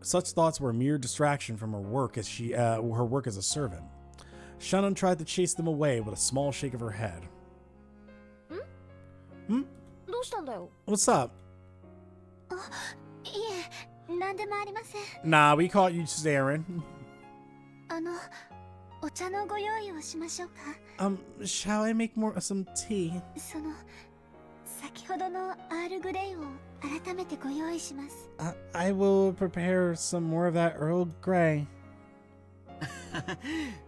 such thoughts were a mere distraction from her work as a servant. Shannon tried to chase them away with a small shake of her head. What's up? いえ、何でもありません。 Nah, we caught you staring. お茶のご用意をしましょうか。Shall I make some tea? 先ほどのアールグレイを改めてご用意します。I will prepare some more of that Earl Grey.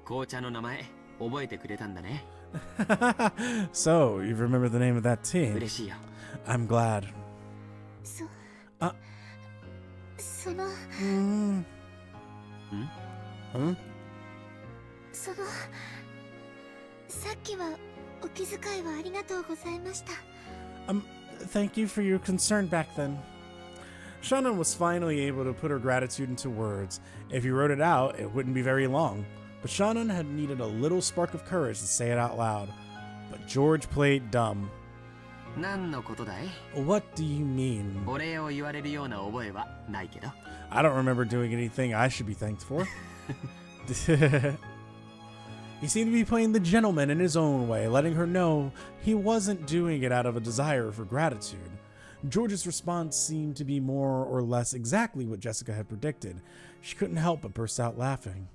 紅茶の名前覚えてくれたんだね。 So, you remember the name of that tea? 嬉しいよ。 I'm glad. さっきはお気遣いはありがとうございました。Thank you for your concern back then. Shannon was finally able to put her gratitude into words. If he wrote it out, it wouldn't be very long. But Shannon had needed a little spark of courage to say it out loud. But George played dumb. 何のことだい? What do you mean? お礼を言われるような覚えはないけど。 I don't remember doing anything I should be thanked for. He seemed to be playing the gentleman in his own way, letting her know he wasn't doing it out of a desire for gratitude. George's response seemed to be more or less exactly what Jessica had predicted. She couldn't help but burst out laughing.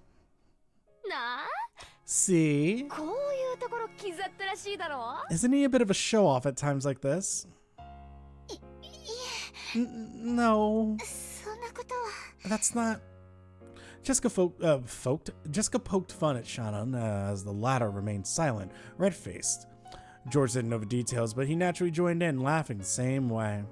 See? こういうところ気ざったらしいだろ。 Isn't he a bit of a show-off at times like this? No. そんなことは。 That's not... Jessica poked fun at Shannon as the latter remained silent, red-faced. George didn't know the details, but he naturally joined in, laughing the same way.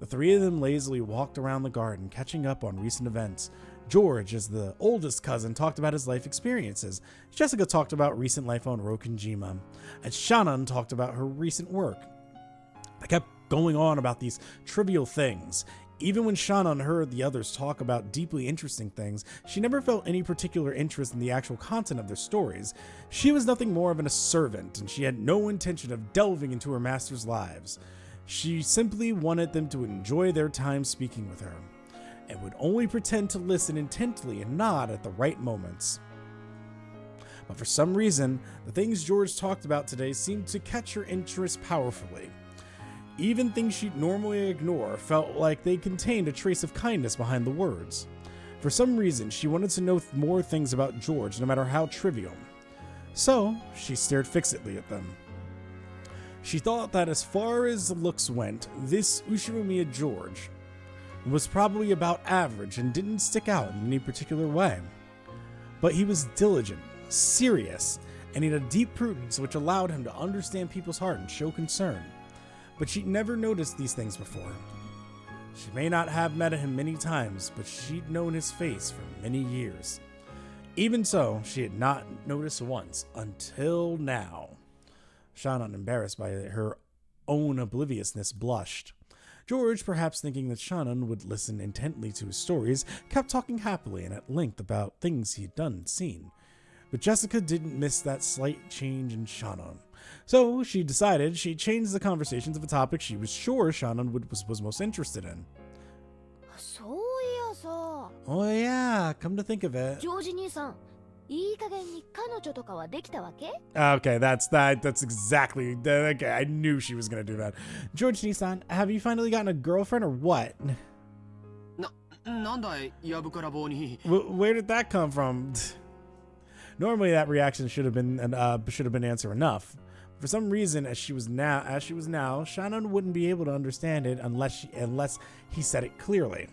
The three of them lazily walked around the garden, catching up on recent events. George, as the oldest cousin, talked about his life experiences. Jessica talked about recent life on Rokunjima, and Shannon talked about her recent work. They kept going on about these trivial things. Even when Shannon heard the others talk about deeply interesting things, she never felt any particular interest in the actual content of their stories. She was nothing more than a servant, and she had no intention of delving into her master's lives. She simply wanted them to enjoy their time speaking with her, and would only pretend to listen intently and nod at the right moments. but for some reason, the things George talked about today seemed to catch her interest powerfully. Even things she'd normally ignore felt like they contained a trace of kindness behind the words. For some reason, she wanted to know more things about George, no matter how trivial. So, she stared fixedly at them. She thought that as far as looks went, this Ushiromiya George was probably about average and didn't stick out in any particular way. But he was diligent, serious, and he had a deep prudence which allowed him to understand people's heart and show concern. But she'd never noticed these things before. She may not have met him many times, but she'd known his face for many years. Even so, she had not noticed once until now. Shannon, embarrassed by her own obliviousness, blushed. George, perhaps thinking that Shannon would listen intently to his stories, kept talking happily and at length about things he had done and seen. But Jessica didn't miss that slight change in Shannon. So she decided she'd change the conversation to the topic she was sure Shannon was most interested in. そういやさ、 Oh yeah, come to think of it. ジョージ兄さん、いい加減に彼女とかはできたわけ？ Okay, that's exactly, okay, I knew she was gonna do that. George Nissan, have you finally gotten a girlfriend or what? なんだい、やぶから棒に。 Where did that come from? Normally that reaction should have been answer enough. For some reason, as she was now, Shannon wouldn't be able to understand it unless he said it clearly.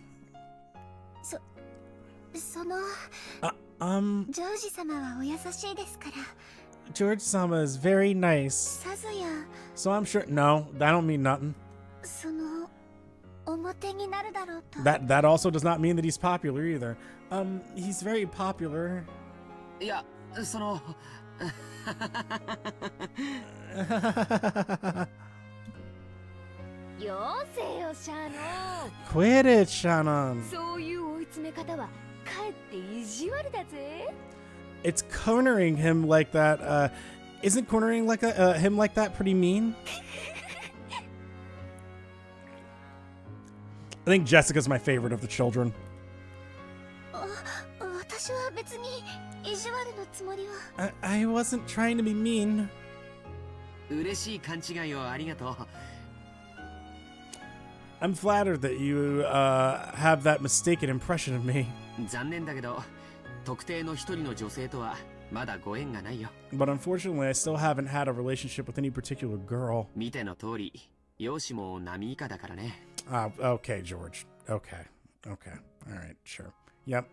その ジョージ様はお優しいですから。 George-sama is very nice. さぞや So I'm sure. No, I don't mean nothing. その表になるだろうと。 That also does not mean that he's popular either. He's very popular. いや、その。よせよ、シャノン。 Quit it, Shannon. そういう追い詰め方はかえって意地悪だぜ。 It's cornering him like that. Isn't cornering like him like that pretty mean? I think Jessica's my favorite of the children. 私は別に意地悪のつもりは。I wasn't trying to be mean. 嬉しい勘違いをありがとう。 I'm flattered that you have that mistaken impression of me. 残念だけど、特定の一人の女性とはまだご縁がないよ。 But unfortunately, I still haven't had a relationship with any particular girl. 見ての通り、容姿も波以下だからね。Okay, George. Okay. All right, sure. Yep.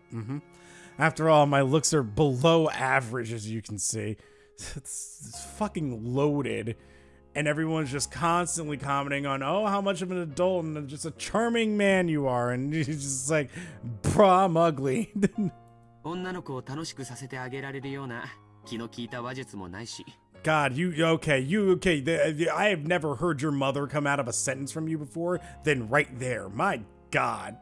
After all, my looks are below average, as you can see. It's fucking loaded. And everyone's just constantly commenting on, oh, how much of an adult and just a charming man you are. And he's just like, bruh, I'm ugly. 女の子を楽しくさせてあげられるような気の利いた話術もないし。 God, you okay. I have never heard your mother come out of a sentence from you before. Then right there, my God.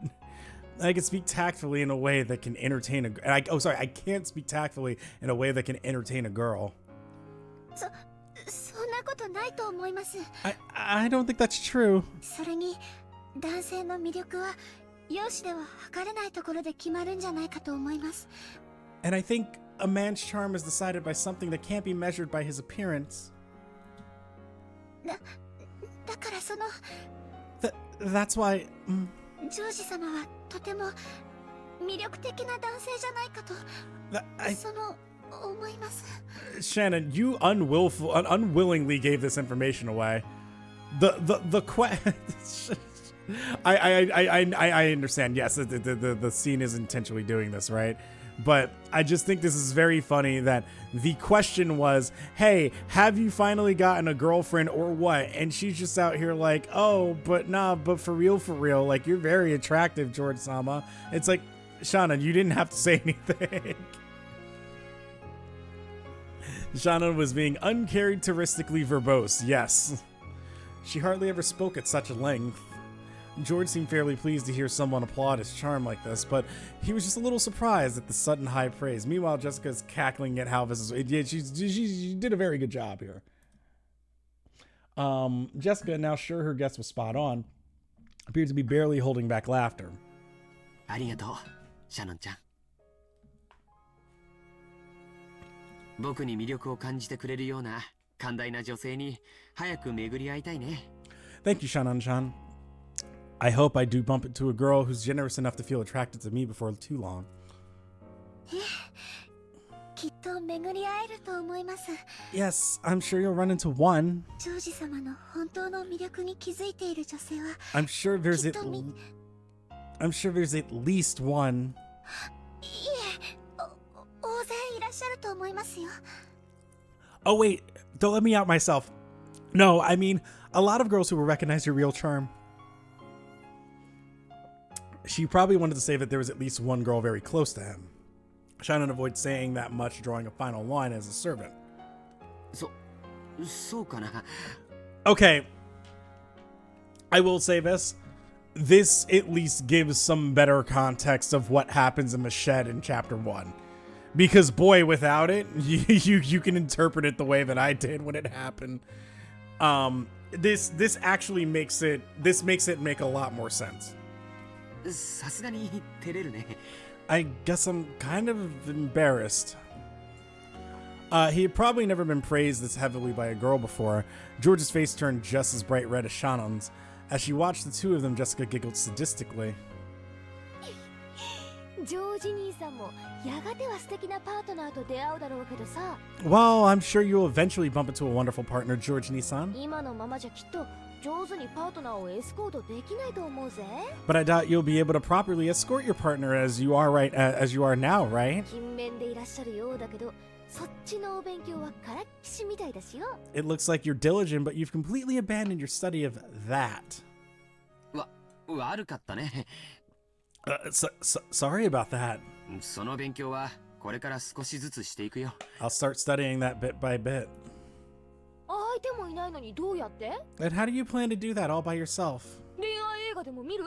I can speak tactfully in a way that can entertain I can't speak tactfully in a way that can entertain a girl. そんなことないと思います。 I don't think that's true. それに男性の魅力は容姿では測れないところで決まるんじゃないかと思います。 And I think a man's charm is decided by something that can't be measured by his appearance. だからその That's why. ジョージ様はとても魅力的な男性じゃないかとその思います。 Shannon, you unwillingly gave this information away. I understand. Yes, the scene is intentionally doing this, right? But I just think this is very funny that the question was, hey, have you finally gotten a girlfriend or what? And she's just out here like, oh, but for real, like, you're very attractive, George-sama. It's like, Shannon, you didn't have to say anything. Shannon was being uncharacteristically verbose, yes. She hardly ever spoke at such length. George seemed fairly pleased to hear someone applaud his charm like this, but he was just a little surprised at the sudden high praise. Meanwhile, Jessica's cackling at how this is. Yeah, she did a very good job here. Jessica, now sure her guess was spot on, appeared to be barely holding back laughter. ありがとう、シャノンちゃん。僕に魅力を感じてくれるような寛大な女性に早く巡り会いたいね。 Thank you, Shannon-chan. I hope I do bump into a girl who's generous enough to feel attracted to me before too long. きっと巡り会えると思います。 Yes, I'm sure you'll run into one. ジョージ様の本当の魅力に気づいている女性は I'm sure there's at きっとみ I'm sure there's at least one. いえ、大勢いらっしゃると思いますよ。 Oh wait, don't let me out myself. No, I mean a lot of girls who will recognize your real charm. She probably wanted to say that there was at least one girl very close to him. Shannon avoids saying that much, drawing a final line as a servant. そうかな。 Okay, I will say this. This at least gives some better context of what happens in the shed in chapter 1. Because boy, without it, you can interpret it the way that I did when it happened. This actually makes it make a lot more sense. さすがに照れるね。 I guess I'm kind of embarrassed. He had probably never been praised this heavily by a girl before. George's face turned just as bright red as Shannon's. As she watched the two of them, Jessica giggled sadistically. ジョージ兄さんもやがては素敵なパートナーと出会うだろうけどさ、 Well, I'm sure you'll eventually bump into a wonderful partner, George Nissan. 今のままじゃきっと上手にパートナーをエスコートできないと思うぜ。 But I doubt you'll be able to properly escort your partner as you are now, right? 勤勉でいらっしゃるようだけど、そっちのお勉強はからっきしみたいだしよ。 It looks like you're diligent, but you've completely abandoned your study of that. 悪かったね。 Sorry about that. その勉強はこれから少しずつしていくよ。 I'll start studying that bit by bit. 相手もいないのにどうやって？ And how do you plan to do that all by yourself? 恋愛映画でも見る？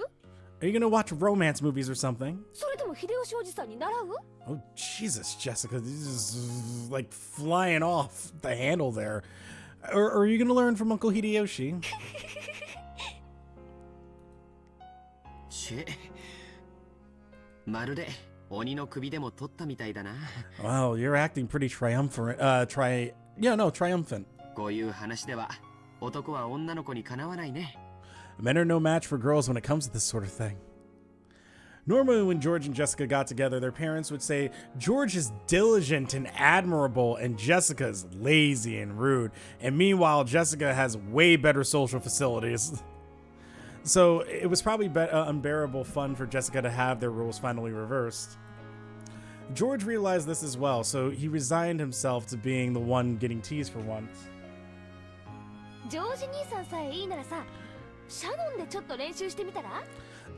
Are you gonna watch romance movies or something? それとも秀吉おじさんに習う？ Oh, Jesus, Jessica. This is like flying off the handle there. Or are you gonna learn from Uncle Hideyoshi? まるで鬼の首でも取ったみたいだな。 Wow, you're acting pretty triumphant. Triumphant. こういう話では男は女の子にかなわないね。 Men are no match for girls when it comes to this sort of thing. Normally, when George and Jessica got together, their parents would say, George is diligent and admirable, and Jessica's lazy and rude. And meanwhile, Jessica has way better social facilities. So it was probably unbearable fun for Jessica to have their roles finally reversed. George realized this as well, so he resigned himself to being the one getting teased for once. ジョージ兄さんさえいいならさ、シャノンでちょっと練習してみたら？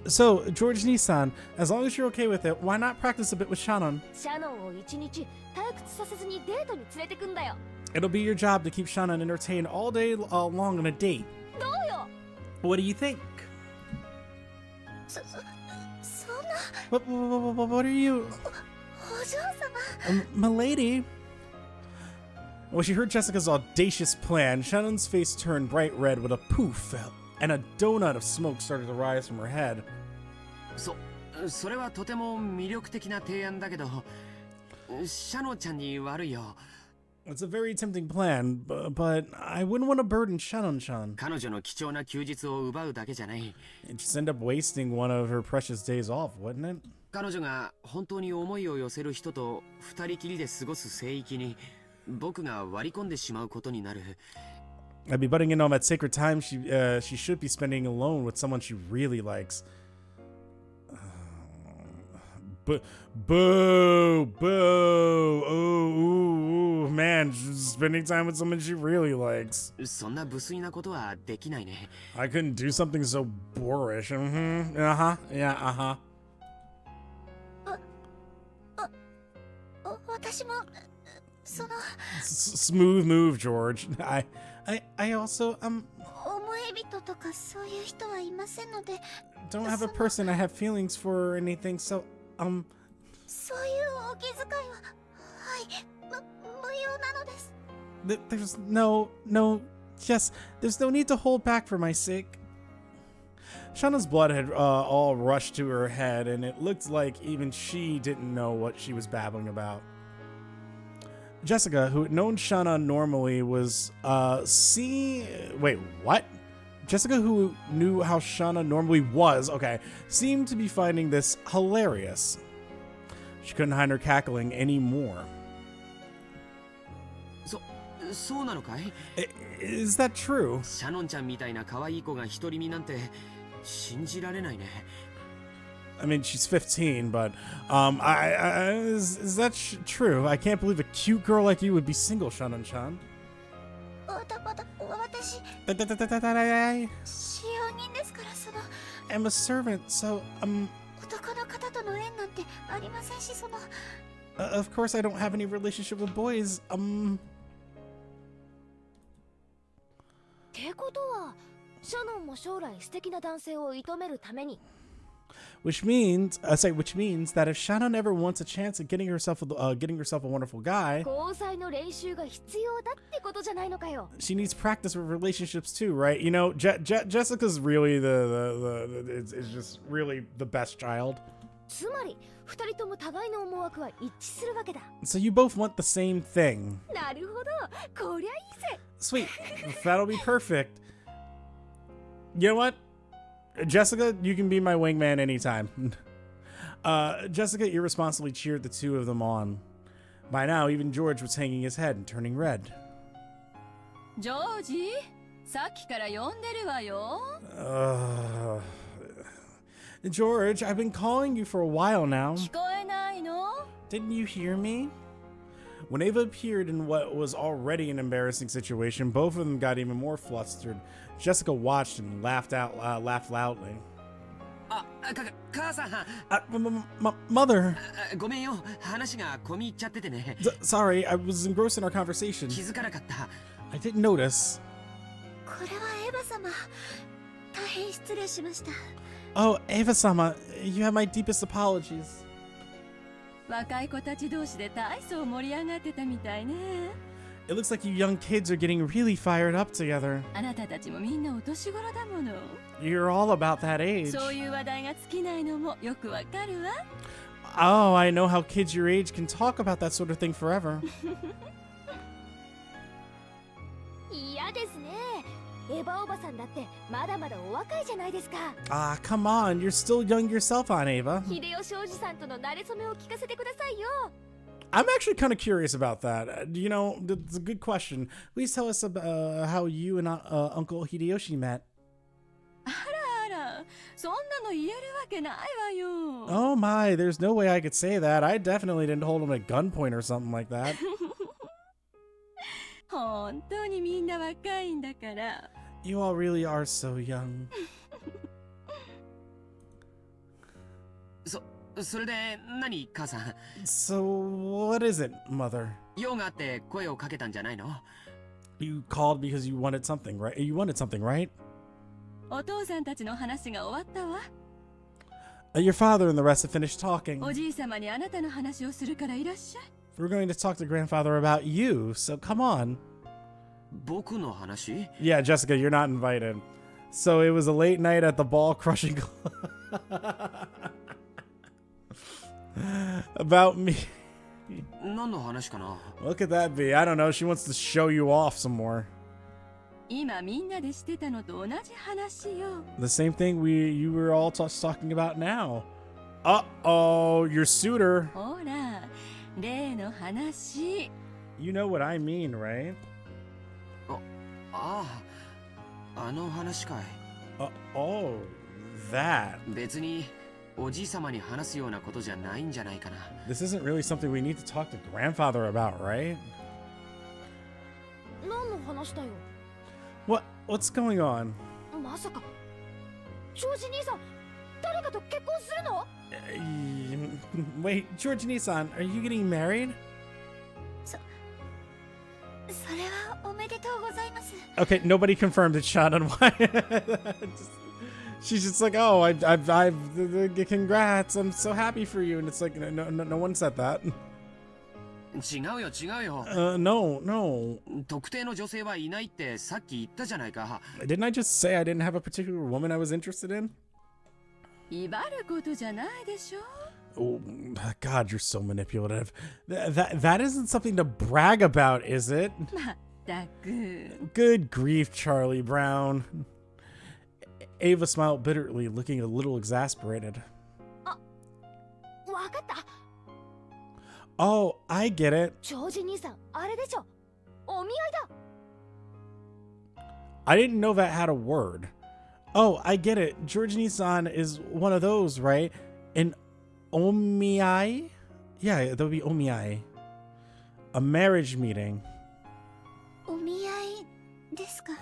So, George Nissan, as long as you're okay with it, why not practice a bit with Shannon? シャノンを一日退屈させずにデートに連れてくんだよ。 It'll be your job to keep Shannon entertained all day long on a date. どうよ？ What do you think? そんな What are you? お嬢様。 Milady? When she heard Jessica's audacious plan, Shannon's face turned bright red with a poof, and a donut of smoke started to rise from her head. それはとても魅力的な提案だけど、シャノちゃんに悪いよ。 It's a very tempting plan, but I wouldn't want to burden Shannon-chan. 彼女の貴重な休日を奪うだけじゃない。 It'd just end up wasting one of her precious days off, wouldn't it? 彼女が本当に思いを寄せる人と二人きりで過ごす聖域に僕が割り込んでしまうことになる。 I'd be butting in on that sacred time she should be spending alone with someone she really likes. Boo! Ooh, man, she's spending time with someone she really likes. そんな無粋なことはできないね。 I couldn't do something so boorish. Yeah. 私もその Smooth move, George. I also 思い人とかそういう人はいませんので don't have a person I have feelings for or anything, so そういうお気遣いははい無用なのです。 there's there's no need to hold back for my sake. Shauna's blood had all rushed to her head, and it looked like even she didn't know what she was babbling about. Jessica, who had known Shauna normally, was wait, what? Jessica, who knew how Shauna normally was, okay, seemed to be finding this hilarious. She couldn't hide her cackling anymore. そうなのかい? Is that true? シャノンちゃんみたいな可愛い子が独り身なんて信じられないね。I mean, she's 15, but is that true? I can't believe a cute girl like you would be single, Shannon-chan. 私使用人ですから、その I'm a servant, so 男の方との縁なんてありませんし、その of course I don't have any relationship with boys. ってことはシャノンも将来素敵な男性を射止めるために Which means that if Shannon ever wants a chance at getting herself a wonderful guy, 交際の練習が必要だってことじゃないのかよ。 she needs practice with relationships too, right? You know, Jessica's really is just really the best child. つまり二人とも互いの思惑は一致するわけだ。 So you both want the same thing. なるほど、こりゃいいぜ。 Sweet, that'll be perfect. You know what? Jessica, you can be my wingman anytime. Jessica irresponsibly cheered the two of them on. By now, even George was hanging his head and turning red. ジョージ、さっきから呼んでるわよ。George, I've been calling you for a while now. 聞こえないの? Didn't you hear me? When Ava appeared in what was already an embarrassing situation, both of them got even more flustered. Jessica watched and laughed loudly. 母さん。Mother. ごめんよ、話が込み入っちゃっててね。Sorry, I was engrossed in our conversation. 気づかなかった。I didn't notice. これはエヴァ様、大変失礼しました。 Oh, Ava-sama, you have my deepest apologies. 若い子たち同士で大層盛り上がってたみたいね。 It looks like you young kids are getting really fired up together. あなたたちもみんなお年頃だもの。 You're all about that age. そういう話題が尽きないのもよくわかるわ。 Oh, I know how kids your age can talk about that sort of thing forever. 嫌ですね。エヴァおばさんだってまだまだお若いじゃないですか。 Ah, come on, you're still young yourself, Aunt Ava. 秀吉おじさんとの馴れ初めを聞かせてくださいよ。 I'm actually kind of curious about that. You know, it's a good question. Please tell us about how you and Uncle Hideyoshi met. あらあら、そんなの言えるわけないわよ。 Oh my, there's no way I could say that. I definitely didn't hold him at gunpoint or something like that. 本当にみんな若いんだから。 You all really are so young. それで何、母さん。 So, what is it, Mother? 用があって声をかけたんじゃないの? You called because you wanted something, right? You wanted something, right? お父さんたちの話が終わったわ。 Your father and the rest have finished talking. おじいさまにあなたの話をするからいらっしゃい。 We're going to talk to grandfather about you, so come on. 僕の話? Yeah, Jessica, you're not invited. So it was a late night at the ball crushing about me. 何の話かな? What could that be? I don't know. She wants to show you off some more. 今みんなでしてたのと同じ話よ。 The same thing you were all talking about now. Uh-oh, your suitor. ほら、例の話。 You know what I mean, right? ああ、あの話かい。Oh, that. 別におじいさまに話すようなことじゃないんじゃないかな。 This isn't really something we need to talk to grandfather about, right? 何の話だよ。 What's going on? まさかジョージ兄さん誰かと結婚するの? Wait, George Nissan, are you getting married? それはおめでとうございます。 Okay, nobody confirmed it, Shannon. Why? She's just like, oh, I've congrats. I'm so happy for you. And it's like, no one said that. 違うよ違うよ。No. 特定の女性はいないってさっき言ったじゃないか。 Didn't I just say I didn't have a particular woman I was interested in? 威張ることじゃないでしょ。Oh, God, you're so manipulative. That isn't something to brag about, is it? まったく。 Good grief, Charlie Brown. Ava smiled bitterly, looking a little exasperated. わかった。 Oh, I get it. ジョージ兄さん、あれでしょ。お見合いだ。 I didn't know that had a word. Oh, I get it. George Nissan is one of those, right? An omiai? Yeah, that would be omiai. A marriage meeting. お見合いですか？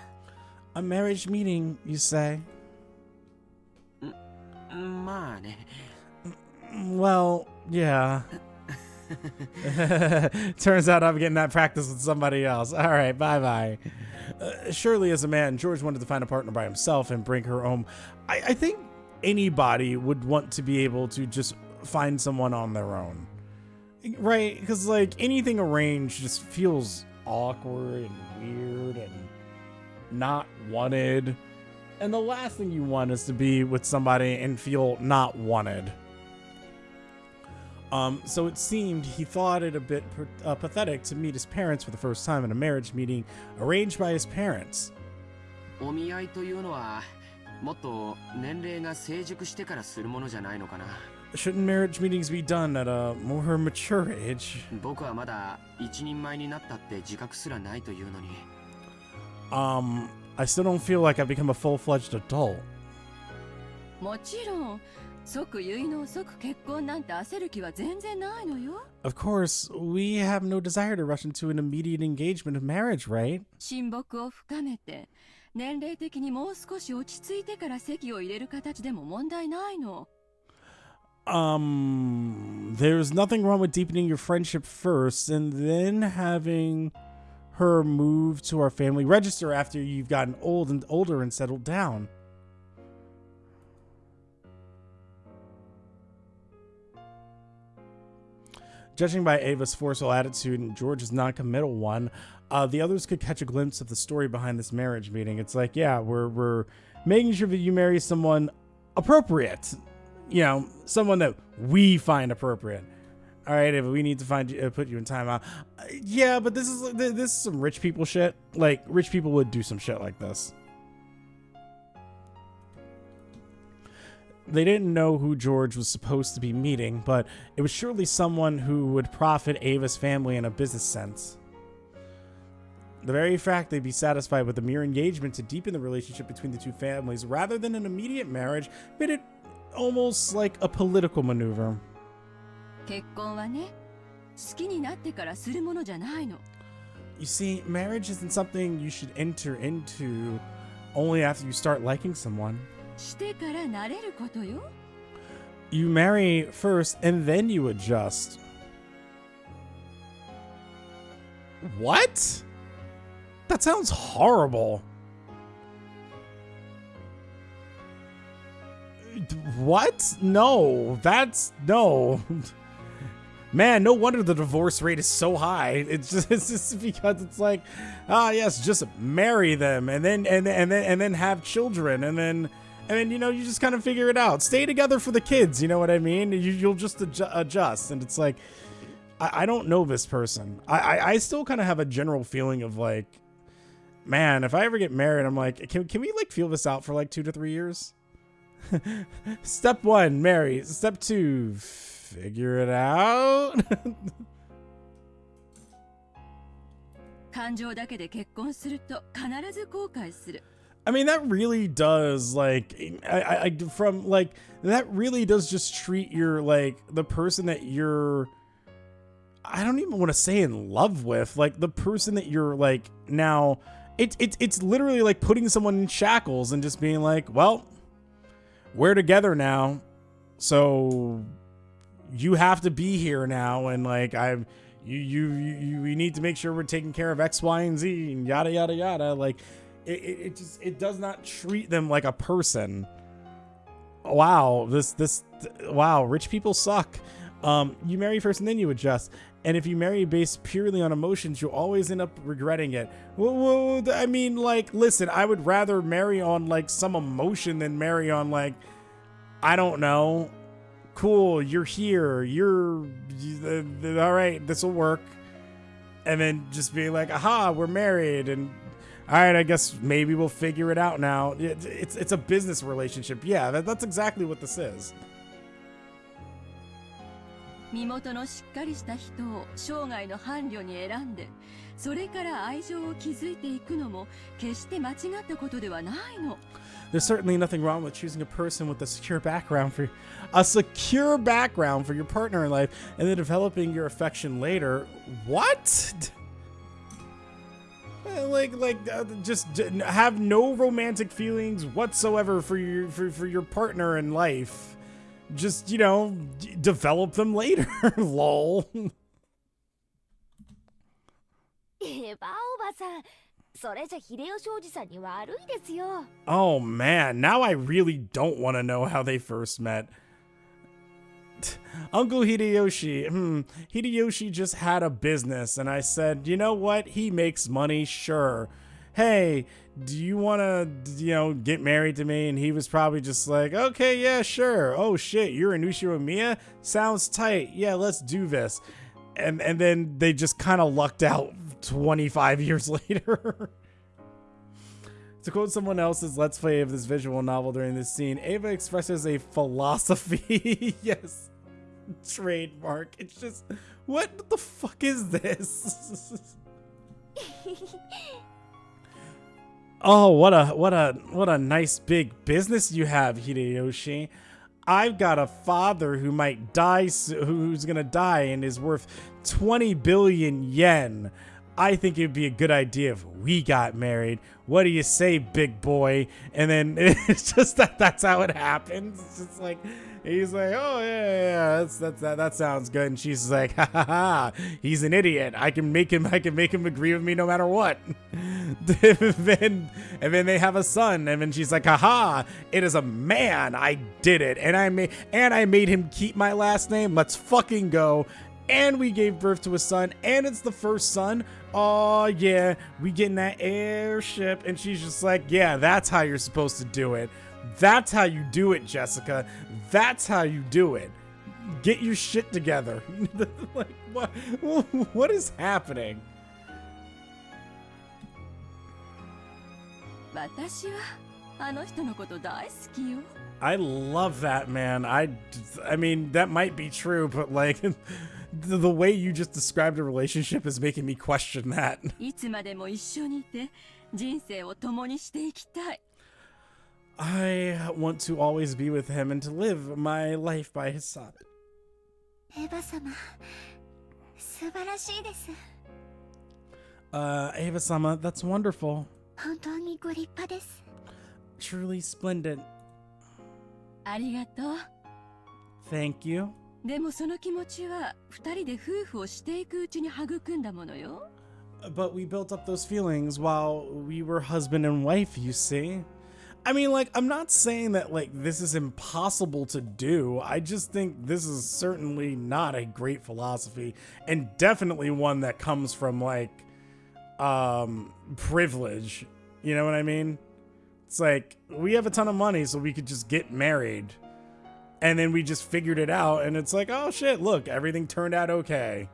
A marriage meeting, you say? まあね。 Well, yeah. Turns out I'm getting that practice with somebody else. All right, bye-bye. Surely as a man, George wanted to find a partner by himself and bring her home. I think anybody would want to be able to just find someone on their own. Right? Because, like, anything arranged just feels awkward and weird and not wanted. And the last thing you want is to be with somebody and feel not wanted. So it seemed he thought it a bit pathetic to meet his parents for the first time in a marriage meeting arranged by his parents. お見合いというのはもっと年齢が成熟してからするものじゃないのかな。 Shouldn't marriage meetings be done at a more mature age? 僕はまだ一人前になったって自覚すらないというのに。I still don't feel like I've become a full-fledged adult. もちろん、即結納即結婚なんて焦る気は全然ないのよ。 Of course, we have no desire to rush into an immediate engagement of marriage, right? 親睦を深めて、年齢的にもう少し落ち着いてから籍を入れる形でも問題ないの。 There's nothing wrong with deepening your friendship first and then having her move to our family register after you've gotten older and settled down. Judging by Ava's forceful attitude and George's non-committal one, the others could catch a glimpse of the story behind this marriage meeting. It's like, yeah, we're making sure that you marry someone appropriate. You know, someone that we find appropriate. All right, Ava, we need to find you, put you in timeout. Yeah, but this is some rich people shit. Like, rich people would do some shit like this. They didn't know who George was supposed to be meeting, but it was surely someone who would profit Ava's family in a business sense. The very fact they'd be satisfied with a mere engagement to deepen the relationship between the two families rather than an immediate marriage made it almost like a political maneuver. 結婚はね、好きになってからするものじゃないの。 You see, marriage isn't something you should enter into only after you start liking someone. してから慣れることよ。 You marry first and then you adjust. What? That sounds horrible. What? No, that's no. Man, no wonder the divorce rate is so high. It's just because it's like, yes, just marry them and then have children and then you know, you just kind of figure it out. Stay together for the kids, you know what I mean? You'll just adjust, and it's like, I don't know this person. I still kind of have a general feeling of like, man, if I ever get married, I'm like, can we like feel this out for like 2 to 3 years? Step 1, marry. Step 2, figure it out. 感情だけで結婚すると必ず後悔する。 I mean, that really does like, that really does just treat your like the person that you're, I don't even want to say in love with, like the person that you're like now. It's literally like putting someone in shackles and just being like, well, we're together now, so you have to be here now, and like we need to make sure we're taking care of X, Y, and Z, and yada yada yada. Like it does not treat them like a person. Wow, wow, rich people suck. You marry first and then you adjust. And if you marry based purely on emotions, you'll always end up regretting it. Well, I mean, like, listen, I would rather marry on like some emotion than marry on like, I don't know, cool, you're here, all right, this will work. And then just be like, aha, we're married, and all right, I guess maybe we'll figure it out now. It's a business relationship. Yeah, that's exactly what this is. 身元のしっかりした人を生涯の伴侶に選んで、それから愛情を築いていくのも決して間違ったことではないの。There's certainly nothing wrong with choosing a person with a secure background for your partner in life and then developing your affection later. What? Just have no romantic feelings whatsoever for your partner in life. Just, develop them later. Lol. エヴァおばさん、それじゃ秀吉おじさんに悪いですよ。 Oh man, now I really don't want to know how they first met. Uncle Hideyoshi, Hideyoshi just had a business, and I said, you know what? He makes money, sure. Hey, do you want to, get married to me? And he was probably just like, okay, yeah, sure. Oh shit, you're Inushiro Miya? Sounds tight. Yeah, let's do this. And then they just kind of lucked out 25 years later. To quote someone else's Let's Play of this visual novel during this scene, Ava expresses a philosophy. Yes. Trademark. It's just, what the fuck is this? Oh, what a nice big business you have, Hideyoshi. I've got a father who might die, who's gonna die and is worth 20 billion yen. I think it'd be a good idea if we got married. What do you say, big boy? And then it's just that's how it happens. It's just like, he's like, oh yeah, that sounds good. And she's like, ha ha ha, he's an idiot. I can make him agree with me no matter what. and then they have a son, and then she's like, haha, it is a man. I did it, and I made him keep my last name. Let's fucking go. And we gave birth to a son, and it's the first son. Oh yeah, we get in that airship. And she's just like, yeah, that's how you're supposed to do it. That's how you do it, Jessica. That's how you do it. Get your shit together. Like, what is happening? 私はあの人のこと大好きよ。 I love that, man. I mean, that might be true, but like the way you just described a relationship is making me question that. いつまでも一緒にいて人生を共にしていきたい。 I want to always be with him and to live my life by his side. エヴァ様、素晴らしいです。 Ava-sama, that's wonderful. 本当にご立派です。 Truly splendid. ありがとう。 Thank you. でもその気持ちは二人で夫婦をしていくうちに育んだものよ。 But we built up those feelings while we were husband and wife, you see. I mean, like, I'm not saying that, like, this is impossible to do. I just think this is certainly not a great philosophy, and definitely one that comes from, like, privilege. You know what I mean? It's like, we have a ton of money, so we could just get married. And then we just figured it out, and it's like, oh shit, look, everything turned out okay.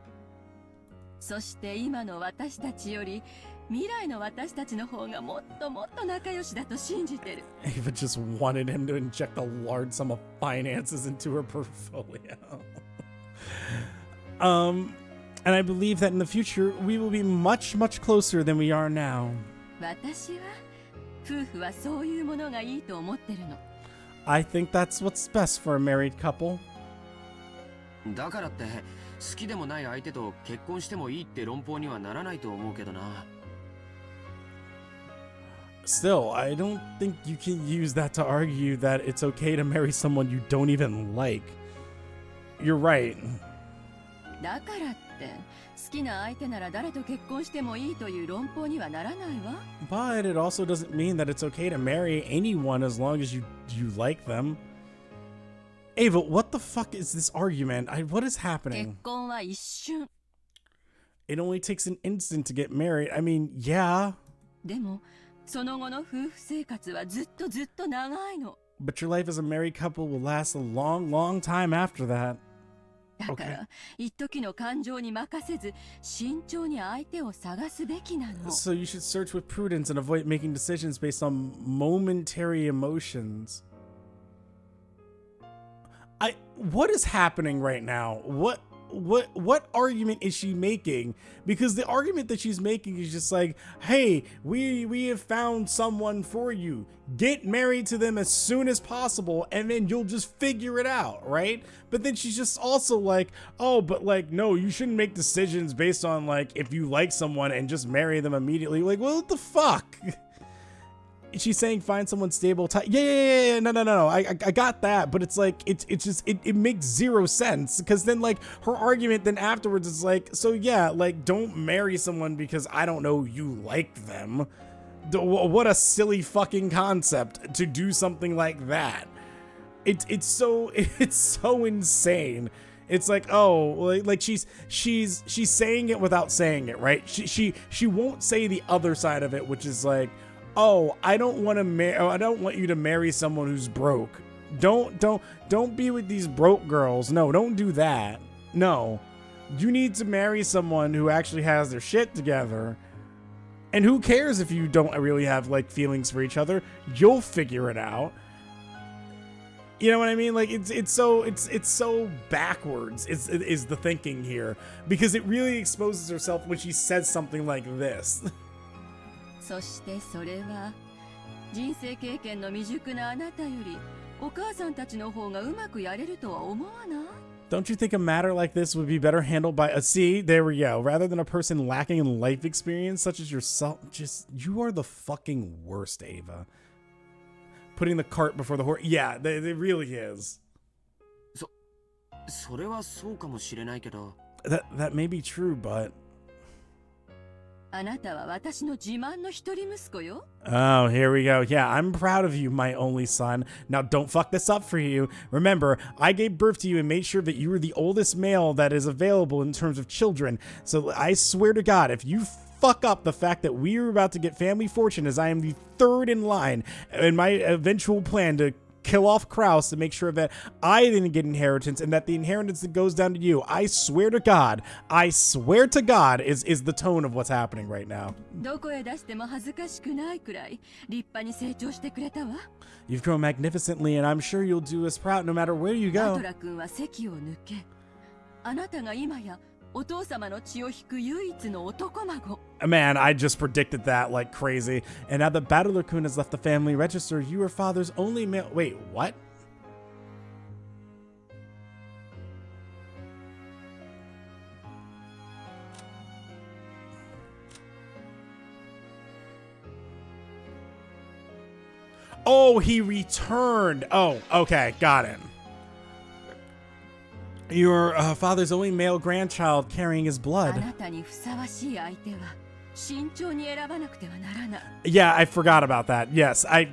そして今の私たちより未来の私たちの方がもっともっと仲良しだと信じてる。 Ava just wanted him to inject a large sum of finances into her portfolio. And I believe that in the future, we will be much, much closer than we are now. 私は夫婦はそういうものがいいと思ってるの。 I think that's what's best for a married couple. だからって好きでもない相手と結婚してもいいって論法にはならないと思うけどな。 Still, I don't think you can use that to argue that it's okay to marry someone you don't even like. You're right. だからって好きな相手なら誰と結婚してもいいという論法にはならないわ。 But it also doesn't mean that it's okay to marry anyone as long as you like them. Ava, what the fuck is this argument? What is 結 happening? 婚は一瞬。 It only takes an instant to get married. I mean, yeah. でもその後の夫婦生活はずっとずっと長いの。But your life as a married couple will last a long, long time after that. だから一時の感情に任せず慎重に相手を探すべきなの。 So you should search with prudence and avoid making decisions based on momentary emotions. What is happening right now? What argument is she making? Because the argument that she's making is just like, hey, we have found someone for you. Get married to them as soon as possible and then you'll just figure it out, right? But then she's just also like, oh, but like, no, you shouldn't make decisions based on like if you like someone and just marry them immediately. Like, what the fuck? She's saying find someone stable. Yeah. No. I got that, but it's like it makes zero sense because then like her argument then afterwards is like, so yeah, like don't marry someone because I don't know you like them. What a silly fucking concept to do something like that. It's so insane. It's like, oh, like she's saying it without saying it, right? She won't say the other side of it, which is like, oh, I don't want you to marry someone who's broke. Don't be with these broke girls. No, don't do that. No. You need to marry someone who actually has their shit together. And who cares if you don't really have like feelings for each other? You'll figure it out. You know what I mean? Like it's so backwards is the thinking here, because it really exposes herself when she says something like this. そしてそれは人生経験の未熟なあなたよりお母さんたちの方がうまくやれるとは思わない？ Don't you think a matter like this would be better handled by a there we go, rather than a person lacking in life experience such as yourself? You are the fucking worst, Ava. Putting the cart before the horse. Yeah, it really is. それはそうかもしれないけど。 That may be true, but あなたは私の自慢の一人息子よ。 Oh, here we go. Yeah, I'm proud of you, my only son. Now, don't fuck this up for you. Remember, I gave birth to you and made sure that you were the oldest male that is available in terms of children. So I swear to God, if you fuck up the fact that we are about to get family fortune, as I am the third in line in my eventual plan to kill off Kraus to make sure that I didn't get inheritance and that the inheritance that goes down to you, I swear to God is the tone of what's happening right now. どこへ出しても恥ずかしくないくらい立派に成長してくれたわ。 You've grown magnificently and I'm sure you'll do us proud no matter where you バ go. トラ君は席を抜け、あなたが今やお父様の血を引く唯一の男孫。 Man, I just predicted that like crazy. And now that Battler-kun has left the family register, you are father's only male. Wait, what? Oh, he returned. Oh, okay, got it. Your father's only male grandchild carrying his あ blood. なたにふさわしい相手は慎重に選ばなくてはならない。 Yeah, I forgot about that. Yes, I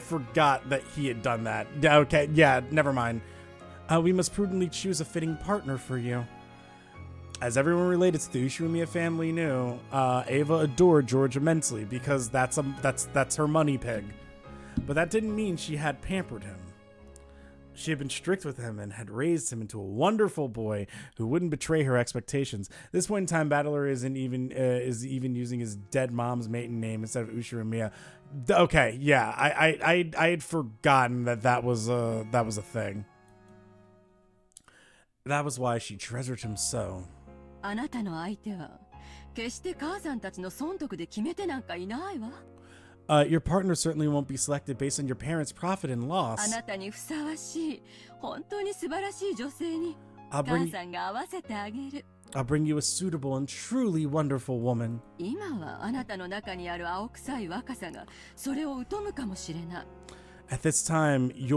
forgot that he had done that. Okay, yeah, never mind. We must prudently choose a fitting partner for you. As everyone related to the Ushimiya family knew, Ava adored George immensely because that's her money pig. But that didn't mean she had pampered him. She had been strict with him and had raised him into a wonderful boy who wouldn't betray her expectations. This point in time, Battler is even using his dead mom's maiden name instead of Ushimiya. Okay, yeah, I had forgotten that was a thing. That was why she treasured him so. あなたの相手は決して母さんたちの損得で決めてなんかいないわ。 Your partner certainly won't be selected based on your parents' profit and あ loss. なたにふさわしい本当に素晴らしい女性に I'll 母 bring さんが合わせてあげる。 I'll bring you a suitable and truly wonderful woman. 今はあなたの中にある青臭い若さがそれを疎むかもしれない。 At this time, your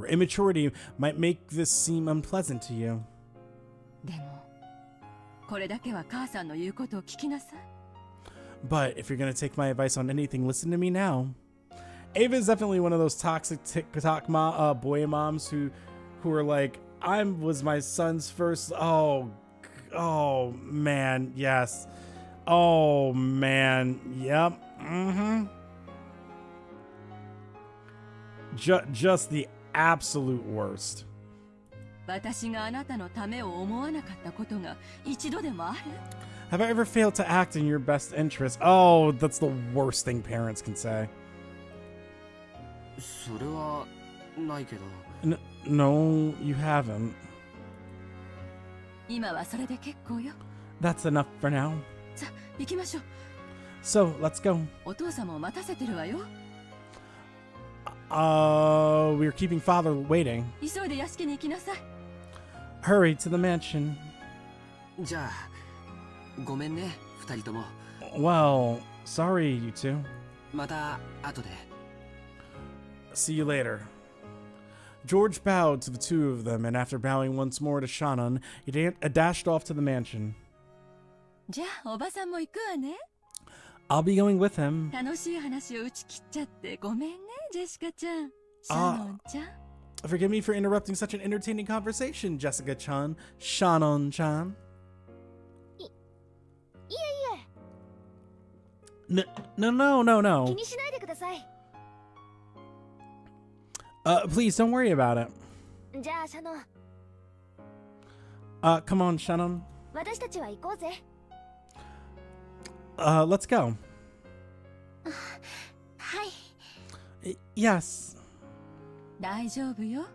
immaturity might make this seem unpleasant to you. でもこれだけは母さんの言うことを聞きなさい。 But if you're gonna take my advice on anything, listen to me now. Ava is definitely one of those toxic TikTok boy moms who are like, I was my son's first. Oh man, yes. Oh man, yep. just the absolute worst. 私があなたのためを思わなかったことが一度でもある？ Have I ever failed to act in your best interest? Oh, that's the worst thing parents can say. それはないけど。 No, you haven't. 今はそれで結構よ。 That's enough for now. さあ、行きましょう。 So, let's go. お父様を待たせてるわよ。 We're keeping father waiting. 急いで屋敷に行きなさい。 Hurry to the mansion. じゃあ、ごめんね、二人とも。 Well, sorry, you two. また後で。 See you later. George bowed to the two of them, and after bowing once more to Shannon, he dashed off to the mansion. じゃあ、おばさんも行くわね。 I'll be going with him. 楽しい話を打ち切っちゃってごめんね、ジェシカちゃん。シャノンちゃん。 Forgive me for interrupting such an entertaining conversation, Jessica-chan. Shannon-chan. いえいえ。 No. 気にしないでください。 Please don't worry about it. じゃあシャノン、 Come on, Shannon. 私たちは行こうぜ。 Let's go. はい。 Yes. 大丈夫よ。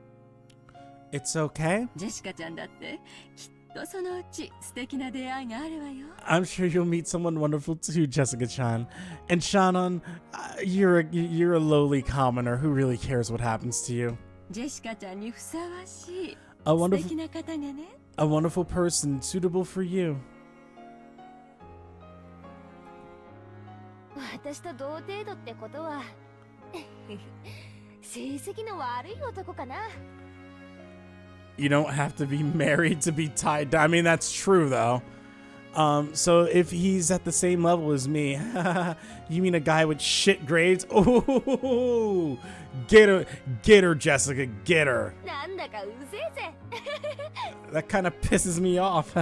It's okay. ジェシカちゃんだってきっとそのうち素敵な出会いがあるわよ。 I'm sure you'll meet someone wonderful too, Jessica-chan. And Shannon, you're a lowly commoner who really cares what happens to you. ジェシカちゃんにふさわしい A 素 wonderful, 敵な方がね。 a wonderful person suitable for you. 私と同程度ってことは成績の悪い男かな。 You don't have to be married to be tied down. I mean, that's true, though. So if he's at the same level as me, you mean a guy with shit grades? Oh, get her, Jessica, get her. なんだかうぜえぜ。 That kind of pisses me off.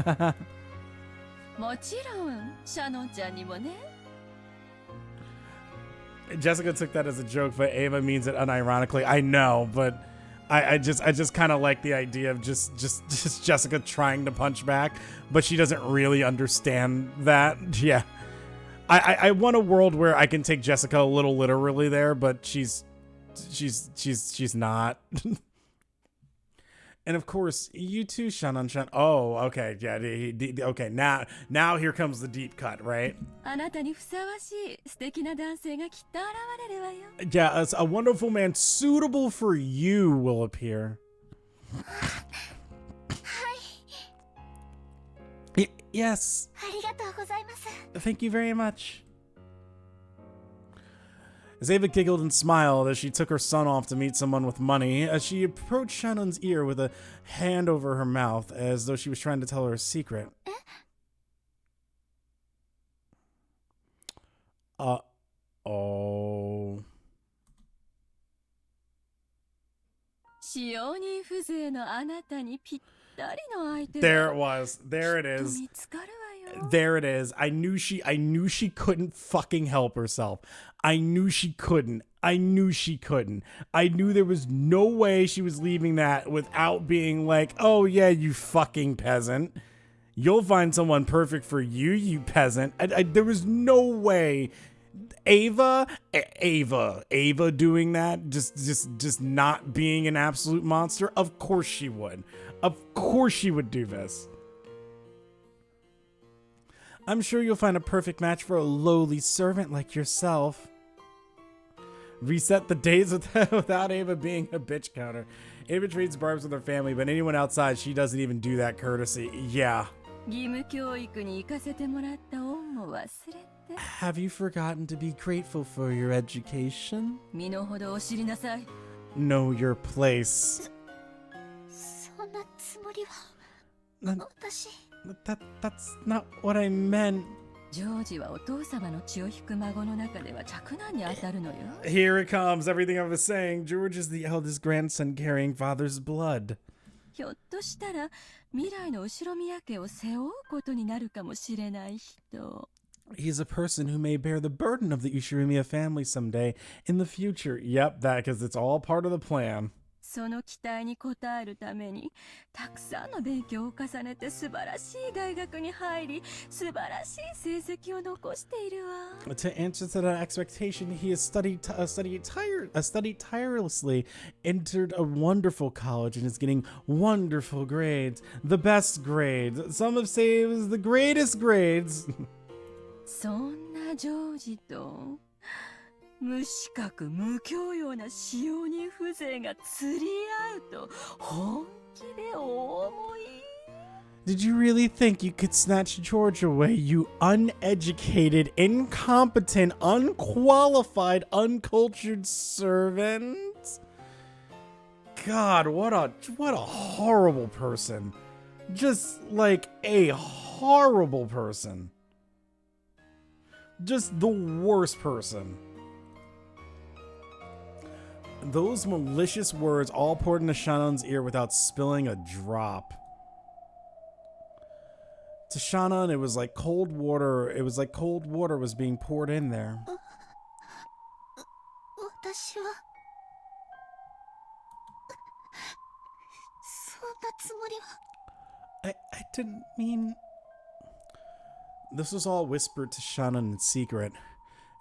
もちろんシャノンちゃんにもね。 Jessica took that as a joke, but Ava means it unironically. I know, but I just kind of like the idea of just Jessica trying to punch back, but she doesn't really understand that. Yeah, I want a world where I can take Jessica a little literally there, but she's not. And of course, you too, Shannon-chan. Oh, okay, yeah, okay. Now here comes the deep cut, right? あなたにふさわしい素敵な男性がきっと現れるわよ。 Yeah, a wonderful man suitable for you will appear. Yes. ありがとうございます。 Thank you very much. As Ava giggled and smiled as she took her son off to meet someone with money, as she approached Shannon's ear with a hand over her mouth as though she was trying to tell her a secret. Oh. 使用人風情のあなたにぴったりの相手 There it was. There it きっと is. 見つかるわよ。 There it is. I knew she couldn't fucking help herself. I knew she couldn't. I knew there was no way she was leaving that without being like, oh yeah, you fucking peasant. You'll find someone perfect for you, you peasant. There was no way Ava doing that, just not being an absolute monster. Of course she would. Of course she would do this. I'm sure you'll find a perfect match for a lowly servant like yourself. Reset the days without Ava being a bitch counter. Ava treats Barbs with her family, but anyone outside, she doesn't even do that courtesy. Yeah. 義務教育に行かせてもらった恩を忘れて。 Have you forgotten to be grateful for your education? 身の程を知りなさい。 Know your place. そんなつもりは。な私。That's not what I meant. ジョージはお父様の血を引く孫の中では嫡男に当たるのよ。 Here it comes, everything I was saying. George is the eldest grandson carrying father's blood. ひょっとしたら未来の後ろ宮家を背負うことになるかもしれない人。He is a person who may bear the burden of the Ushirimiya family someday in the future. Yep, that because it's all part of the plan. その期待に応えるためにたくさんの勉強を重ねて素晴らしい大学に入り素晴らしい成績を残しているわ。 To answer to that expectation, he has studied tirelessly, entered a wonderful college, and is getting wonderful grades. The best grades. Some have said it was the greatest grades. そんなジョージと無資格無教養な使用人風情が釣り合うと本気で大思い。 Did you really think you could snatch George away, you uneducated, incompetent, unqualified, uncultured servant? God, what a horrible person. Just like a horrible person. Just the worst person. Those malicious words all poured into Shannon's ear without spilling a drop. To Shannon, it was like cold water. It was like cold water was being poured in there. 私はそんなつもりは。 I didn't mean... This was all whispered to Shannon in secret.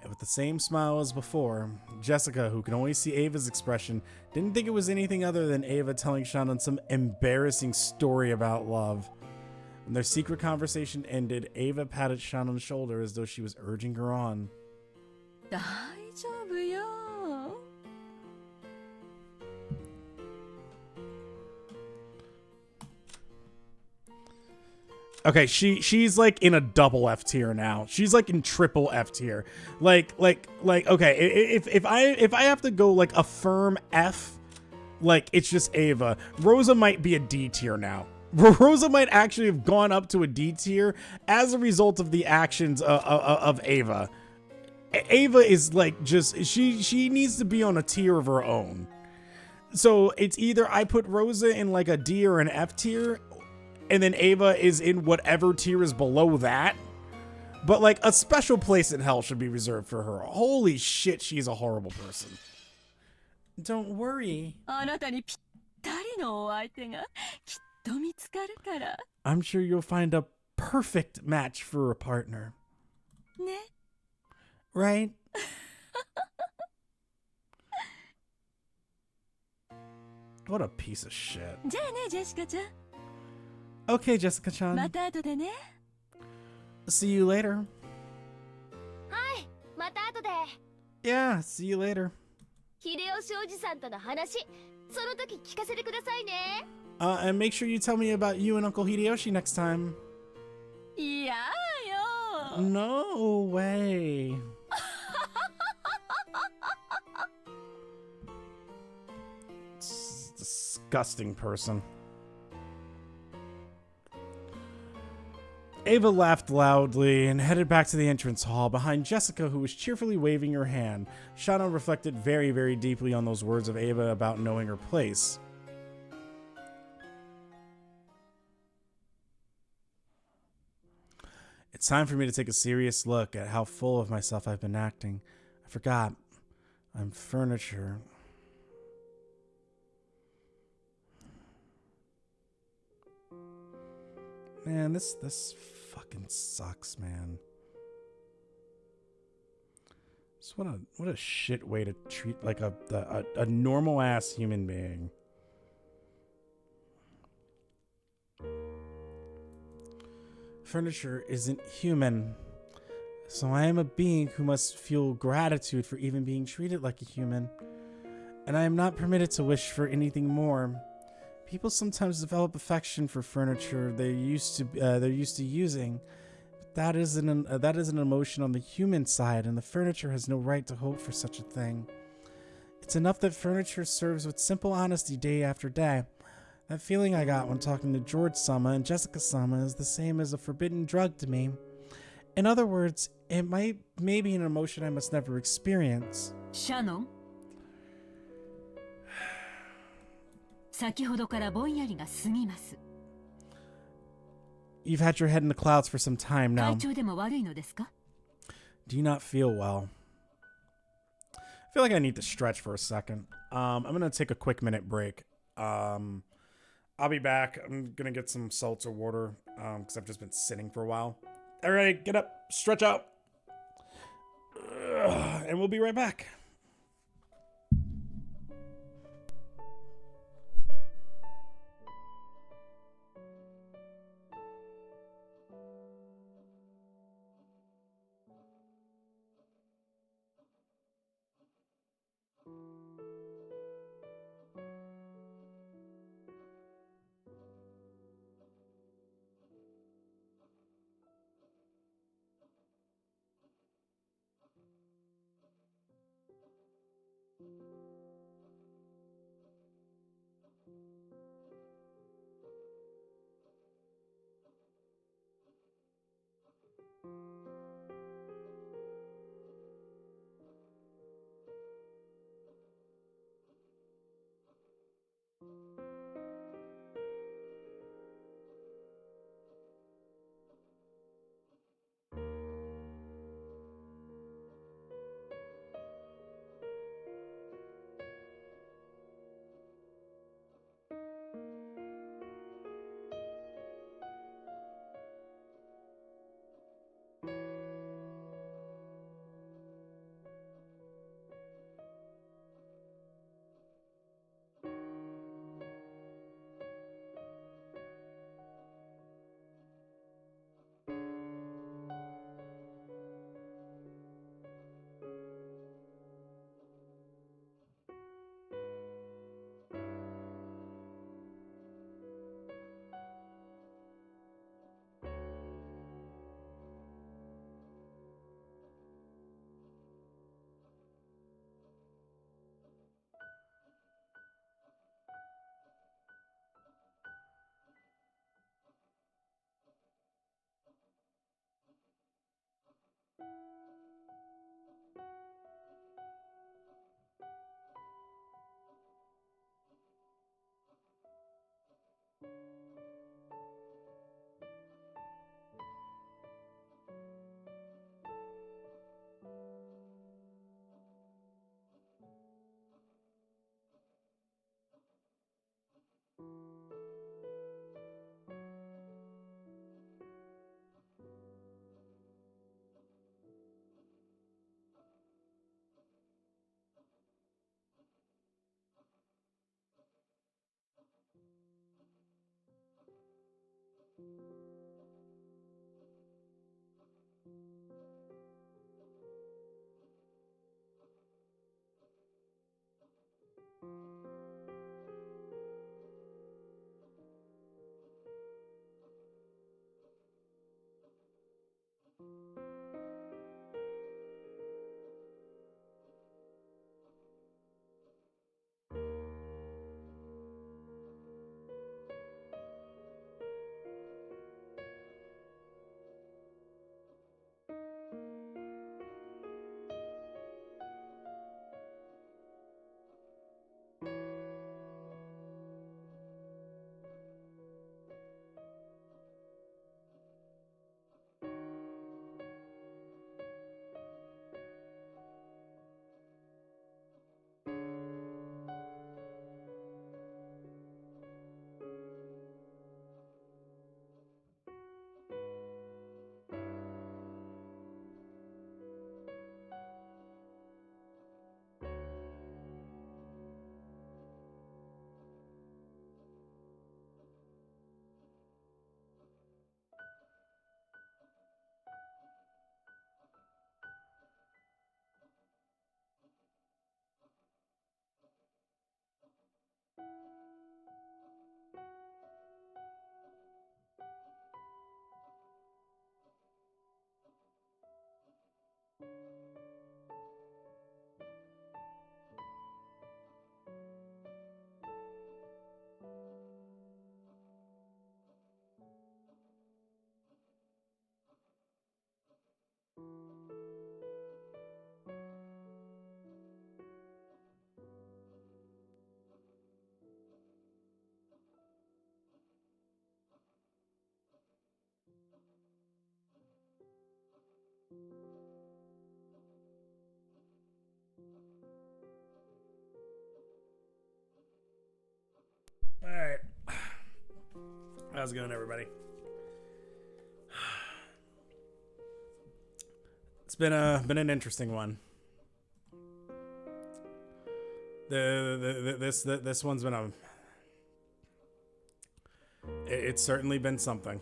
And with the same smile as before, Jessica, who could only see Ava's expression, didn't think it was anything other than Ava telling Shannon some embarrassing story about love. When their secret conversation ended, Ava patted Shannon's shoulder as though she was urging her on. 大丈夫よ。 Okay, she's like in a double F tier now. She's like in triple F tier. Like okay, if I have to go like a firm F, like it's just Ava. Rosa might be a D tier now. Rosa might actually have gone up to a D tier as a result of the actions of Ava. Ava is like just she needs to be on a tier of her own. So it's either I put Rosa in like a D or an F tier, and then Ava is in whatever tier is below that. But like a special place in hell should be reserved for her. Holy shit, she's a horrible person. Don't worry. あなたにぴったりのお相手がきっと見つかるから。 I'm sure you'll find a perfect match for a partner. ね。 Right? What a piece of shit. じゃあね、ジェシカちゃん。 Okay, Jessica-chan. また後でね。 See you later. はい、また後で。 Yeah, see you later. 秀吉おじさんとの話、その時聞かせてくださいね。 And make sure you tell me about you and Uncle Hideyoshi next time. いやよ。 No way. Disgusting person. Ava laughed loudly and headed back to the entrance hall behind Jessica, who was cheerfully waving her hand. Shauna reflected very, very deeply on those words of Ava about knowing her place. It's time for me to take a serious look at how full of myself I've been acting. I forgot. I'm furniture. Man, this fucking sucks, man. Just what a shit way to treat like a normal ass human being. Furniture isn't human, so I am a being who must feel gratitude for even being treated like a human, and I am not permitted to wish for anything more. People sometimes develop affection for furniture they're used to using. But that is an emotion on the human side, and the furniture has no right to hope for such a thing. It's enough that furniture serves with simple honesty day after day. That feeling I got when talking to George-sama and Jessica-sama is the same as a forbidden drug to me. In other words, it may be an emotion I must never experience. Shannon? 先ほどからぼんやりが過ぎます。 You've had your head in the clouds for some time now. 体調でも悪いのですか? Do you not feel well? I feel like I need to stretch for a second. I'm going to take a quick minute break. I'll be back. I'm going to get some seltzer water because I've just been sitting for a while. All right, get up, stretch out. And we'll be right back. Alright. How's it going, everybody? It's been an interesting one. This one's been it's certainly been something.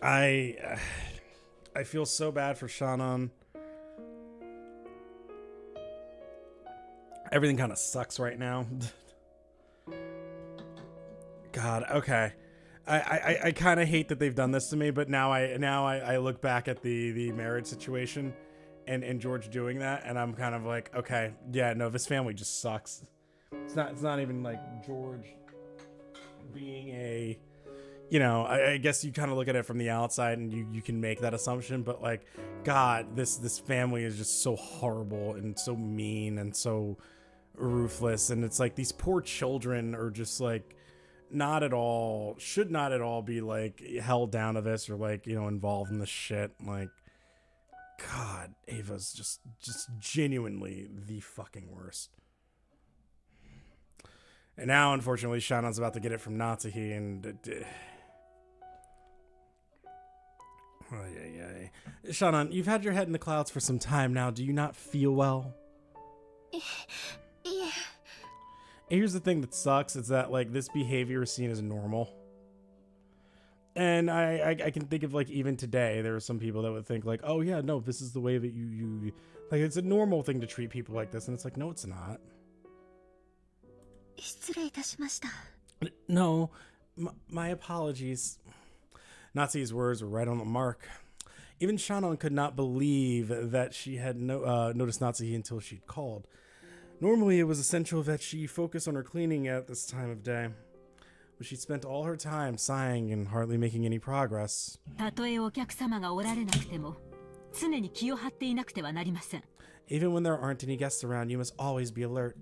I feel so bad for Shannon. Everything kind of sucks right now. God, okay. I kind of hate that they've done this to me, but now I look back at the marriage situation and George doing that, and I'm kind of like, okay, yeah, no, this family just sucks. It's not even like George being a, you know, I guess you kind of look at it from the outside and you can make that assumption, but like, God, this family is just so horrible and so mean and so ruthless, and it's like these poor children are just like should not at all be like held down to this or like, you know, involved in this shit. Like, God, Ava's just genuinely the fucking worst. And now, unfortunately, Shannon's about to get it from Natsuhi, and Shannon, you've had your head in the clouds for some time now. Do you not feel well? Yeah. Here's the thing that sucks, is that like this behavior is seen as normal. And I can think of like even today there are some people that would think like, oh yeah, no, this is the way that you like, it's a normal thing to treat people like this, and it's like, no, it's not. No, my apologies. Natsuhi's words were right on the mark. Even Shannon could not believe that she had noticed Natsuhi until she'd called. Normally, it was essential that she focus on her cleaning at this time of day, but she spent all her time sighing and hardly making any progress. Even when there aren't any guests around, you must always be alert.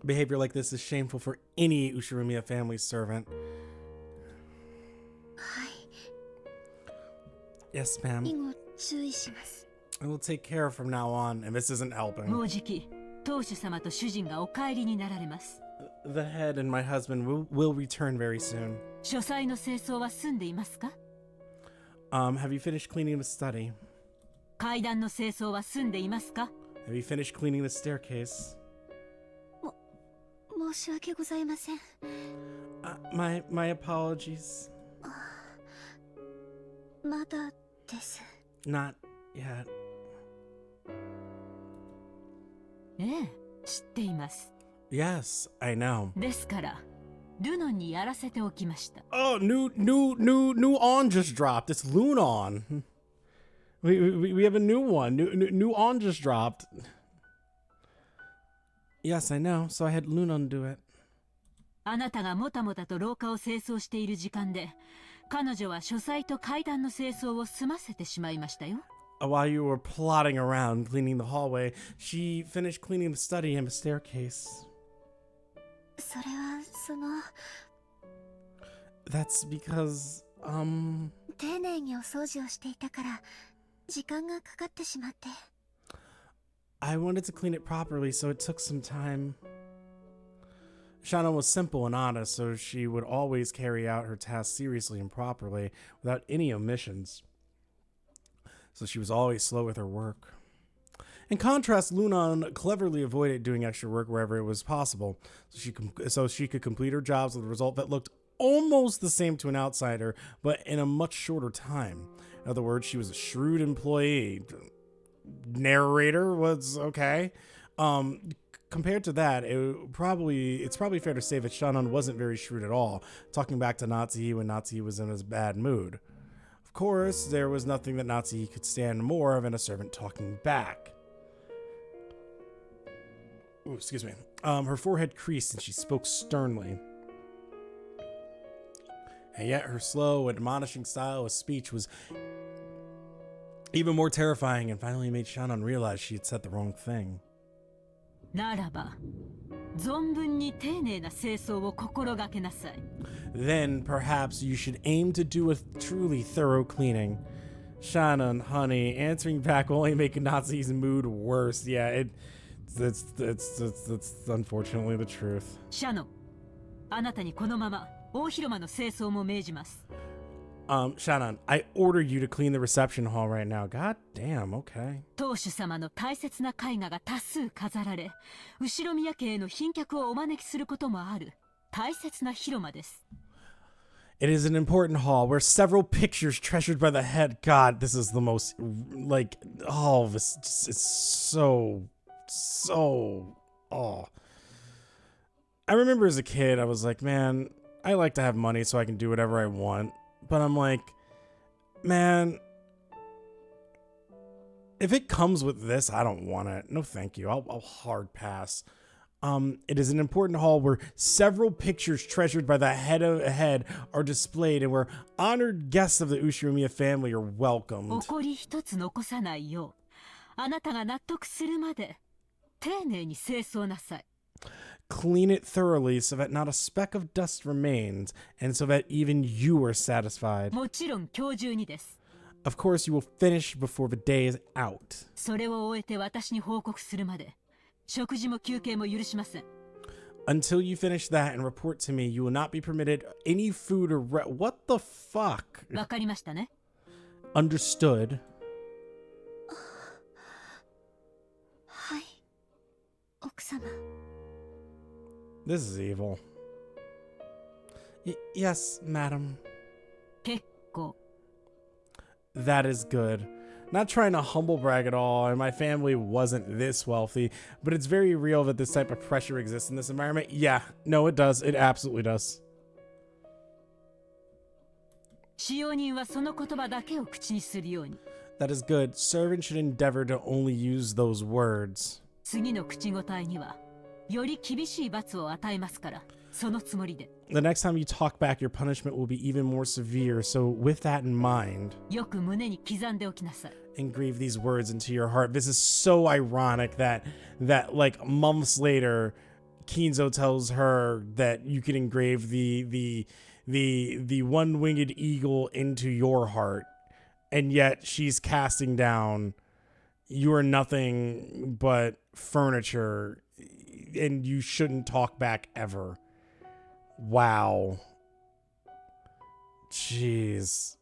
Behavior like this is shameful for any Ushiromiya family servant. Yes, ma'am. I will take care from now on, and this isn't helping. The head and my husband will return very soon. Have you finished cleaning the study? Have you finished cleaning the staircase? My apologies. Not yet. Yes, I know. Oh, new on just dropped. It's Lunon. We have a new one. New on just dropped. Yes, I know. So I had Lunon do it. While you were plodding around cleaning the hallway, she finished cleaning the study and the staircase. That's because, I wanted to clean it properly, so it took some time. Shannon was simple and honest, so she would always carry out her tasks seriously and properly, without any omissions. So she was always slow with her work. In contrast, Lunon cleverly avoided doing extra work wherever it was possible, so she could complete her jobs with a result that looked almost the same to an outsider, but in a much shorter time. In other words, she was a shrewd employee. Narrator was okay. Compared to that, it's probably fair to say that Shannon wasn't very shrewd at all, talking back to Natsuhi when Natsuhi was in a bad mood. Of course, there was nothing that Natsuhi could stand more than a servant talking back. Ooh, excuse me. Her forehead creased and she spoke sternly. And yet her slow, admonishing style of speech was even more terrifying and finally made Shannon realize she had said the wrong thing. Then perhaps you should aim to do a truly thorough cleaning. Shannon, honey, answering back will only make Nazi's mood worse. Yeah, that's unfortunately the truth. シャノン、あなたにこのまま大広間の清掃も命じます。Shannon, I order you to clean the reception hall right now. God damn, okay. 当主様の大切な絵画が多数飾られ、後宮家への賓客をお招きすることもある大切な広間です。It is an important hall where several pictures treasured by the head. God, this is the most, like, oh, this it's so, oh. I remember as a kid, I was like, man, I like to have money so I can do whatever I want. But I'm like, man, if it comes with this, I don't want it. No, thank you. I'll hard pass. It is an important hall where several pictures treasured by the head are displayed and where honored guests of the Ushiromiya family are welcomed. 誇り一つ残さないよう、あなたが納得するまで丁寧に清掃なさい。Clean it thoroughly so that not a speck of dust remains and so that even you are satisfied. もちろん今日中にです。Of course, you will finish before the day is out. それを終えて私に報告するまで、食事も休憩も許しません。Until you finish that and report to me, you will not be permitted any food or what the fuck? わかりましたね。Understood. はい、奥様。This is evil. Yes, madam. 結構。That is good. Not trying to humble brag at all, and my family wasn't this wealthy, but it's very real that this type of pressure exists in this environment. Yeah, no, it does. It absolutely does. 使用人はその言葉だけを口にするように。That is good. Servants should endeavor to only use those words. 次の口答えにはより厳しい罰を与えますから、そのつもりで。The next time you talk back, your punishment will be even more severe. So, with that in mind, よく胸に刻んでおきなさい。engrave these words into your heart. This is so ironic that like months later, Kinzo tells her that you can engrave the one-winged eagle into your heart, and yet she's casting down. You are nothing but furniture, and you shouldn't talk back ever. Wow. Jeez.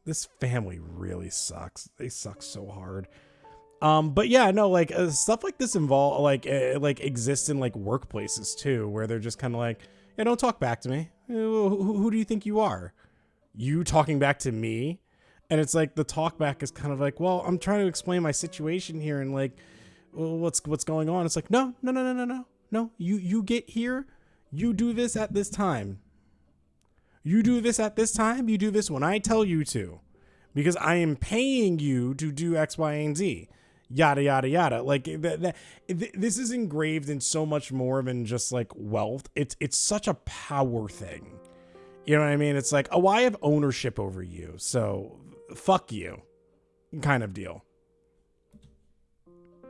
This family really sucks. They suck so hard. But yeah, no, like stuff like this like exists in like workplaces too, where they're just kind of like, yeah, don't talk back to me. Who do you think you are? You talking back to me? And it's like the talk back is kind of like, well, I'm trying to explain my situation here and like, well, what's going on? It's like, no. You get here. You do this at this time. You do this at this time. You do this when I tell you to, because I am paying you to do X, Y, and Z. Yada, yada, yada. Like this is engraved in so much more than just like wealth. It's such a power thing. You know what I mean? It's like, oh, I have ownership over you, so fuck you, kind of deal.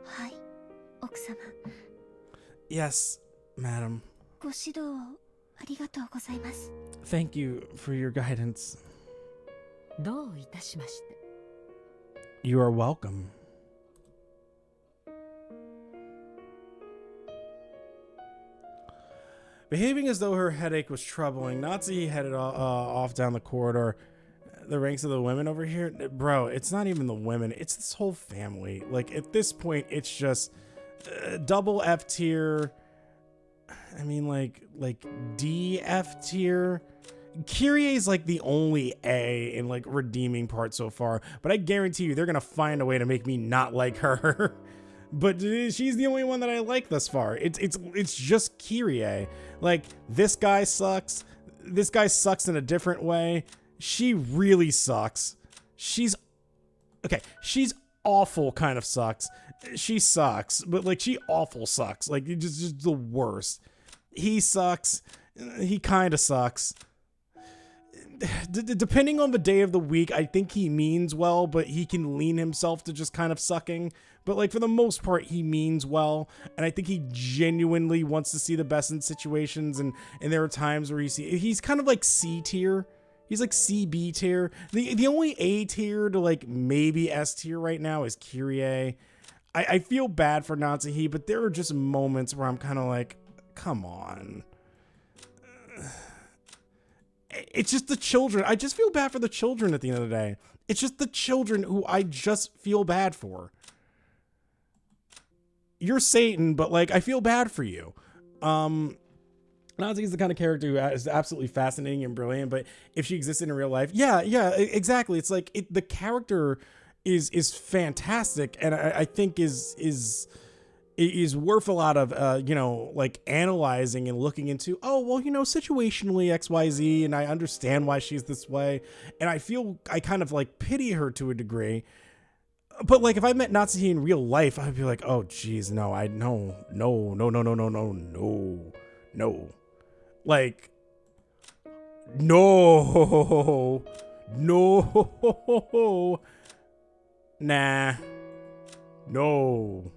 はい、奥様。 Yes, madam. ご指導をありがとうございます。 Thank you for your guidance. どういたしまして。 You are welcome. Behaving as though her headache was troubling, Nazi headed off down the corridor. The ranks of the women over here, bro, it's not even the women, it's this whole family. Like at this point, it's just double F tier. I mean, like D F tier. Kyrie is like the only A in like redeeming part so far, but I guarantee you they're gonna find a way to make me not like her. But she's the only one that I like thus far. It's just Kyrie. Like this guy sucks. This guy sucks in a different way. She really sucks. She's okay. She's awful. Kind of sucks. She sucks, but like she awful sucks. Like just the worst. He sucks. He kind of sucks. Depending on the day of the week, I think he means well, but he can lean himself to just kind of sucking. But like for the most part, he means well, and I think he genuinely wants to see the best in situations. And there are times where he's kind of like C tier. He's like C, B tier. The only A tier to like maybe S tier right now is Kyrie. I feel bad for Natsuhi, but there are just moments where I'm kind of like, come on. It's just the children. I just feel bad for the children at the end of the day. It's just the children who I just feel bad for. You're Satan, but like, I feel bad for you. Natsuhi's the kind of character who is absolutely fascinating and brilliant, but if she existed in real life, yeah, exactly. It's like the character is fantastic, and I think is worth a lot of you know, like analyzing and looking into. Oh well, you know, situationally XYZ, and I understand why she's this way, and I kind of like pity her to a degree. But like, if I met Natsuhi in real life, I'd be like, oh geez, no, like, no, nah, no.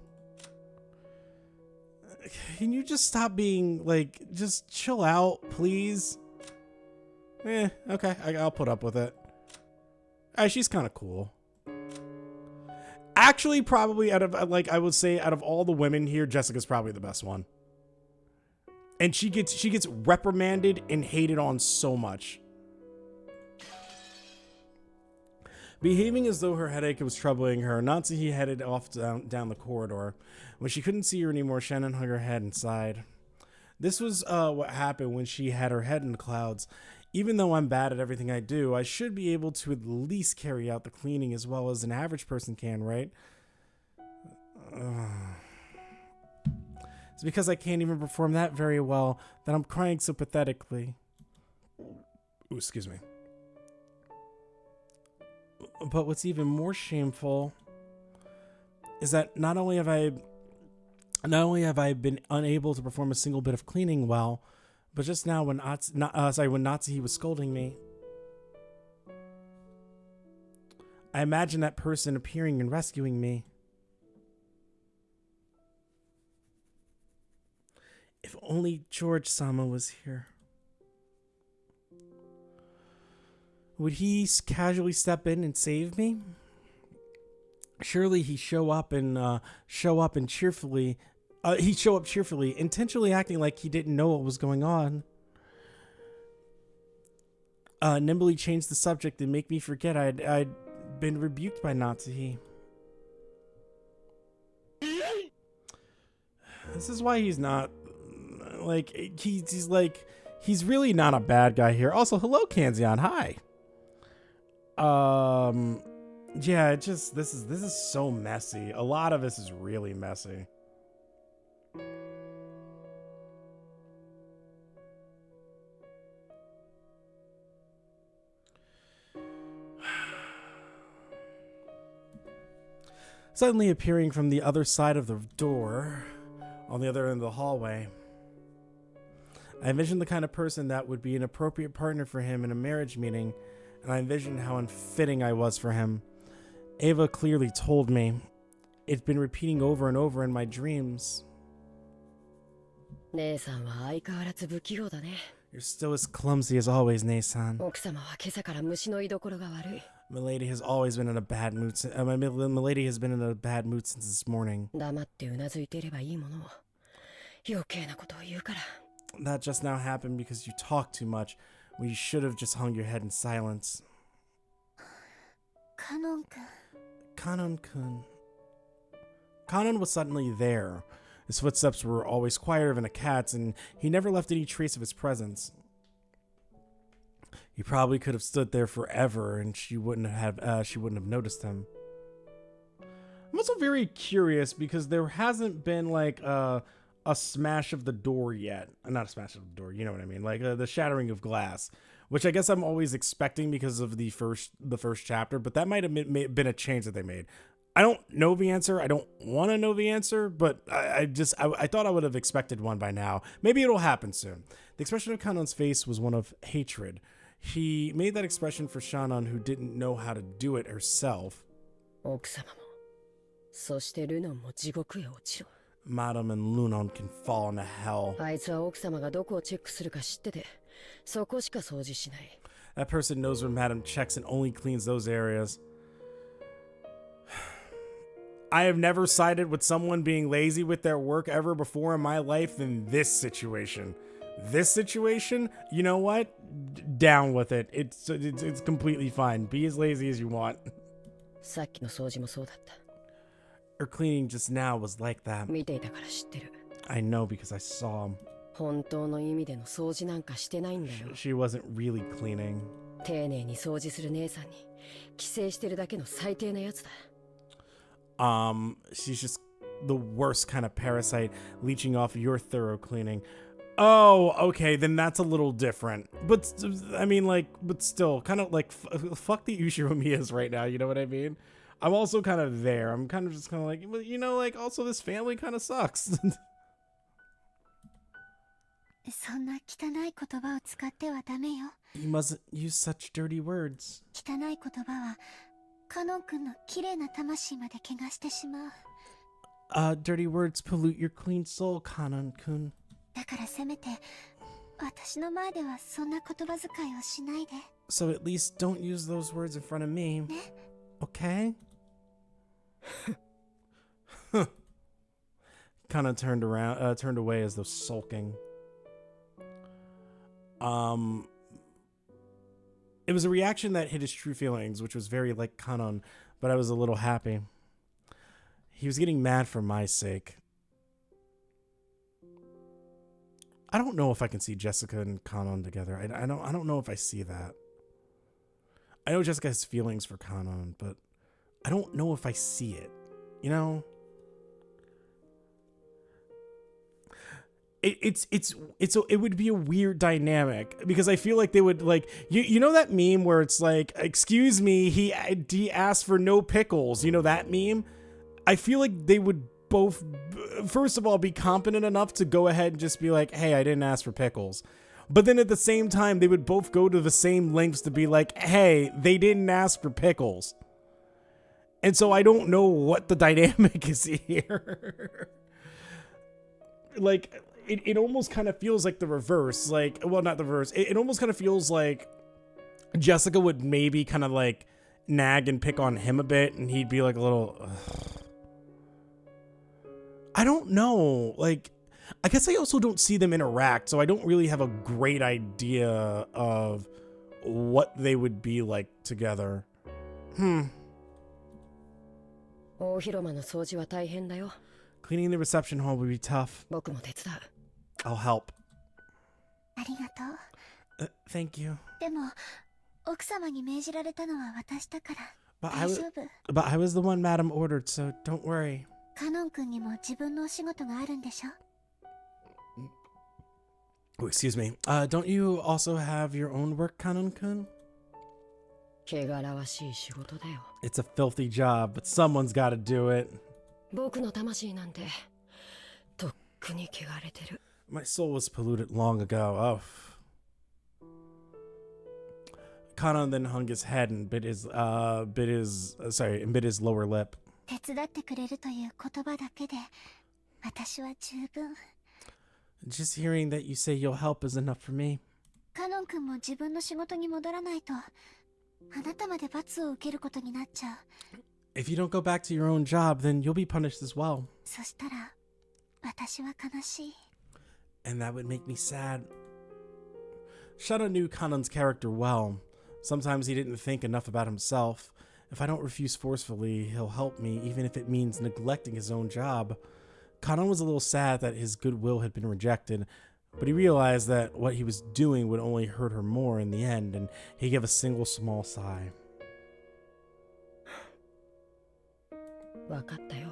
Can you just stop being like, just chill out, please? Okay, I'll put up with it. She's kind of cool. Actually, probably out of, like, I would say out of all the women here, Jessica's probably the best one. And she gets reprimanded and hated on so much. Behaving as though her headache was troubling her, Natsuhi headed off down the corridor. When she couldn't see her anymore, Shannon hung her head and sighed. This was what happened when she had her head in the clouds. Even though I'm bad at everything I do, I should be able to at least carry out the cleaning as well as an average person can, right? It's because I can't even perform that very well that I'm crying so pathetically. Ooh, excuse me. But what's even more shameful is that not only have I been unable to perform a single bit of cleaning well, but just now when Natsuhi was scolding me, I imagined that person appearing and rescuing me. If only George-sama was here. Would he casually step in and save me? Surely he'd show up cheerfully, intentionally acting like he didn't know what was going on. Nimbly change the subject and make me forget I'd been rebuked by Natsuhi. This is why he's not, like, he's really not a bad guy here. Also, hello, Kanzion. Hi. Yeah, this is so messy. A lot of this is really messy. Suddenly appearing from the other side of the door, on the other end of the hallway, I envisioned the kind of person that would be an appropriate partner for him in a marriage meeting, and I envisioned how unfitting I was for him. Ava clearly told me. It'd been repeating over and over in my dreams. You're still as clumsy as always, Nei-san. Milady has always been in a bad mood. Milady has been in a bad mood since this morning. That just now happened because you talk too much, when you should have just hung your head in silence. Kanon-kun. Kanon was suddenly there. His footsteps were always quieter than a cat's, and he never left any trace of his presence. He probably could have stood there forever, and she wouldn't have noticed him. I'm also very curious because there hasn't been like a smash of the door yet. Not a smash of the door, you know what I mean? Like the shattering of glass, which I guess I'm always expecting because of the first chapter. But that might have been a change that they made. I don't know the answer. I don't want to know the answer, but I thought I would have expected one by now. Maybe it'll happen soon. The expression of Kanon's face was one of hatred. He made that expression for Shannon, who didn't know how to do it herself. Madam and Lunon can fall into hell. That person knows where Madam checks and only cleans those areas. I have never sided with someone being lazy with their work ever before in my life than this situation. This situation, you know what? Down with it. It's completely fine. Be as lazy as you want. さっきの掃除もそうだった。 Her cleaning just now was like that. 見ていたから知ってる。 I know because I saw him. 本当の意味での掃除なんかしてないんだよ。 She wasn't really cleaning. 丁寧に掃除する姉さんに寄生してるだけの最低なやつだ。 She's just the worst kind of parasite, leeching off your thorough cleaning. Oh, okay, then that's a little different. But, I mean, like, but still, kind of like, fuck the Ushiromiyas right now, you know what I mean? I'm also kind of there. I'm kind of just kind of like, well, you know, like, also this family kind of sucks. そんな汚い言葉を使ってはダメよ。 You mustn't use such dirty words. 汚い言葉はカノン君の綺麗な魂まで怪我してしまう。 Dirty words pollute your clean soul, Kanon-kun. だからせめて私の前ではそんな言葉遣いをしないで。 So at least don't use those words in front of me. ね。 Okay? Kind of turned away as though sulking. It was a reaction that hid his true feelings, which was very like Kanon, but I was a little happy. He was getting mad for my sake. I don't know if I can see Jessica and Kanon together. I don't know if I see that. I know Jessica has feelings for Kanon, but I don't know if I see it. You know? It would be a weird dynamic because I feel like they would like you know that meme where it's like, excuse me, he asked for no pickles, you know that meme? I feel like they would both, first of all, be competent enough to go ahead and just be like, hey, I didn't ask for pickles. But then at the same time, they would both go to the same lengths to be like, hey, they didn't ask for pickles. And so I don't know what the dynamic is here. Like, it almost kind of feels like the reverse. Like, well, not the reverse. It almost kind of feels like Jessica would maybe kind of like nag and pick on him a bit, and he'd be like a little... I don't know. Like, I guess I also don't see them interact, so I don't really have a great idea of what they would be like together. Cleaning the reception hall would be tough. I'll help. ありがとう。 Thank you. でも奥様に命じられたのは私だから But 大丈夫。 But I was the one Madam ordered, so don't worry. カノン君にも自分のお仕事があるんでしょ？ Oh, excuse me. Don't you also have your own work, Kanon-kun? 汚らわしい仕事だよ。 It's a filthy job, but someone's got to do it. 僕の魂なんてとっくに汚れてる。 My soul was polluted long ago. Oh. Kanon then hung his head and bit his lower lip. 手伝ってくれるという言葉だけで私は十分。 Just hearing that you say you'll help is enough for me. カノン君も自分の仕事に戻らないとあなたまで罰を受けることになっちゃう。 If you don't go back to your own job, then you'll be punished as well. そしたら私は悲しい。 And that would make me sad. Shana knew Kanon's character well. Sometimes he didn't think enough about himself. If I don't refuse forcefully, he'll help me, even if it means neglecting his own job. Kanon was a little sad that his goodwill had been rejected, but he realized that what he was doing would only hurt her more in the end, and he gave a single small sigh. わかったよ。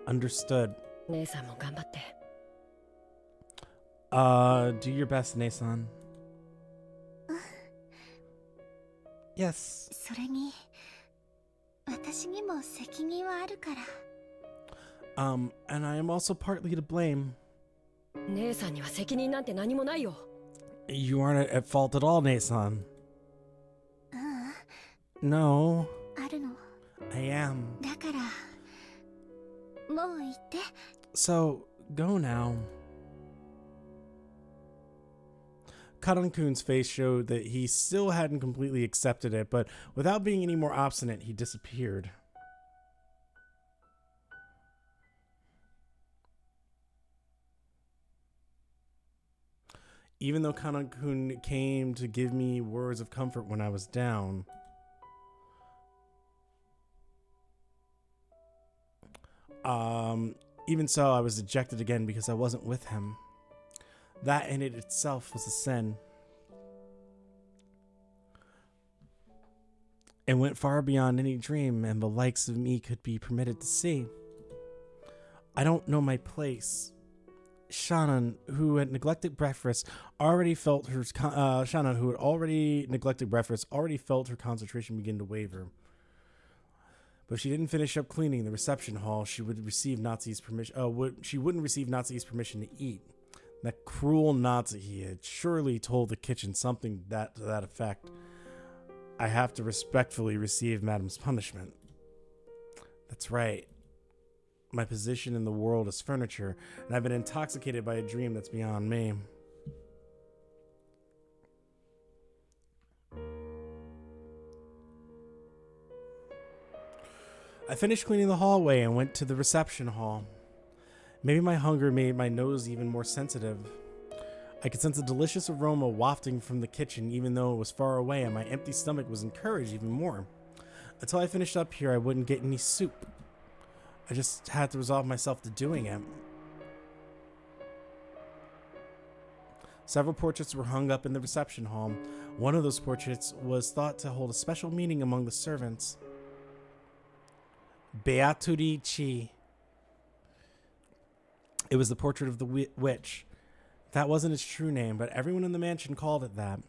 Understood. 姉さんも頑張って。 Do your best, Nason. Yes. それに私にも責任はあるから。 And I am also partly to blame. 姉さんには責任なんて何もないよ。 You aren't at fault at all, Nason. ううん。 No, あるの。 I am. だからもう行って。 So, go now. Karan-kun's face showed that he still hadn't completely accepted it, but without being any more obstinate, he disappeared. Even though Karan-kun came to give me words of comfort when I was down, even so, I was dejected again because I wasn't with him. That in it itself was a sin. It went far beyond any dream and the likes of me could be permitted to see. I don't know my place. Shannon, who had neglected breakfast, already felt her concentration begin to waver. But if she didn't finish up cleaning the reception hall, she would receive Nazi's permission. She wouldn't receive Nazi's permission to eat. That cruel Nazi, he had surely told the kitchen something to that effect. I have to respectfully receive Madame's punishment. That's right. My position in the world is furniture, and I've been intoxicated by a dream that's beyond me. I finished cleaning the hallway and went to the reception hall. Maybe my hunger made my nose even more sensitive. I could sense a delicious aroma wafting from the kitchen even though it was far away, and my empty stomach was encouraged even more. Until I finished up here, I wouldn't get any soup. I just had to resolve myself to doing it. Several portraits were hung up in the reception hall. One of those portraits was thought to hold a special meaning among the servants. Beatrice. It was the portrait of the witch. That wasn't its true name, but everyone in the mansion called it that.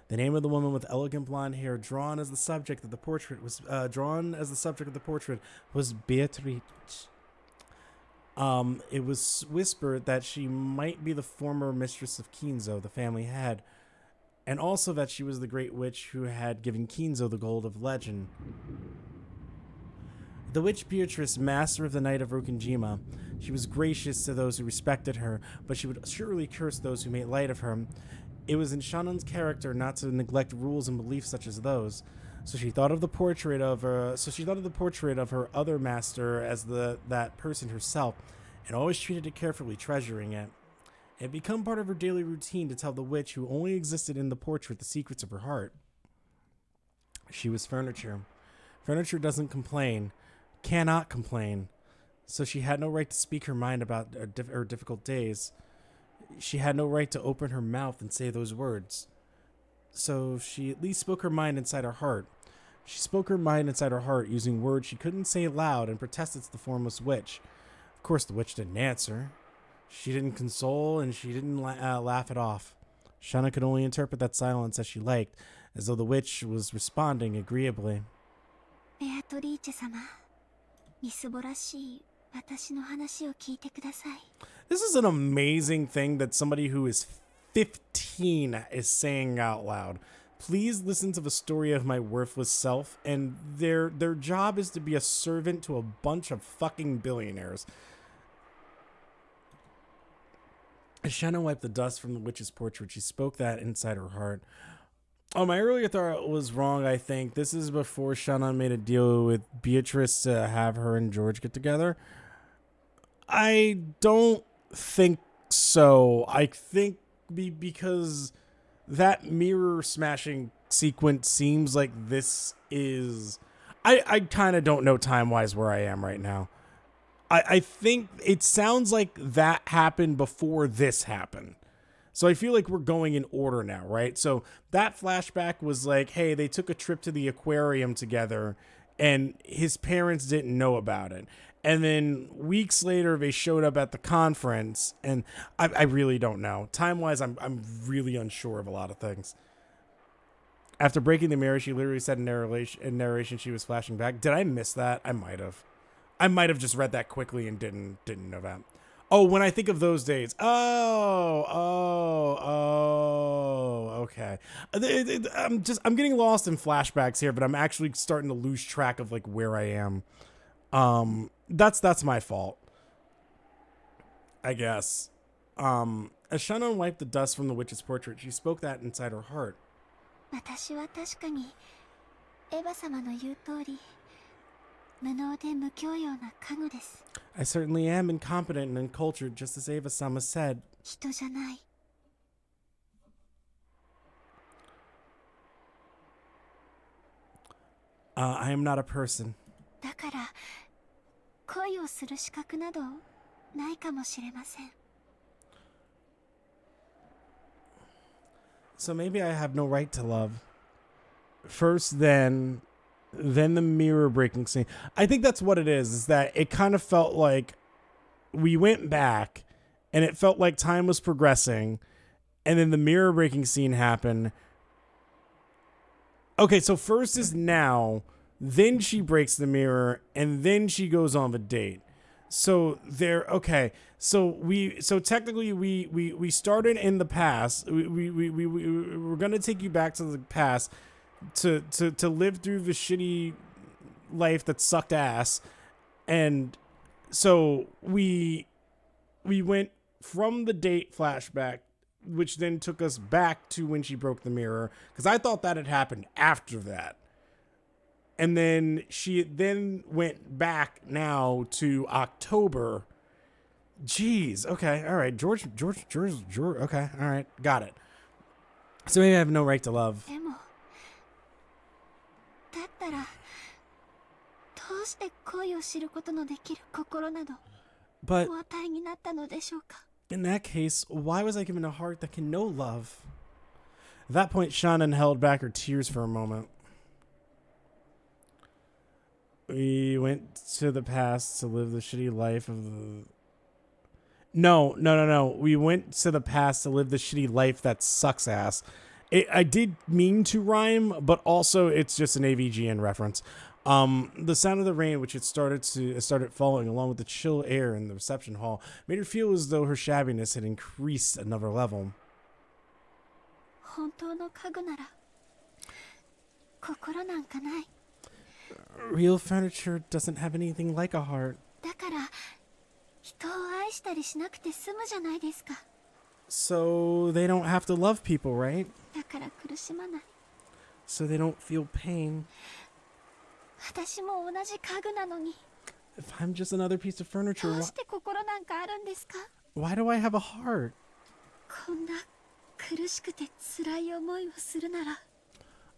The name of the woman with elegant blonde hair drawn as the subject of the portrait was Beatrice. It was whispered that she might be the former mistress of Kinzo, the family head, and also that she was the great witch who had given Kinzo the gold of legend. The witch Beatrice, master of the Night of Rokunjima, she was gracious to those who respected her, but she would surely curse those who made light of her. It was in Shannon's character not to neglect rules and beliefs such as those. So she thought of the portrait of her other master as that person herself, and always treated it carefully, treasuring it. It had become part of her daily routine to tell the witch who only existed in the portrait the secrets of her heart. She was furniture. Furniture doesn't complain, cannot complain, so she had no right to speak her mind about her difficult days. She had no right to open her mouth and say those words. So she at least spoke her mind inside her heart. She spoke her mind inside her heart using words she couldn't say aloud and protested to the formless witch. Of course, the witch didn't answer. She didn't console, and she didn't laugh it off. Shanna could only interpret that silence as she liked, as though the witch was responding agreeably. Beatrice-sama, みすぼらしい私の話を聞いてください. This is an amazing thing that somebody who is 15 is saying out loud. Please listen to the story of my worthless self, and their job is to be a servant to a bunch of fucking billionaires. As Shanna wiped the dust from the witch's portrait, she spoke that inside her heart. Oh, my earlier thought was wrong, I think. This is before Shanna made a deal with Beatrice to have her and George get together. I don't think so. I think because that mirror smashing sequence seems like this is... I kind of don't know time-wise where I am right now. I think it sounds like that happened before this happened. So I feel like we're going in order now, right? So that flashback was like, hey, they took a trip to the aquarium together and his parents didn't know about it. And then weeks later, they showed up at the conference, and I really don't know. Time-wise, I'm really unsure of a lot of things. After breaking the mirror, she literally said in narration she was flashing back. Did I miss that? I might have. I might have just read that quickly and didn't know that. Oh, when I think of those days. Okay. I'm getting lost in flashbacks here, but I'm actually starting to lose track of like where I am. That's my fault, I guess. As Shannon wiped the dust from the witch's portrait, she spoke that inside her heart. 私は確かにエヴァ様の言う通り無能で無教養な家具です。 I certainly am incompetent and uncultured, just as Ava-sama said. 人じゃない。 I am not a person. だから恋をする資格などないかもしれません。 So maybe I have no right to love. First, then the mirror breaking scene. I think that's what it is that it kind of felt like we went back and it felt like time was progressing, and then the mirror breaking scene happened. Okay, so first is now, then she breaks the mirror, and then she goes on the date. So there, okay. So technically we started in the past. We're gonna take you back to the past to live through the shitty life that sucked ass, and so we went from the date flashback, which then took us back to when she broke the mirror, because I thought that had happened after that. And then she then went back now to October. Jeez. Okay. All right. George. Okay. All right. Got it. So maybe I have no right to love. でもだったらどうして恋を知ることのできる心など But お与えになったのでしょうか。 in that case, why was I given a heart that can know love? At that point, Shannon held back her tears for a moment. We went to the past to live the shitty life of the... No. We went to the past to live the shitty life that sucks ass. I did mean to rhyme, but also it's just an AVGN reference. The sound of the rain, which it started falling along with the chill air in the reception hall, made her feel as though her shabbiness had increased another level. 本当の家具なら心なんかない。 Real furniture doesn't have anything like a heart. だから人を愛したりしなくて済むじゃないですか。 So they don't have to love people, right? だから苦しまない。 So they don't feel pain. 私も同じ家具なのに If I'm just another piece of furniture, どうして心なんかあるんですか。 why do I have a heart? こんな苦しくて辛い思いをするなら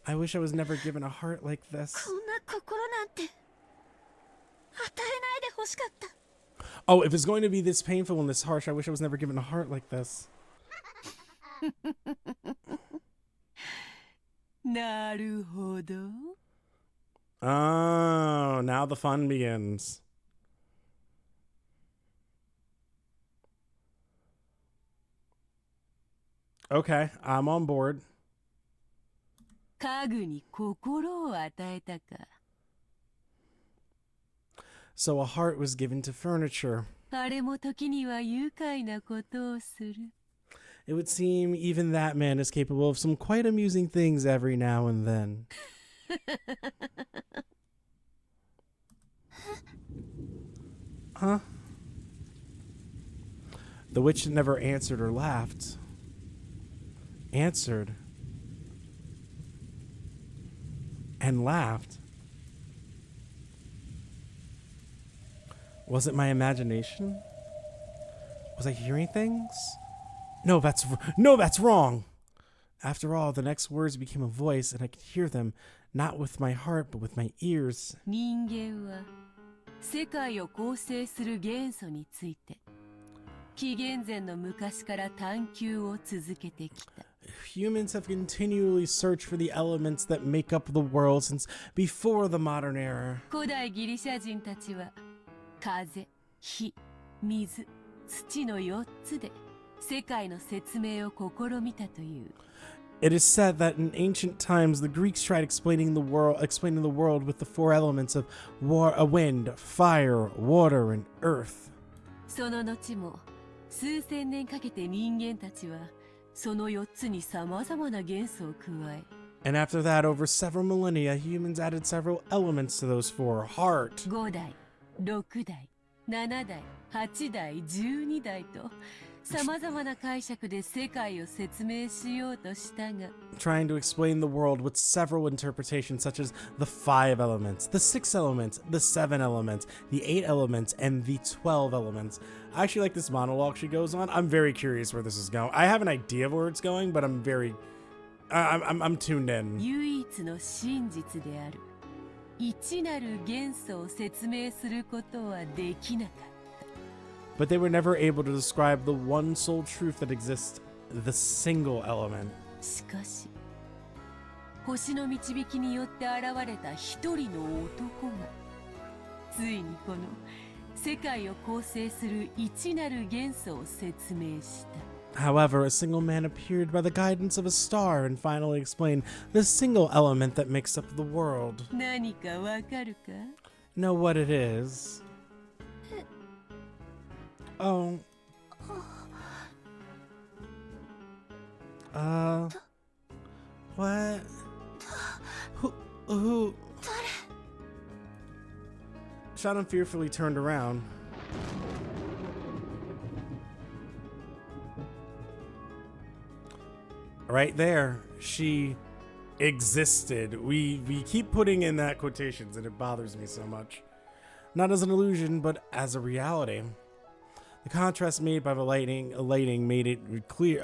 I wish I was never given a heart like this. こんな心なんて与えないでほしかった。 Oh, if it's going to be this painful and this harsh, I wish I was never given a heart like this. なるほど。 Oh, now the fun begins. Okay, I'm on board. 家具に心を与えたか。 So a heart was given to furniture. あれも時には愉快なことをする。 It would seem even that man is capable of some quite amusing things every now and then. Huh? The witch never answered or laughed. Answered. And laughed. Was it my imagination? Was I hearing things? No, that's wrong. After all, the next words became a voice, and I could hear them, not with my heart, but with my ears. 人間は世界を構成する元素について紀元前の昔から探求を続けてきた。 Humans have continually searched for the elements that make up the world since before the modern era. 古代ギリシャ人たちは風、火、水、土の4つで世界の説明を試みたという。 It is said that in ancient times the Greeks tried explaining the world with the four elements of wind, fire, water, and earth. その後も数千年かけて人間たちはその4つに様々な元素を加え。 And after that, over several millennia, humans added several elements to those four: heart, 5代、6代、7代、8代、12代と様々な解釈で世界を説明しようとしたが、 trying to explain the world with several interpretations such as the 5 elements, the 6 elements, the 7 elements, the 8 elements, and the 12 elements. I actually like this monologue she goes on. I'm very curious where this is going. I have an idea of where it's going, but I'm tuned in. 唯一の真実である一なる元素を説明することはできなかった。 But they were never able to describe the one sole truth that exists, the single element. しかし、星の導きによって現れた一人の男が、ついにこの世界を構成する一なる元素を説明した。 However, a single man appeared by the guidance of a star and finally explained the single element that makes up the world. 何かわかるか? Know what it is? Oh. What? Who? Shannon fearfully turned around. Right there, she existed. We keep putting in that quotations and it bothers me so much. Not as an illusion, but as a reality. The contrast made by the lightning made it clear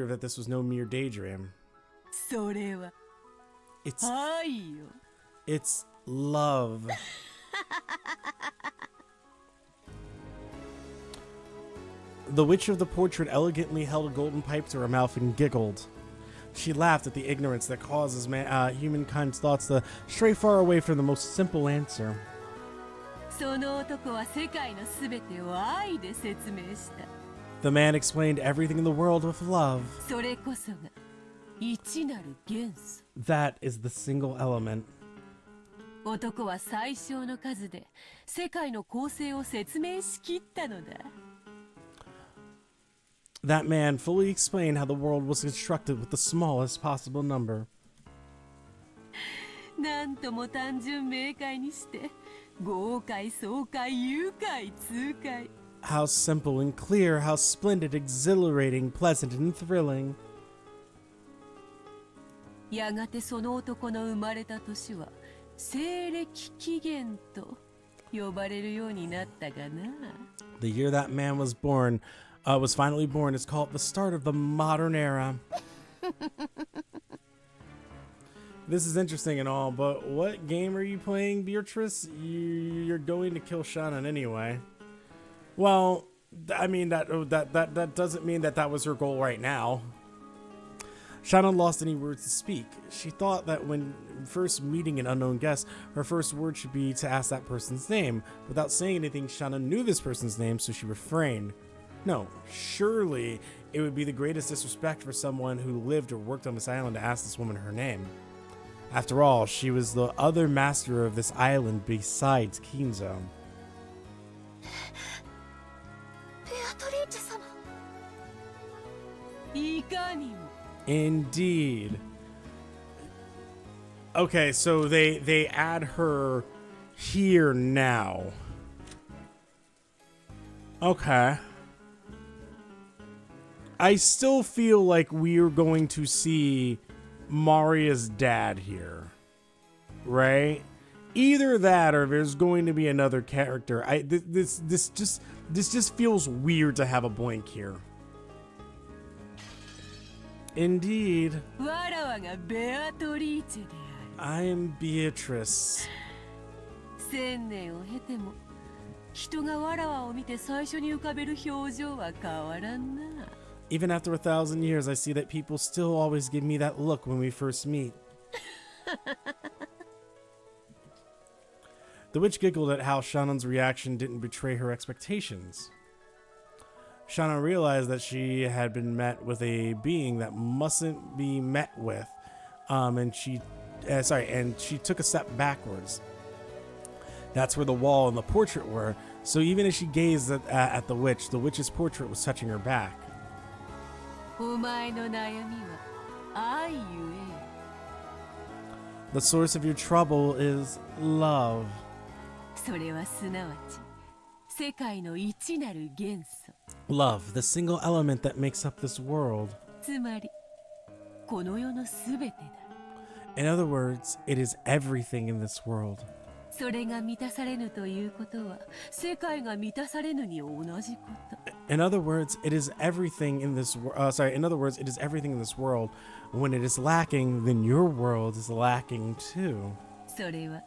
that this was no mere daydream. それは It's 愛よ。 it's love. The witch of the portrait elegantly held a golden pipe to her mouth and giggled. She laughed at the ignorance that causes humankind's thoughts to stray far away from the most simple answer. その男は世界のすべてを愛で説明した。 The man explained everything in the world with love. それこそが一なる元素。 That is the single element. 男は最小の数で世界の構成を説明しきったのだ。 That man fully explained how the world was constructed with the smallest possible number. なんとも単純明快にして豪快爽快愉快痛快。 How simple and clear, how splendid, exhilarating, pleasant, and thrilling. やがてその男の生まれた年は西暦紀元と呼ばれるようになったがな。 The year that man was finally born is called the start of the modern era. This is interesting and all, but what game are you playing, Beatrice? You're going to kill Shannon anyway. Well, I mean, that doesn't mean that was her goal right now. Shannon lost any words to speak. She thought that when first meeting an unknown guest, her first word should be to ask that person's name. Without saying anything, Shannon knew this person's name, so she refrained. No, surely it would be the greatest disrespect for someone who lived or worked on this island to ask this woman her name. After all, she was the other master of this island besides Kinzo. ベアトリーチェ様。いかにも。 Indeed. Okay, so they add her here now. Okay. I still feel like we're going to see Maria's dad here, right? Either that, or there's going to be another character. This just feels weird to have a blank here. Indeed. わらわがベアトリーチェである。 I am Beatrice. 千年を経ても人がわらわを見て最初に浮かべる表情は変わらんな。 Even after 1,000 years, I see that people still always give me that look when we first meet. The witch giggled at how Shannon's reaction didn't betray her expectations. Shannon realized that she had been met with a being that mustn't be met with, and she took a step backwards. That's where the wall and the portrait were, so even as she gazed at the witch's portrait was touching her back. お前の悩みは愛ゆえ。 The source of your trouble is love. それはすなわち世界の一なる元素。Love, the single element that makes up this world. つまりこの世のすべてだ。 In other words, it is everything in this world. それが満たされぬということは世界が満たされぬに同じこと。 In other words, it is everything in this in other words, it is everything in this world. When it is lacking, then your world is lacking too. それは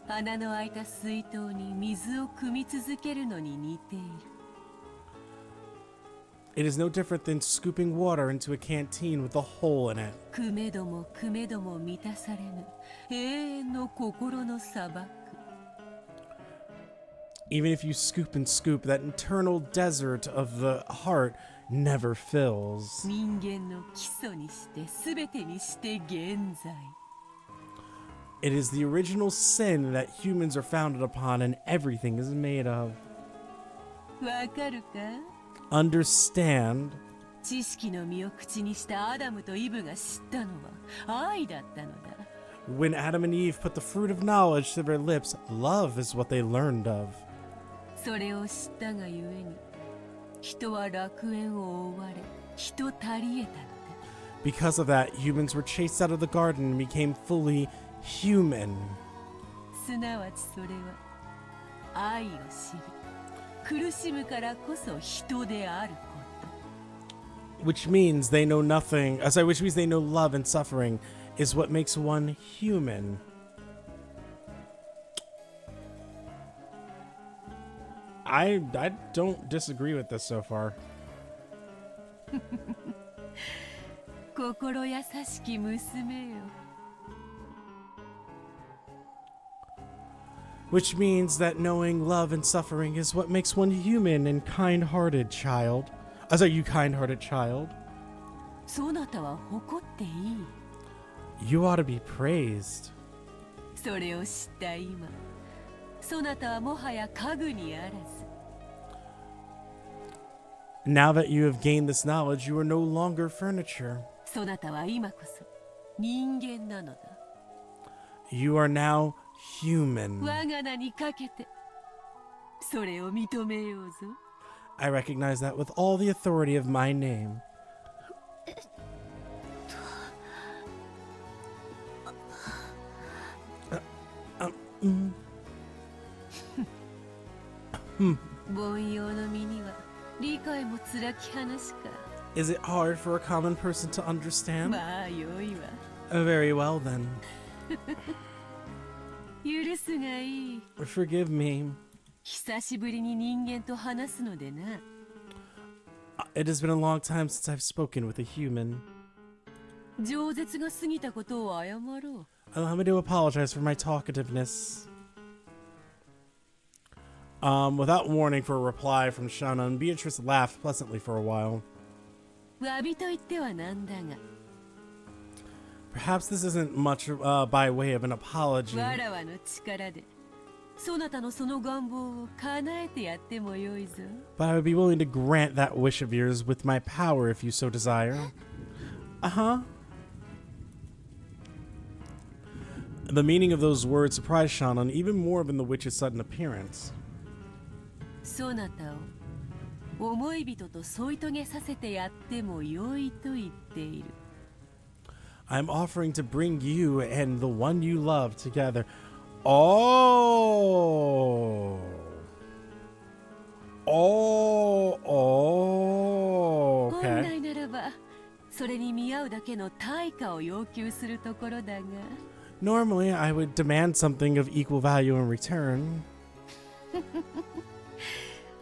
穴の開いた水筒に水を汲み続けるのに似ている。 It is no different than scooping water into a canteen with a hole in it. 汲めども汲めども満たされぬ永遠の心の砂漠。 Even if you scoop and scoop, that internal desert of the heart never fills. 人間の基礎にして全てにして現在。 It is the original sin that humans are founded upon and everything is made of. わかるか？ Understand. 知識の実を口にしたアダムとイブが知ったのは愛だったのだ。 When Adam and Eve put the fruit of knowledge to their lips, love is what they learned of. それを知ったがゆえに人は楽園を追われ人足り得たのだ。 Because of that, humans were chased out of the garden and became fully human. すなわちそれは愛を知り苦しむからこそ人であること。 Which means they know nothing. Which means they know love and suffering is what makes one human. I don't disagree with this so far. 心優しき娘よ。 Which means that knowing love and suffering is what makes one human and kind-hearted child. You kind-hearted child. そなたは誇っていい。 You ought to be praised. それを知った今、そなたはもはや家具にあらず。 Now that you have gained this knowledge, you are no longer furniture. そなたは今こそ人間なのだ。 You are now human. 我が名にかけて、それを認めようぞ。 I recognize that with all the authority of my name. Mm. 凡庸の身には理解も辛き話か。 Is it hard for a common person to understand? まあよいわ。 Very well then. 許すがいい。 Forgive me. 久しぶりに人間と話すのでな。 It has been a long time since I've spoken with a human. 饒舌が過ぎたことを謝ろう。 Allow me to apologize for my talkativeness. Without warning for a reply from Shannon, Beatrice laughed pleasantly for a while. 詫びと言ってはなんだが。 Perhaps this isn't much by way of an apology. わらわの力で、そなたのその願望を叶えてやってもよいぞ。 But I would be willing to grant that wish of yours with my power if you so desire. Uh-huh. The meaning of those words surprised Shannon even more than the witch's sudden appearance. そなたを思い人と添い遂げさせてやってもよいと言っている。 I'm offering to bring you and the one you love together. Oh. Okay. 本来ならば、それに見合うだけの対価を要求するところだが。 Normally, I would demand something of equal value in return.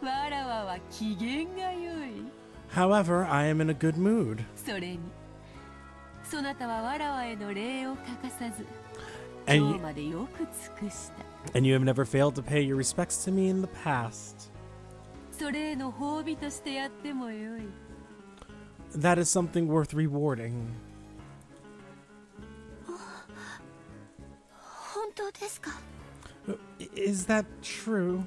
わらわは機嫌が良い。 However, I am in a good mood. それに、そなたはわらわへの礼を欠かさず、 And 今 you, 日までよく尽くした。 and you have never failed to pay your respects to me in the past. それへの褒美としてやってもよい。 That is something worth rewarding. 本当ですか？ Is that true?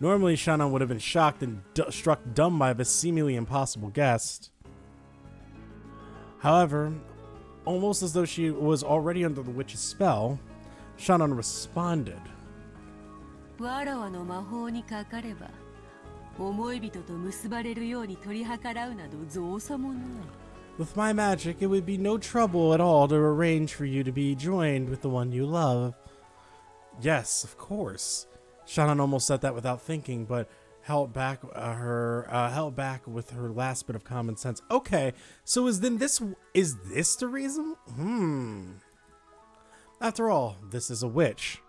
Normally, Shannon would have been shocked and struck dumb by this seemingly impossible guest. However, almost as though she was already under the witch's spell, Shannon responded. わらわの魔法にかかれば、思い人と結ばれるように取り計らうなど造作もない。 With my magic, it would be no trouble at all to arrange for you to be joined with the one you love. Yes, of course. Shannon almost said that without thinking, but held back with her last bit of common sense. Okay, so is this the reason? After all, this is a witch,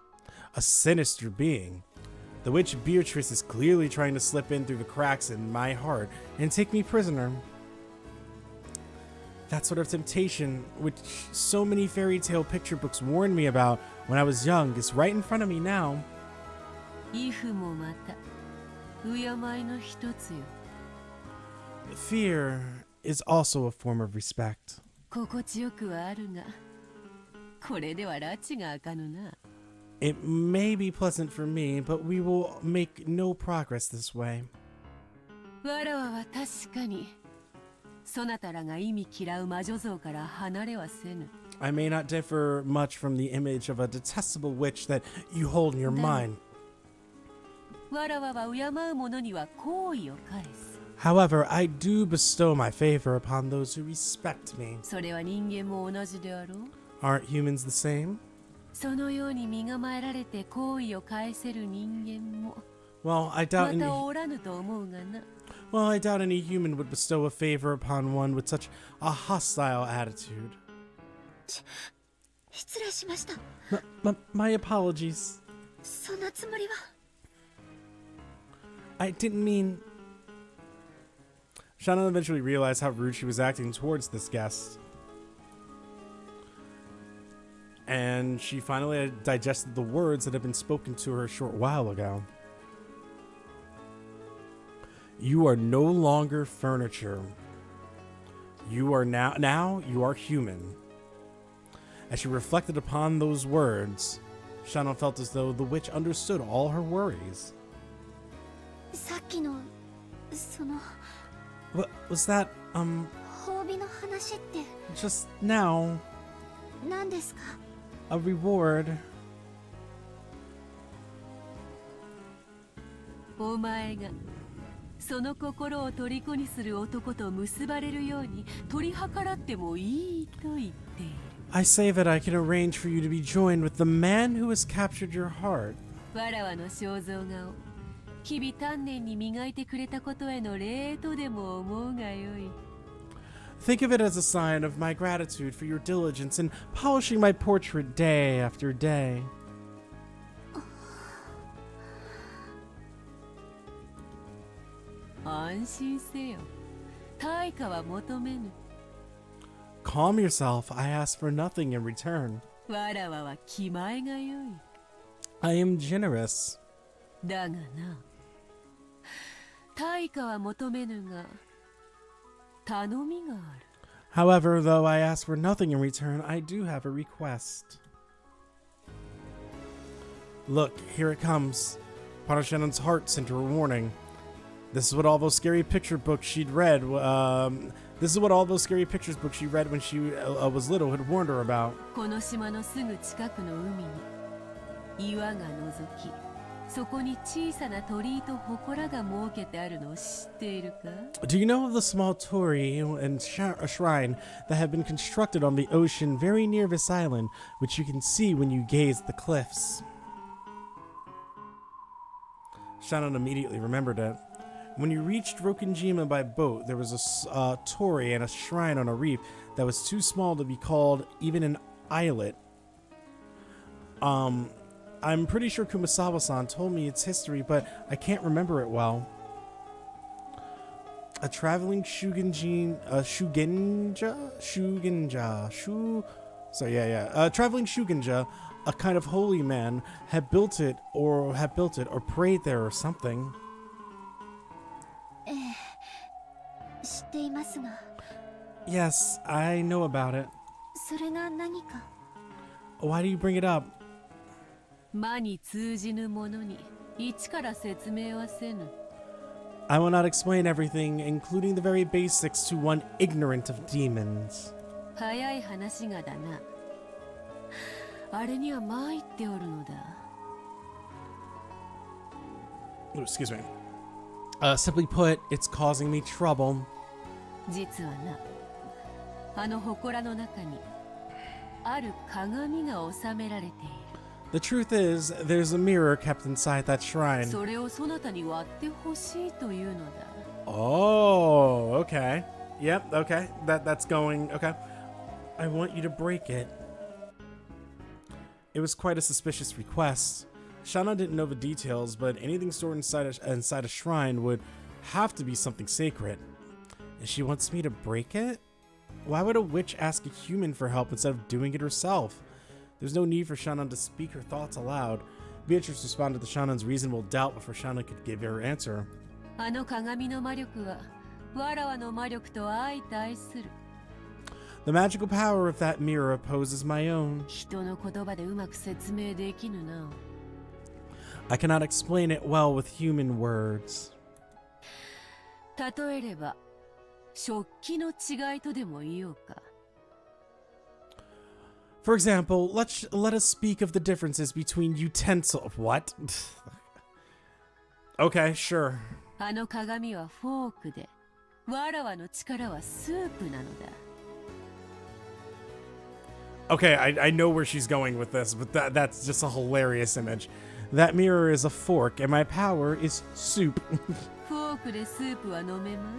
a sinister being. The witch Beatrice is clearly trying to slip in through the cracks in my heart and take me prisoner. That sort of temptation, which so many fairy tale picture books warned me about when I was young, is right in front of me now. 畏怖もまた敬いの一つよ。 Fear is also a form of respect. 心地よくはあるが、これでは拉致があかぬな。 It may be pleasant for me, but we will make no progress this way. わらわは確かにそなたらが意味嫌う魔女像から離れはせぬ。 I may not differ much from the image of a detestable witch that you hold in your mind. わらわは敬う者には好意を返す。 However, I do bestow my favor upon those who respect me. それは人間も同じであろう。 Aren't humans the same? そのように身構えられて好意を返せる人間も Well, I ま doubt た any. おらぬと思うがな。 Well, I doubt any human would bestow a favor upon one with such a hostile attitude. 失礼しました。 My apologies. そんなつもりは。 I didn't mean. Shannon eventually realized how rude she was acting towards this guest. And she finally digested the words that had been spoken to her a short while ago. You are no longer furniture. You are now you are human. As she reflected upon those words, Shannon felt as though the witch understood all her worries. さっきのその What was that? 褒美の話って Just now, 何ですか？ a reward. お前がその心を虜にする男と結ばれるように取り計らってもいいと言っている。 I say that I can arrange for you to be joined with the man who has captured your heart. わらわの肖像画を日々丹念に磨いてくれたことへの礼とでも思うがよい。 Think of it as a sign of my gratitude for your diligence in polishing my portrait day after day. 安心せよ。対価は求めぬ。 Calm yourself. I ask for nothing in return. わらわは気前がよい。 I am generous. だがな、対価は求めぬが、頼みがある。 However, though I ask for nothing in return, I do have a request. Look, here it comes. Part of Shannon's heart sent her a warning. This is what all those scary picture books she'd read. This is what all those scary pictures books she read when she was little had warned her about. この島のすぐ近くの海に岩が覗き、そこに小さな鳥居と祠が設けてあるのを知っているか？ Do you know of the small torii and a shrine that have been constructed on the ocean very near this island, which you can see when you gaze at the cliffs? Shannon immediately remembered it. When you reached Rokunjima by boat, there was a torii and a shrine on a reef that was too small to be called even an islet. I'm pretty sure Kumasawa-san told me its history, but I can't remember it well. A traveling Shugenja, traveling Shugenja, a kind of holy man, had built it or prayed there or something. 知っていますが。 Yes, I know about it. それが何か。 Why do you bring it up? 魔に通じぬものに一から説明はせぬ。 I will not explain everything, including the very basics, to one ignorant of demons. 早い話がだな。あれには参っておるのだ。 Oh, excuse me. Simply put, it's causing me trouble. 実はな、あの祠の中にある鏡が収められている。 The truth is, there's a mirror kept inside that shrine. それをそなたに割ってほしいというのだ。 Oh, okay. Yep, okay. That's going, okay. I want you to break it. It was quite a suspicious request. Shana didn't know the details, but anything stored inside a shrine would have to be something sacred. And she wants me to break it? Why would a witch ask a human for help instead of doing it herself? There's no need for Shannon to speak her thoughts aloud. Beatrice responded to Shannon's reasonable doubt before Shannon could give her answer. あの鏡の魔力は、わらわの魔力と相対する。 The magical power of that mirror opposes my own. 人の言葉でうまく説明できぬな。 I cannot explain it well with human words. 例えれば、食器の違いとでも言おうか。 For example, let us speak of the differences between utensil. What? Okay, sure. あの鏡はフォークで、わらわの力はスープなのだ。 Okay, I know where she's going with this, but that's just a hilarious image. That mirror is a fork, and my power is soup. フォークでスープは飲めま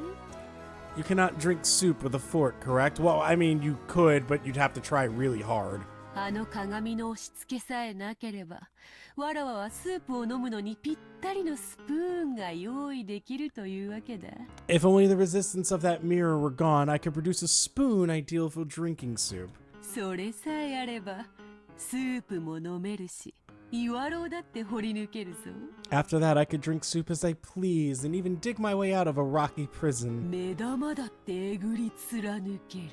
い？ You cannot drink soup with a fork, correct? Well, I mean, you could, but you'd have to try really hard. あの鏡の押し付けさえなければ、わらわはスープを飲むのにぴったりのスプーンが用意できるというわけだ。 If only the resistance of that mirror were gone, I could produce a spoon ideal for drinking soup. それさえあれば、スープも飲めるし、岩ろうだって掘り抜けるぞ。 After that, I could drink soup as I pleased and even dig my way out of a rocky prison. 目玉だってえぐり貫ける。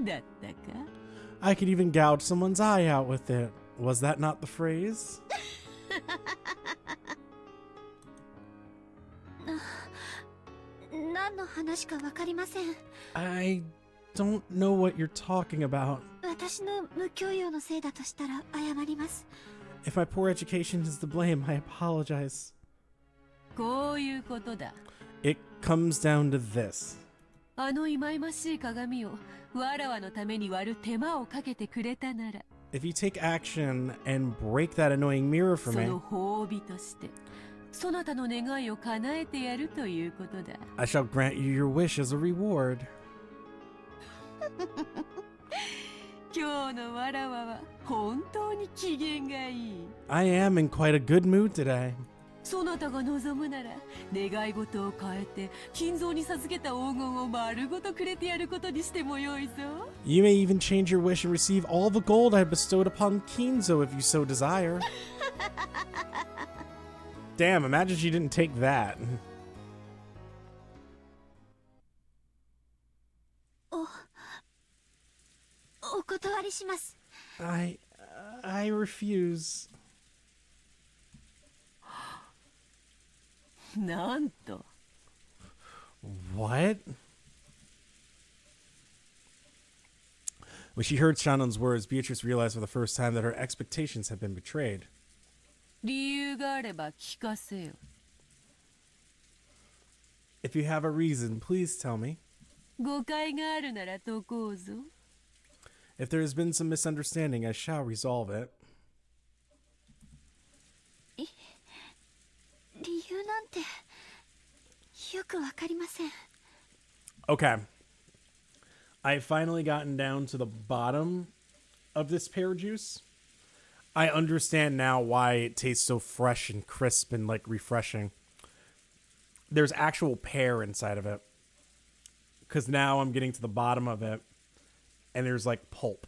だったか？ I could even gouge someone's eye out with it. Was that not the phrase? 何の話かわかりません。 I don't know what you're talking about. 私の無教養のせいだとしたら謝ります。 If my poor education is to blame, I apologize. こういうことだ。 It comes down to this. あの忌々しい鏡をわらわのために割る手間をかけてくれたなら、 If you take action and break that annoying mirror for そ me, の褒美として、そなたの願いを叶えてやるということだ。 I shall grant you your wish as a reward. 今日のわらわは本当に機嫌がいい。 I am in quite a good mood today. そなたが望むなら願い事を変えて金蔵に授けた黄金を丸ごとくれてやることにしてもよいぞ。 You may even change your wish and receive all the gold I bestowed upon Kinzo if you so desire. Damn, imagine she didn't take that. お断りします。 I refuse. なんと。 What? When she heard Shannon's words, Beatrice realized for the first time that her expectations had been betrayed. 理由があれば聞かせよ。 If you have a reason, please tell me. 誤解があるなら解こうぞ。 If there has been some misunderstanding, I shall resolve it. 理由なんてよくわかりません。 Okay. I've finally gotten down to the bottom of this pear juice. I understand now why it tastes so fresh and crisp and like refreshing. There's actual pear inside of it. Because now I'm getting to the bottom of it. And there's like pulp.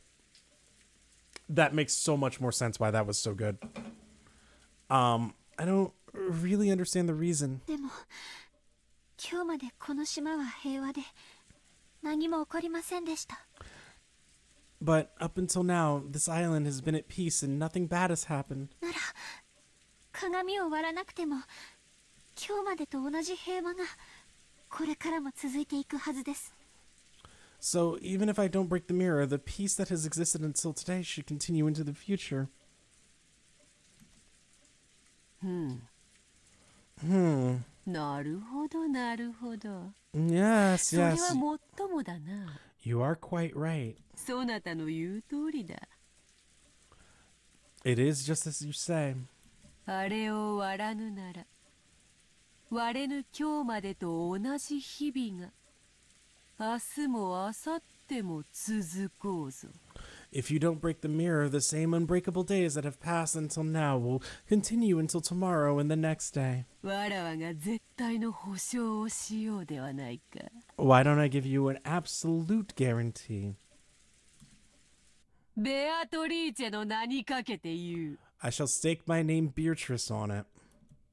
That makes so much more sense why that was so good. I don't really understand the reason. でも今日までこの島は平和で何も起こりませんでした。 But up until now, this island has been at peace and nothing bad has happened. なら鏡を割らなくても今日までと同じ平和がこれからも続いていくはずです。 So even if I don't break the mirror, the peace that has existed until today should continue into the future. なるほどなるほど。 Yes, それは yes. もっともだな。 You are quite right. そなたの言う通りだ。 It is just as you say. あれを割らぬなら、割れぬ今日までと同じ日々が明日も明後日も続こうぞ。 If you don't break the mirror, the same unbreakable days that have passed until now will continue until tomorrow and the next day. わらわが絶対の保証をしようではないか。 Why don't I give you an absolute guarantee? ベアトリーチェの名にかけて言う。 I shall stake my name Beatrice on it.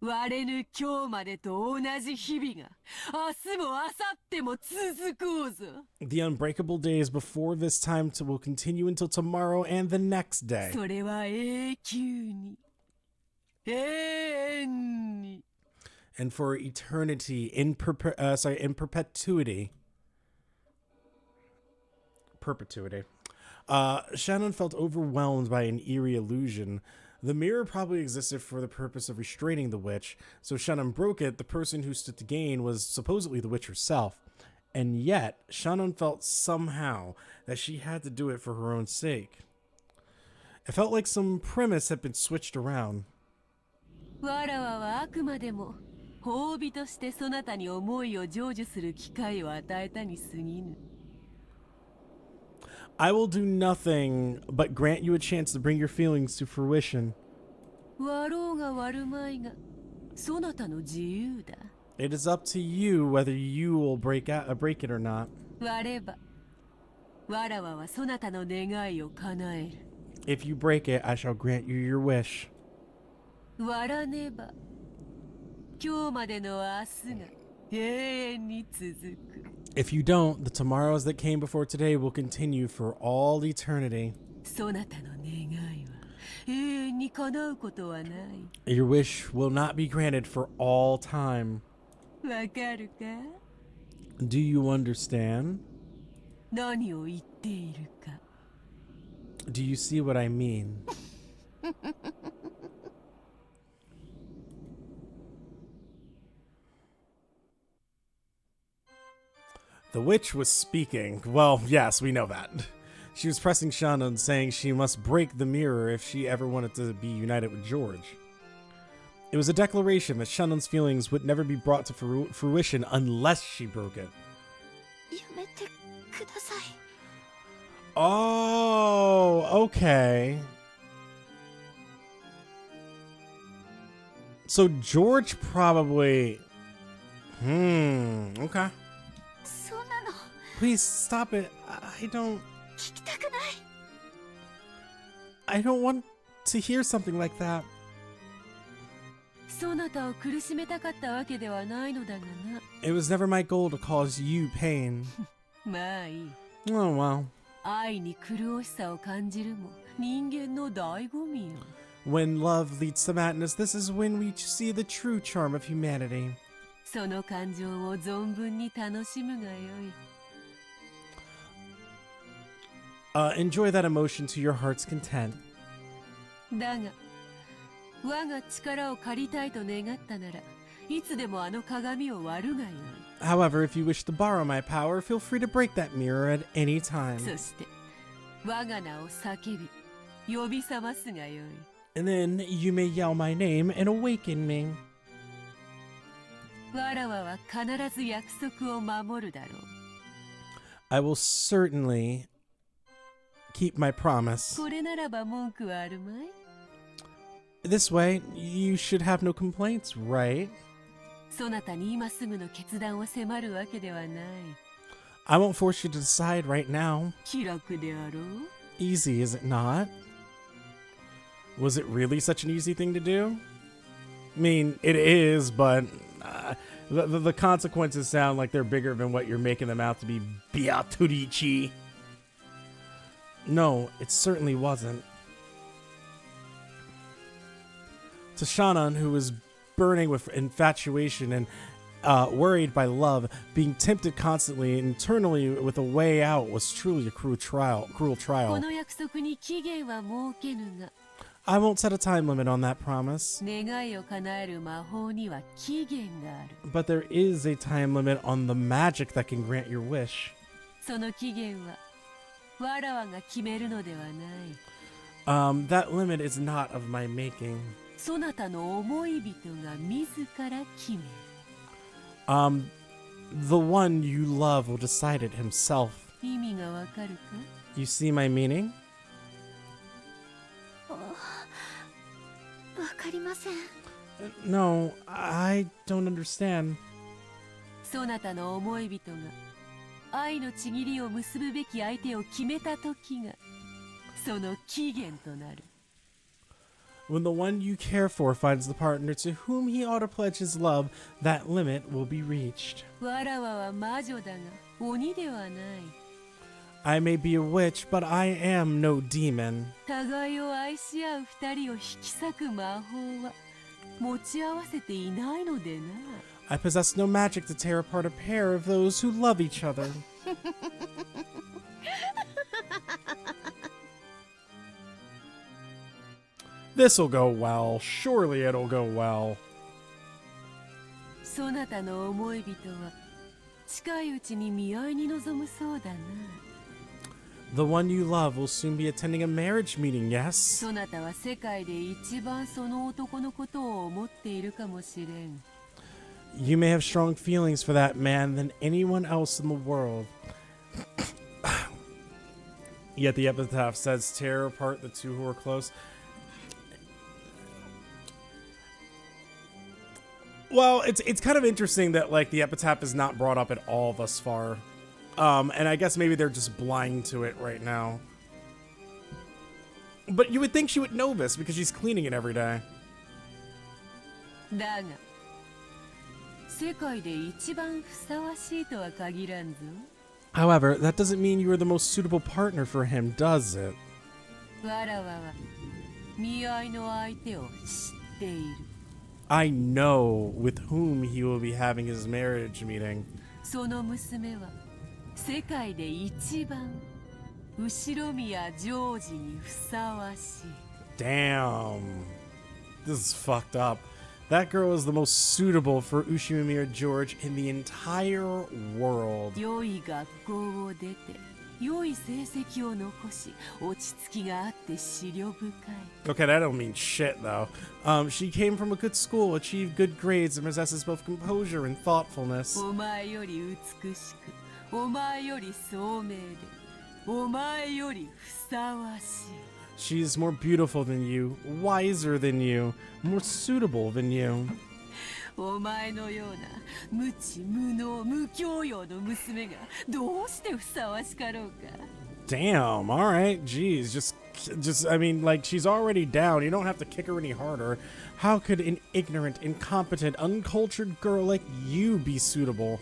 割れぬ今日までと同じ日々が明日も明後日も続こうぞ。 The unbreakable days before this time will continue until tomorrow and the next day. それは永久に、永遠に。 And for eternity, in perpetuity. Perpetuity. Shannon felt overwhelmed by an eerie illusion. The mirror probably existed for the purpose of restraining the witch, so Shannon broke it. The person who stood to gain was supposedly the witch herself. And yet, Shannon felt somehow that she had to do it for her own sake. It felt like some premise had been switched around. わらわはあくまでも褒美としてそなたに思いを成就する機会を与えたに過ぎぬ。 I will do nothing but grant you a chance to bring your feelings to fruition. 割ろうが割るまいがそなたの自由だ。 It is up to you whether you will break it or not. 割ればわらわはそなたの願いを叶える。 If you break it, I shall grant you your wish. 割らねば今日までの明日が永遠に続く。 If you don't, the tomorrows that came before today will continue for all eternity. そなたの願いは永遠に叶うことはない。 Your wish will not be granted for all time. わかるか？ Do you understand? 何を言っているか。 Do you see what I mean? The witch was speaking. Well, yes, we know that. She was pressing Shannon, saying she must break the mirror if she ever wanted to be united with George. It was a declaration that Shannon's feelings would never be brought to fruition unless she broke it. やめてください。 Oh, okay. So George probably... okay. そんなの Please stop it. I don't 聞きたくない。 I don't want to hear something like that. そなたを苦しめたかったわけではないのだがな。 It was never my goal to cause you pain. まあいい。 Oh, well. 愛に苦しさを感じるも人間の醍醐味よ。 When love leads to madness, this is when we see the true charm of humanity. その感情を存分に楽しむがよい。 Enjoy that emotion to your heart's content. だが我が力を借りたいと願ったならいつでもあの鏡を割るがよい。 However, if you wish to borrow my power, feel free to break that mirror at any time. そして我が名を叫び呼び覚ますがよい。 And then you may yell my name and awaken me. わらわは必ず約束を守るだろう。 I will certainly keep my promise. これならば文句はあるまい？ This way, you should have no complaints, right? そなたに今すぐの決断を迫るわけではない。 I won't force you to decide right now. 気楽であろう？ Easy, is it not? Was it really such an easy thing to do? I mean, it is, but the consequences sound like they're bigger than what you're making them out to be. Beatrice. No, it certainly wasn't. To Shannon, who was burning with infatuation and worried by love, being tempted constantly and internally with a way out was truly a cruel trial. この約束に期限は設けぬが。I won't set a time limit on that promise. 願いを叶える魔法には期限がある。 But there is a time limit on the magic that can grant your wish. その期限はわらわが決めるのではない。That limit is not of my making. そなたの思い人が自ら決める。The one you love will decide it himself. 意味がわかるか？ You see my meaning? わかりません。 No, I don't understand. そなたの思い人が愛のちぎりを結ぶべき相手を決めた時がその期限となる。 When the one you care for finds the partner to whom he ought to pledge his love, that limit will be reached. わらわは魔女だが鬼ではない。 I may be a witch, but I am no demon. 互いを愛し合う二人を引き裂く魔法は持ち合わせていないのでな。 I possess no magic to tear apart a pair of those who love each other. This'll go well. Surely it'll go well. そなたの思い人は近いうちに見合いに臨むそうだな。 The one you love will soon be attending a marriage meeting, yes? そなたは世界で一番その男のことを思っているかもしれん。 You may have strong feelings for that man than anyone else in the world. Yet the epitaph says, tear apart the two who are close. Well, it's kind of interesting that like the epitaph is not brought up at all thus far. And I guess maybe they're just blind to it right now. But you would think she would know this because she's cleaning it every day. だが世界で一番ふさわしいとは限らんぞ。 However, that doesn't mean you are the most suitable partner for him, does it? わらわは見合いの相手を知っている。 I know with whom he will be having his marriage meeting. その娘は世界で一番後ろ宮ジョージにふさわしい。 Damn. This is fucked up. That girl is the most suitable for Ushimimir George in the entire world. 良い学校を出て良い成績を残し落ち着きがあって思慮深い。 Okay, that don't mean shit though. She came from a good school, achieved good grades, and possesses both composure and thoughtfulness. お前より美しく、お前より聡明で、お前よりふさわしい。 She is more beautiful than you, wiser than you, more suitable than you. お前のような無知無能無教養の娘がどうしてふさわしかろうか。 Damn, alright, geez, I mean, like, she's already down, you don't have to kick her any harder. How could an ignorant, incompetent, uncultured girl like you be suitable?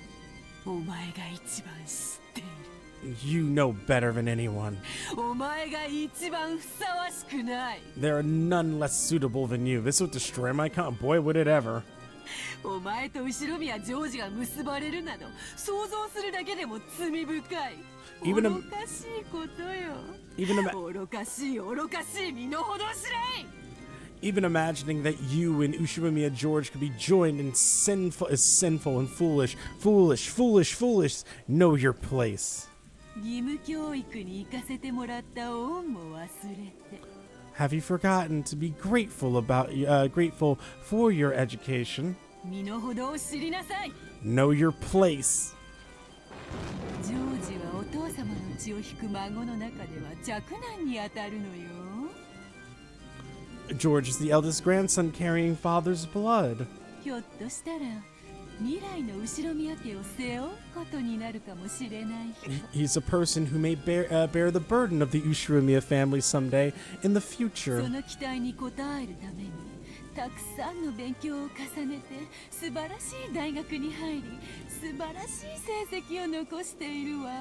お前が一番知っている。 You know better than anyone. お前が一番ふさわしくない。 There are none less suitable than you. This would destroy my count. Boy, would it ever. お前と後ろ宮ジョージが結ばれるなど想像するだけでも罪深い。 Even 愚かしいことよ。 Even 愚かしい愚かしい身の程知れい。 Even imagining that you and Ushimimiya George could be joined in sinful and foolish. Know your place. 義務教育に行かせてもらった恩も忘れて。 Have you forgotten to be grateful for your education? 身の程を知りなさい。 Know your place. ジョージはお父様の血を引く孫の中では嫡男にあたるのよ。 George is the eldest grandson carrying father's blood. ひょっとしたら未来の後ろ宮家を背負うことになるかもしれない。 He's a person who may bear the burden of the Ushirimiya family someday in the future. その期待に応えるためにたくさんの勉強を重ねて素晴らしい大学に入り素晴らしい成績を残しているわ。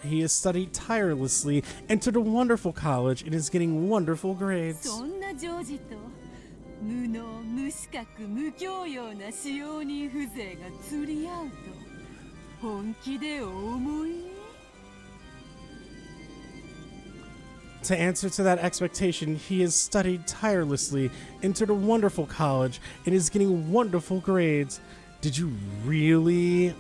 He has studied tirelessly, entered a wonderful college, and is getting wonderful grades. そんなジョージと無能無資格無教養な使用人風情が釣り合うと本気でお思い？ To answer to that expectation, he has studied tirelessly, entered a wonderful college, and is getting wonderful grades. Did you really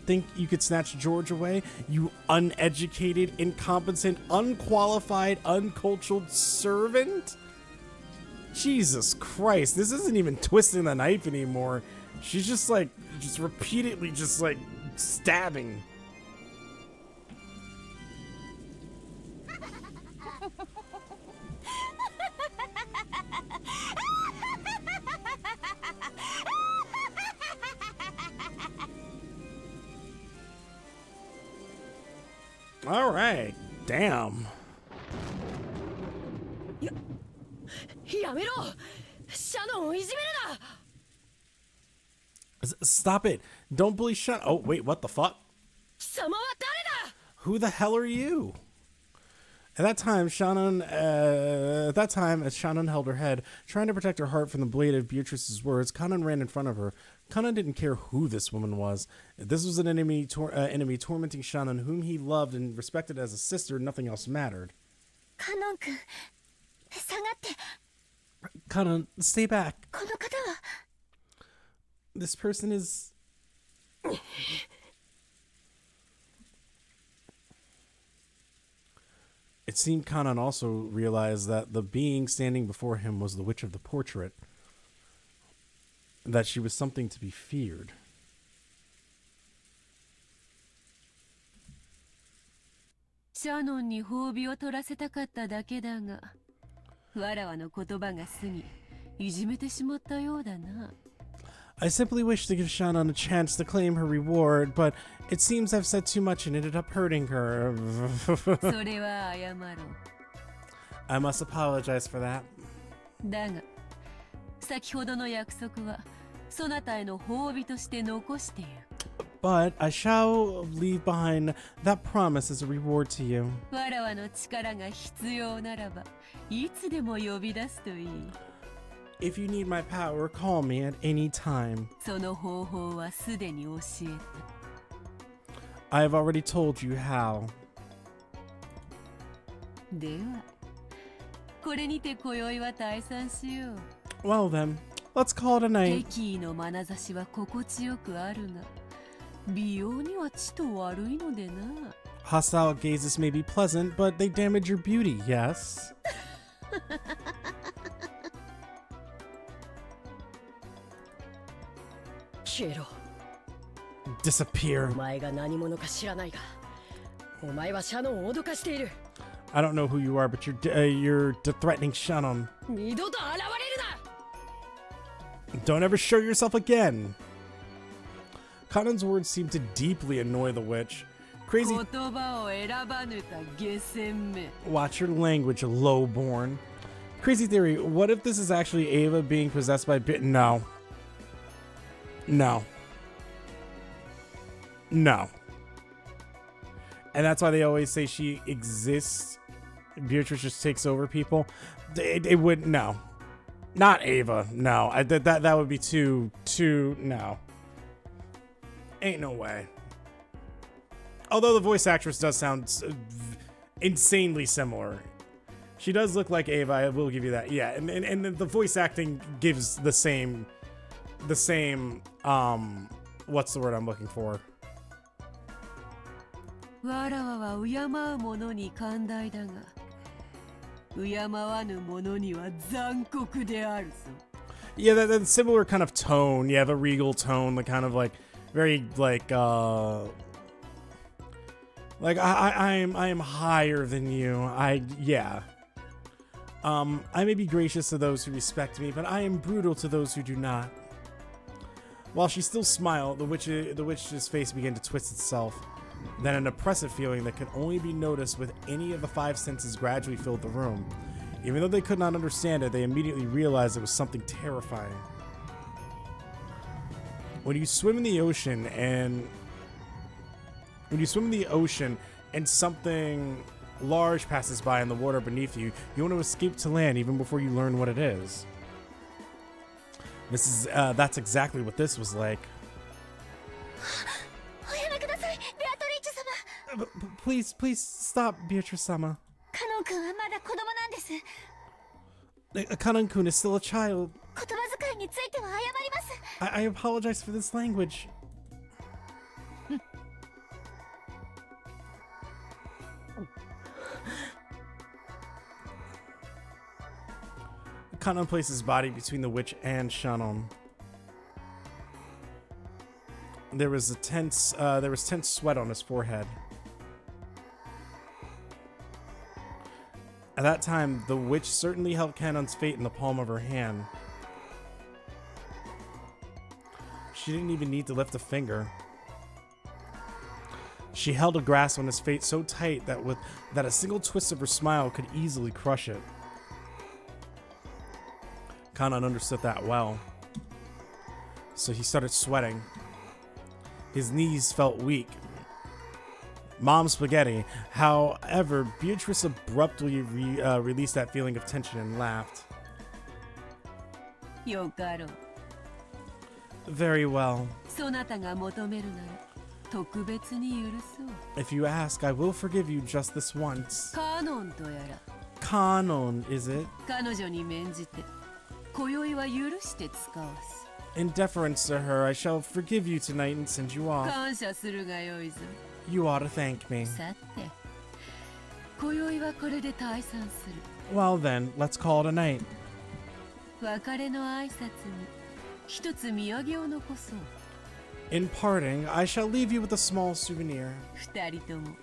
think you could snatch George away? You uneducated, incompetent, unqualified, uncultured servant? Jesus Christ, this isn't even twisting the knife anymore. She's just like, just repeatedly just like stabbing. All right, damn. やめろシャノンをいじめるな Stop it. Don't bully Shannon. Oh, wait, what the fuck? 貴様は誰だ Who the hell are you? At that time, as Shannon held her head, trying to protect her heart from the blade of Beatrice's words, Kanan ran in front of her. Kanan didn't care who this woman was. If this was an enemy tormenting Shannon, whom he loved and respected as a sister, nothing else mattered. カノン君下がって Kanan, stay back. この方は This person is... It seemed Kanan also realized that the being standing before him was the witch of the portrait. That she was something to be feared. シャノンに褒美を取らせたかっただけだが、わらわの言葉が過ぎ、いじめてしまったようだな。I simply wished to give Shannon a chance to claim her reward, but it seems I've said too much and ended up hurting her. それは謝ろう。I must apologize for that. だが、先ほどの約束は、そなたへの褒美として残してゆく。But I shall leave behind that promise as a reward to you. わらわの力が必要ならば、いつでも呼び出すといい。If you need my power, call me at any time. その方法はすでに教えた。I have already told you how. では、これにて今宵は退散しよう。Well then, let's call it a night. 敵意の眼差しは心地よくあるが、美容にはちと悪いのでな。Hostile gazes may be pleasant, but they damage your beauty, yes? 消えろ。 Disappear. お前が何者か知らないが、お前はシャノンを脅かしている。 I don't know who you are, but you're threatening Shannon. 二度と現れるな。 Don't ever show yourself again. Kanan's words seemed to deeply annoy the witch. Crazy. 言葉を選ばぬた下船め。 Watch your language, lowborn. Crazy theory. What if this is actually Ava being possessed by No. No. No. And that's why they always say she exists. Beatrice just takes over people. It would no. Not Ava. No. That would be too no. Ain't no way. Although the voice actress does sound insanely similar. She does look like Ava, I will give you that. Yeah, and the voice acting gives the same what's the word I'm looking for? わらわは敬う者に寛大だが、敬わぬ者には残酷であるぞ。 Yeah, that similar kind of tone. Yeah, the regal tone, the kind of like very like I am higher than you. Yeah. I may be gracious to those who respect me, but I am brutal to those who do not. While she still smiled, the witch's face began to twist itself. Then an oppressive feeling that could only be noticed with any of the five senses gradually filled the room. Even though they could not understand it, they immediately realized it was something terrifying. When you swim in the ocean and something large passes by in the water beneath you, you want to escape to land even before you learn what it is. That's exactly what this was like. Beatrice-sama. Please stop, Beatrice-sama. カノン君はまだ子供なんです。 Kanon-kun is still a child. 言葉遣いについては謝ります。 I apologize for this language. Kanon placed his body between the witch and Shannon. There was tense sweat on his forehead. At that time, the witch certainly held Kanon's fate in the palm of her hand. She didn't even need to lift a finger. She held a grasp on his fate so tight that a single twist of her smile could easily crush it. Kanon understood that well. So he started sweating. His knees felt weak. Mom spaghetti. However, Beatrice abruptly released that feeling of tension and laughed. よかろう。 Very well. そなたが求めるなら特別に許そう。 If you ask, I will forgive you just this once. カノンとやら。 Kanon, is it? 彼女に免じて今宵は許して使わす。 In deference to her, I shall forgive you tonight and send you off. 感謝するがよいぞ。 You ought to thank me. さて、今宵はこれで退散する。 Well then, let's call it a night. 別れの挨拶に一つ土産を残そう。 In parting, I shall leave you with a small souvenir. 二人とも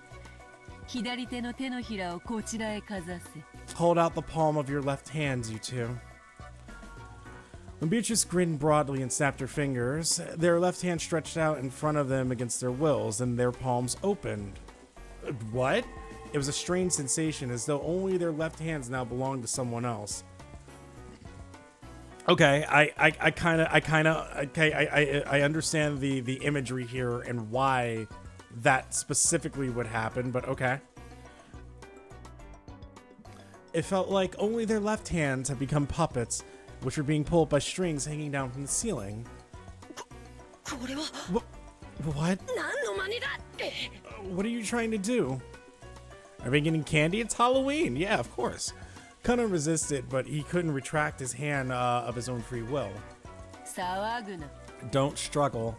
左手の手のひらをこちらへかざせ。 Hold out the palm of your left hands, you two. When Beatrice grinned broadly and snapped her fingers, their left hands stretched out in front of them against their wills, and their palms opened. What? It was a strange sensation, as though only their left hands now belonged to someone else. Okay, I understand the imagery here and why that specifically would happen, but okay. It felt like only their left hands had become puppets, which were being pulled by strings hanging down from the ceiling. What? What are you trying to do? Are we getting candy? It's Halloween. Yeah, of course. Kanon resisted, but he couldn't retract his hand of his own free will. 騒ぐな。 Don't struggle.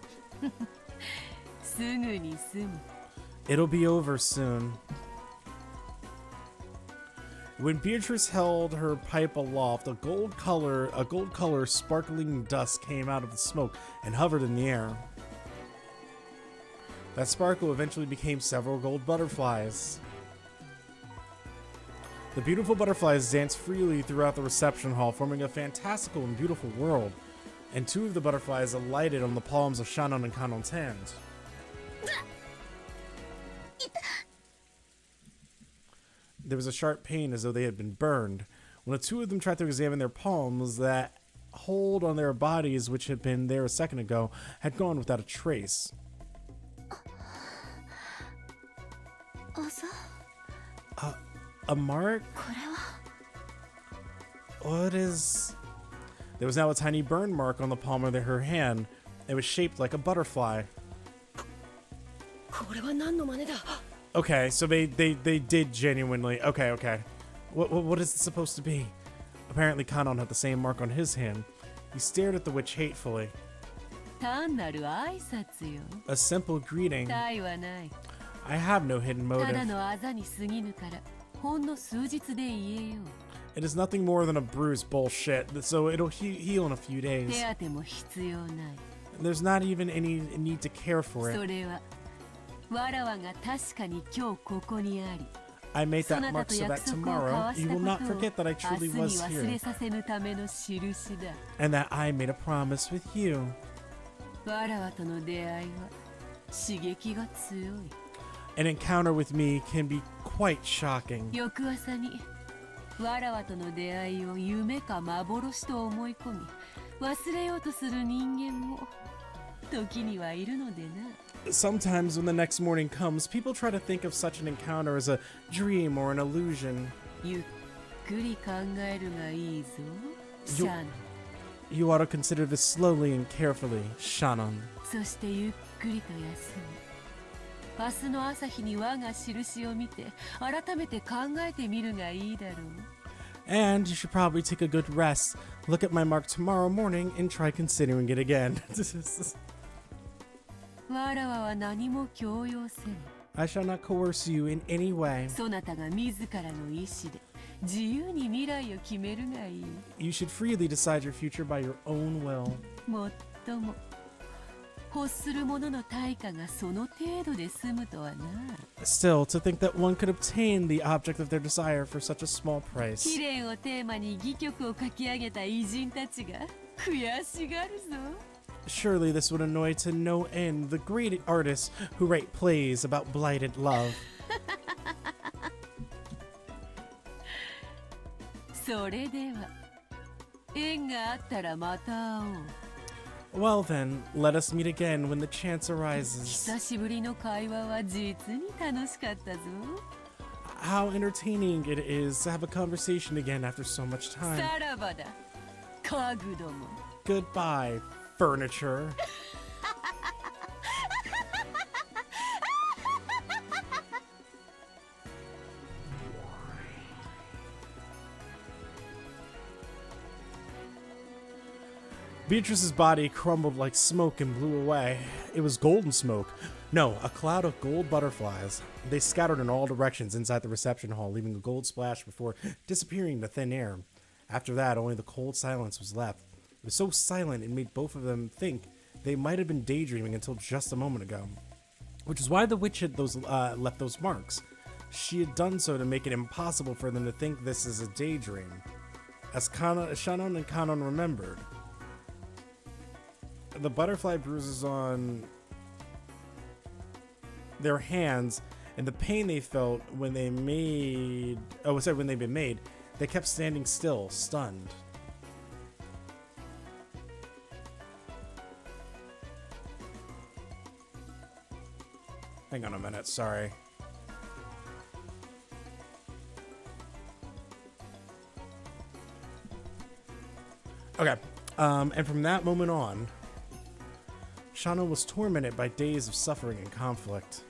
すぐに済む。 It'll be over soon. When Beatrice held her pipe aloft, a gold color sparkling dust came out of the smoke and hovered in the air. That sparkle eventually became several gold butterflies. The beautiful butterflies danced freely throughout the reception hall, forming a fantastical and beautiful world, and two of the butterflies alighted on the palms of Shannon and Kanon's hands. There was a sharp pain as though they had been burned. When the two of them tried to examine their palms, that hold on their bodies, which had been there a second ago, had gone without a trace. A mark? What is... There was now a tiny burn mark on the palm of her hand. It was shaped like a butterfly. Okay, so they did genuinely... Okay. What is it supposed to be? Apparently Kanon had the same mark on his hand. He stared at the witch hatefully. 単なる挨拶よ。 A simple greeting. 他意はない。 I have no hidden た motive. だのあざに過ぎぬから、ほんの数日で言えよ。 It is nothing more than a bruise bullshit, so it'll heal in a few days. 手当ても必要ない。 There's not even any need to care for そ it. れは、わらわが確かに今日ここにあり。 I made そ that なた mark と so 約 that 束を交 tomorrow わし you た will こ not とを forget that I 明 truly 日に was 忘れ here, させぬための印だ。 and that I made a promise with you. わらわとの出会いは刺激が強い。 An encounter with me can be quite shocking. 翌朝にわらわとの出会いを夢か幻と思い込み忘れようとする人間も時にはいるのでな。 Sometimes when the next morning comes, people try to think of such an encounter as a dream or an illusion. ゆっくり考えるがいいぞ、シャン。 You ought to consider this slowly and carefully, Shannon. そしてゆっくりと休明日の朝日に我が印を見て改めて考えてみるがいいだろう。 And you should probably take a good rest. Look at my mark tomorrow morning and try considering it again. わらわは何も強要せん。 I shall not coerce you in any way. そなたが自らの意志で自由に未来を決めるがいい。 You should freely decide your future by your own will. もっとも欲する者の対価がその程度で済むとはな。 Still, to think that one could obtain the object of their desire for such a small 試 price. 練をテーマに戯曲を書き上げた偉人たちが悔しがるぞ。 Surely this would annoy to no end the great artists who write plays about blighted love. それでは縁があったらまた会おう。 Well then, let us meet again when the chance arises. 久しぶりの会話は実に楽しかったぞ。 How entertaining it is to have a conversation again after so much time. さらばだ家具ども。 Goodbye, furniture. Beatrice's body crumbled like smoke and blew away. It was golden smoke. No, a cloud of gold butterflies. They scattered in all directions inside the reception hall, leaving a gold splash before disappearing into thin air. After that, only the cold silence was left. It was so silent it made both of them think they might have been daydreaming until just a moment ago. Which is why the witch had left those marks. She had done so to make it impossible for them to think this is a daydream. As Shannon and Kanon remembered, the butterfly bruises on their hands and the pain they felt when they made when they'd been made, they kept standing still, stunned. Hang on a minute, sorry. Okay, and from that moment on, Shana was tormented by days of suffering and conflict.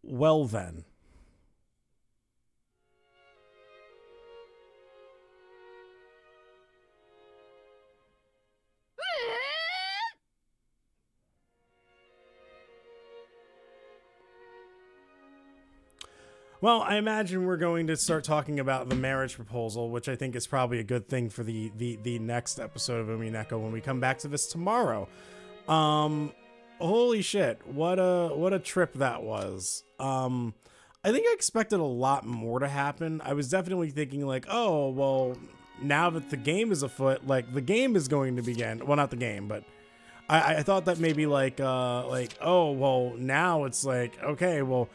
Well then. Well, I imagine we're going to start talking about the marriage proposal, which I think is probably a good thing for the next episode of Umineko when we come back to this tomorrow. Holy shit, what a trip that was. I think I expected a lot more to happen. I was definitely thinking like, oh, well, now that the game is afoot, like the game is going to begin. Well, not the game, but I thought that maybe like, oh, well, now it's like, okay, well,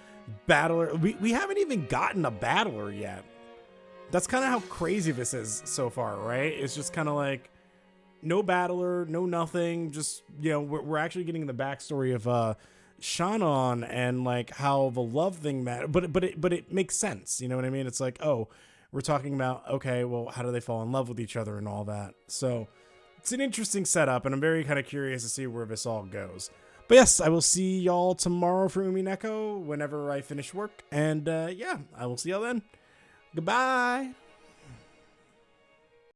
battler, we haven't even gotten a battler yet. That's kind of how crazy this is so far, right? It's just kind of like no battler, no nothing, just, you know, we're actually getting the backstory of Shannon and like how the love thing matters, but it makes sense, you know what I mean? It's like, oh, we're talking about, okay, well, how do they fall in love with each other and all that? So it's an interesting setup, and I'm very kind of curious to see where this all goes. But yes, I will see y'all tomorrow for Umineko whenever I finish work. And yeah, I will see y'all then. Goodbye.